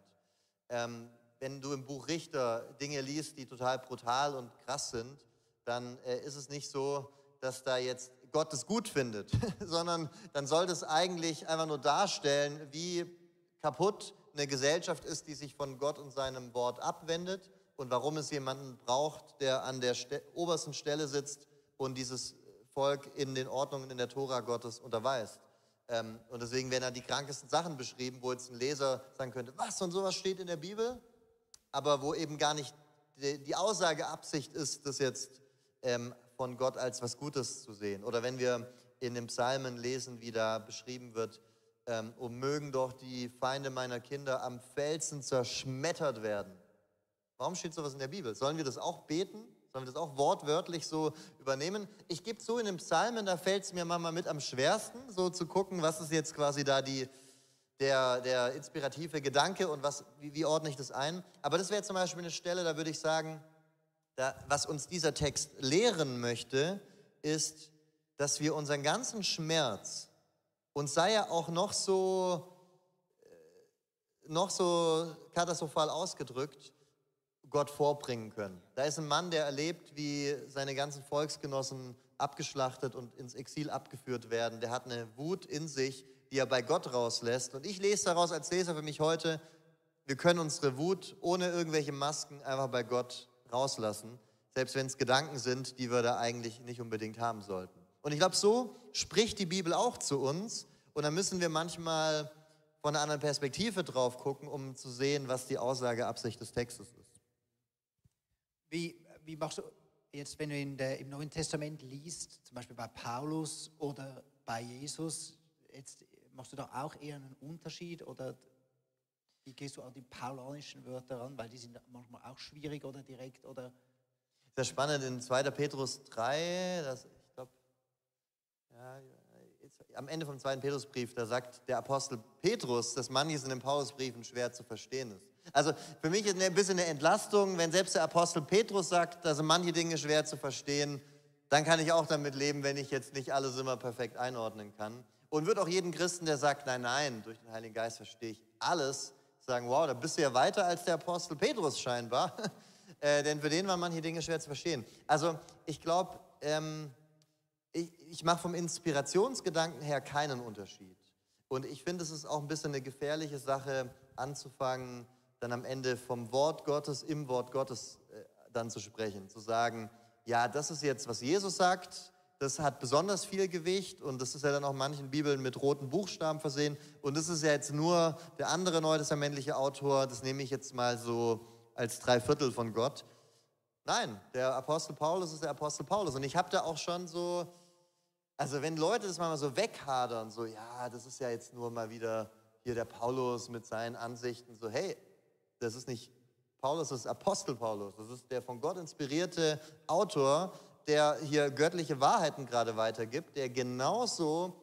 Wenn du im Buch Richter Dinge liest, die total brutal und krass sind, dann ist es nicht so, dass da jetzt Gott es gut findet, sondern dann sollte es eigentlich einfach nur darstellen, wie kaputt eine Gesellschaft ist, die sich von Gott und seinem Wort abwendet und warum es jemanden braucht, der an der obersten Stelle sitzt und dieses Volk in den Ordnungen in der Tora Gottes unterweist. Und deswegen werden da die krankesten Sachen beschrieben, wo jetzt ein Leser sagen könnte, was, und sowas steht in der Bibel, aber wo eben gar nicht die Aussageabsicht ist, das jetzt von Gott als was Gutes zu sehen. Oder wenn wir in den Psalmen lesen, wie da beschrieben wird, oh, mögen doch die Feinde meiner Kinder am Felsen zerschmettert werden. Warum steht sowas in der Bibel? Sollen wir das auch beten? Sollen wir das auch wortwörtlich so übernehmen? Ich gebe zu, in den Psalmen, da fällt es mir manchmal mit am schwersten, so zu gucken, was ist jetzt quasi da der inspirative Gedanke und wie ordne ich das ein. Aber das wäre zum Beispiel eine Stelle, da würde ich sagen, was uns dieser Text lehren möchte, ist, dass wir unseren ganzen Schmerz, und sei er auch noch so katastrophal ausgedrückt, Gott vorbringen können. Da ist ein Mann, der erlebt, wie seine ganzen Volksgenossen abgeschlachtet und ins Exil abgeführt werden. Der hat eine Wut in sich, die er bei Gott rauslässt. Und ich lese daraus als Leser für mich heute, wir können unsere Wut ohne irgendwelche Masken einfach bei Gott rauslassen, selbst wenn es Gedanken sind, die wir da eigentlich nicht unbedingt haben sollten. Und ich glaube, so spricht die Bibel auch zu uns. Und da müssen wir manchmal von einer anderen Perspektive drauf gucken, um zu sehen, was die Aussageabsicht des Textes ist. Wie machst du jetzt, wenn du im Neuen Testament liest, zum Beispiel bei Paulus oder bei Jesus, jetzt machst du da auch eher einen Unterschied oder wie gehst du an die paulinischen Wörter ran, weil die sind manchmal auch schwierig oder direkt oder? Sehr spannend, in 2. Petrus 3, am Ende vom 2. Petrusbrief, da sagt der Apostel Petrus, dass manches in den Paulusbriefen schwer zu verstehen ist. Also für mich ist ein bisschen eine Entlastung, wenn selbst der Apostel Petrus sagt, da sind manche Dinge schwer zu verstehen, dann kann ich auch damit leben, wenn ich jetzt nicht alles immer perfekt einordnen kann. Und wird auch jeden Christen, der sagt, nein, durch den Heiligen Geist verstehe ich alles, sagen, wow, da bist du ja weiter als der Apostel Petrus scheinbar, denn für den waren manche Dinge schwer zu verstehen. Also ich glaube, ich mache vom Inspirationsgedanken her keinen Unterschied. Und ich finde, es ist auch ein bisschen eine gefährliche Sache, anzufangen, dann am Ende vom Wort Gottes im Wort Gottes dann zu sprechen, zu sagen, ja, das ist jetzt, was Jesus sagt, das hat besonders viel Gewicht und das ist ja dann auch in manchen Bibeln mit roten Buchstaben versehen und das ist ja jetzt nur der andere neutestamentliche Autor, das nehme ich jetzt mal so als 3/4 von Gott. Nein, der Apostel Paulus ist der Apostel Paulus und ich habe da auch schon so, also wenn Leute das mal so weghadern, so ja, das ist ja jetzt nur mal wieder hier der Paulus mit seinen Ansichten, so hey, das ist nicht Paulus, das ist Apostel Paulus, das ist der von Gott inspirierte Autor, der hier göttliche Wahrheiten gerade weitergibt, der genauso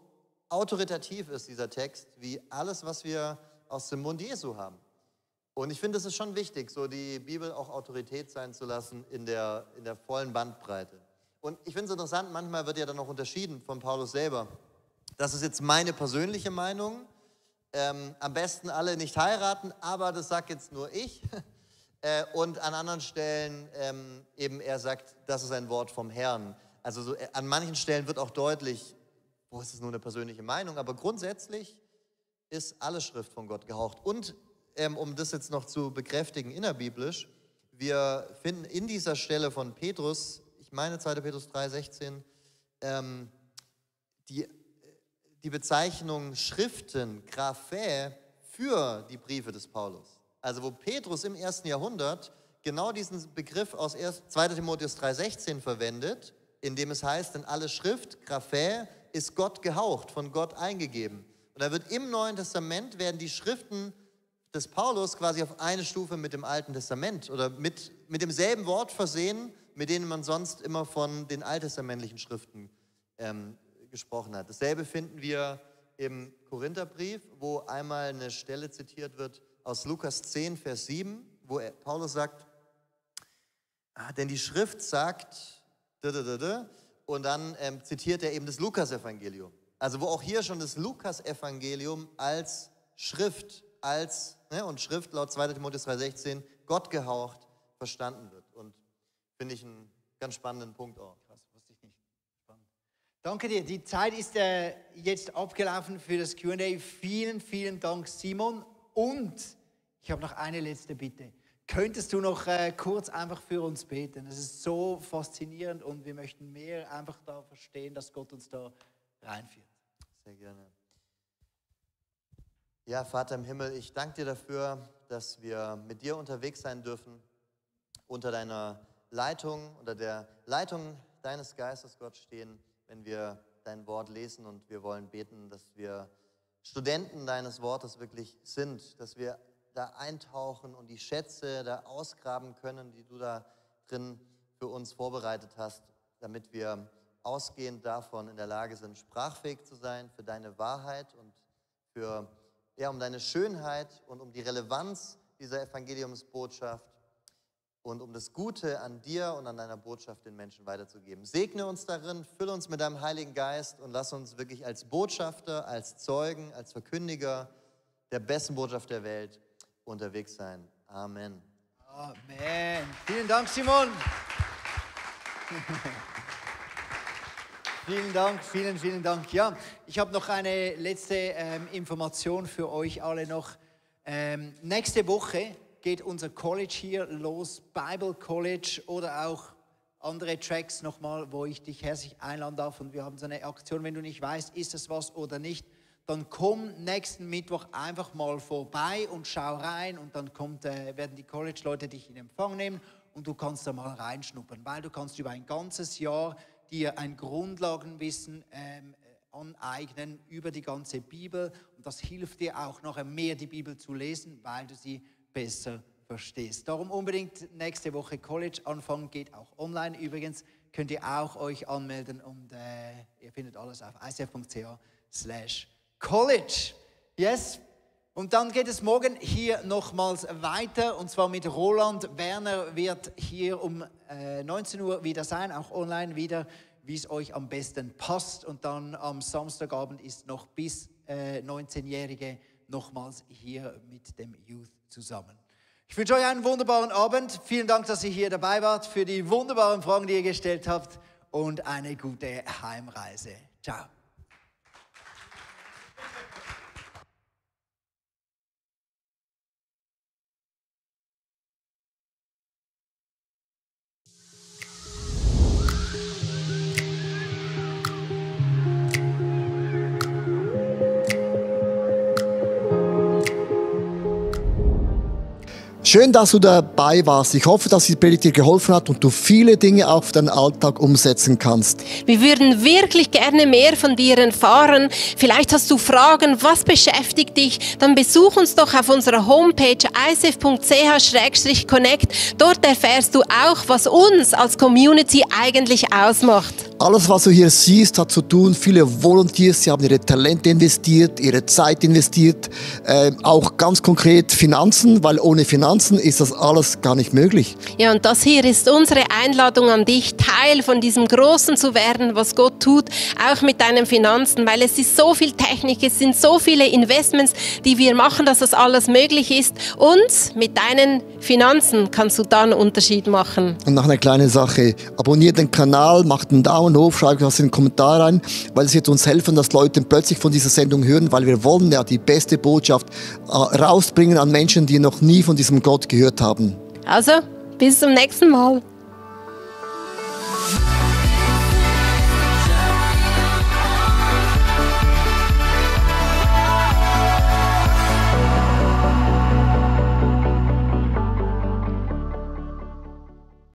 autoritativ ist, dieser Text, wie alles, was wir aus dem Mund Jesu haben. Und ich finde, es ist schon wichtig, so die Bibel auch Autorität sein zu lassen in der vollen Bandbreite. Und ich finde es interessant, manchmal wird ja dann noch unterschieden von Paulus selber. Das ist jetzt meine persönliche Meinung. Am besten alle nicht heiraten, aber das sagt jetzt nur ich. Und an anderen Stellen eben er sagt, das ist ein Wort vom Herrn. Also so, an manchen Stellen wird auch deutlich, wo ist es nur eine persönliche Meinung, aber grundsätzlich ist alle Schrift von Gott gehaucht. Und um das jetzt noch zu bekräftigen innerbiblisch, wir finden in dieser Stelle von Petrus, ich meine 2. Petrus 3,16, die Bezeichnung Schriften, Graphae, für die Briefe des Paulus. Also wo Petrus im 1. Jahrhundert genau diesen Begriff aus 2. Timotheus 3,16 verwendet, in dem es heißt, denn alle Schrift, Graphae, ist Gott gehaucht, von Gott eingegeben. Und da wird im Neuen Testament, werden die Schriften des Paulus quasi auf eine Stufe mit dem Alten Testament oder mit demselben Wort versehen, mit denen man sonst immer von den alttestamentlichen Schriften gesprochen hat. Dasselbe finden wir im Korintherbrief, wo einmal eine Stelle zitiert wird aus Lukas 10, Vers 7, wo Paulus sagt, denn die Schrift sagt, und dann zitiert er eben das Lukas-Evangelium. Also wo auch hier schon das Lukas-Evangelium als Schrift, und Schrift laut 2. Timotheus 3,16, Gott gehaucht, verstanden wird. Und finde ich einen ganz spannenden Punkt auch. Krass, wusste ich nicht. Spannend. Danke dir. Die Zeit ist jetzt abgelaufen für das Q&A. Vielen, vielen Dank, Simon. Und ich habe noch eine letzte Bitte. Könntest du noch kurz einfach für uns beten? Es ist so faszinierend und wir möchten mehr einfach da verstehen, dass Gott uns da reinführt. Sehr gerne. Ja, Vater im Himmel, ich danke dir dafür, dass wir mit dir unterwegs sein dürfen, unter deiner Leitung, unter der Leitung deines Geistes, Gott, stehen, wenn wir dein Wort lesen, und wir wollen beten, dass wir Studenten deines Wortes wirklich sind, dass wir da eintauchen und die Schätze da ausgraben können, die du da drin für uns vorbereitet hast, damit wir ausgehend davon in der Lage sind, sprachfähig zu sein für deine Wahrheit und um deine Schönheit und um die Relevanz dieser Evangeliumsbotschaft und um das Gute an dir und an deiner Botschaft den Menschen weiterzugeben. Segne uns darin, fülle uns mit deinem Heiligen Geist und lass uns wirklich als Botschafter, als Zeugen, als Verkündiger der besten Botschaft der Welt unterwegs sein. Amen. Amen. Vielen Dank, Simon. Vielen Dank, vielen Dank. Ja, ich habe noch eine letzte Information für euch alle noch. Nächste Woche geht unser College hier los, Bible College, oder auch andere Tracks nochmal, wo ich dich herzlich einladen darf. Und wir haben so eine Aktion, wenn du nicht weißt, ist das was oder nicht, dann komm nächsten Mittwoch einfach mal vorbei und schau rein, und dann werden die College-Leute dich in Empfang nehmen und du kannst da mal reinschnuppern, weil du kannst über ein ganzes Jahr dir ein Grundlagenwissen aneignen über die ganze Bibel, und das hilft dir auch nachher mehr, die Bibel zu lesen, weil du sie besser verstehst. Darum unbedingt nächste Woche College anfangen, geht auch online. Übrigens könnt ihr auch euch anmelden, und ihr findet alles auf icf.ch/college. Yes. Und dann geht es morgen hier nochmals weiter, und zwar mit Roland Werner wird hier um 19 Uhr wieder sein, auch online wieder, wie es euch am besten passt. Und dann am Samstagabend ist noch bis 19-Jährige nochmals hier mit dem Youth zusammen. Ich wünsche euch einen wunderbaren Abend. Vielen Dank, dass ihr hier dabei wart, für die wunderbaren Fragen, die ihr gestellt habt, und eine gute Heimreise. Ciao. Schön, dass du dabei warst. Ich hoffe, dass die Predigt dir geholfen hat und du viele Dinge auch für deinen Alltag umsetzen kannst. Wir würden wirklich gerne mehr von dir erfahren. Vielleicht hast du Fragen, was beschäftigt dich? Dann besuch uns doch auf unserer Homepage icf.ch/connect. Dort erfährst du auch, was uns als Community eigentlich ausmacht. Alles, was du hier siehst, hat zu tun, viele Volunteers, sie haben ihre Talente investiert, ihre Zeit investiert, auch ganz konkret Finanzen, weil ohne Finanzen ist das alles gar nicht möglich. Ja, und das hier ist unsere Einladung an dich, Teil von diesem Großen zu werden, was Gott tut, auch mit deinen Finanzen, weil es ist so viel Technik, es sind so viele Investments, die wir machen, dass das alles möglich ist, und mit deinen Finanzen kannst du dann einen Unterschied machen. Und noch eine kleine Sache, abonniert den Kanal, macht einen Daumen hoch, schreibt was in den Kommentar rein, weil es wird uns helfen, dass Leute plötzlich von dieser Sendung hören, weil wir wollen ja die beste Botschaft rausbringen an Menschen, die noch nie von diesem Gott gehört haben. Also, bis zum nächsten Mal.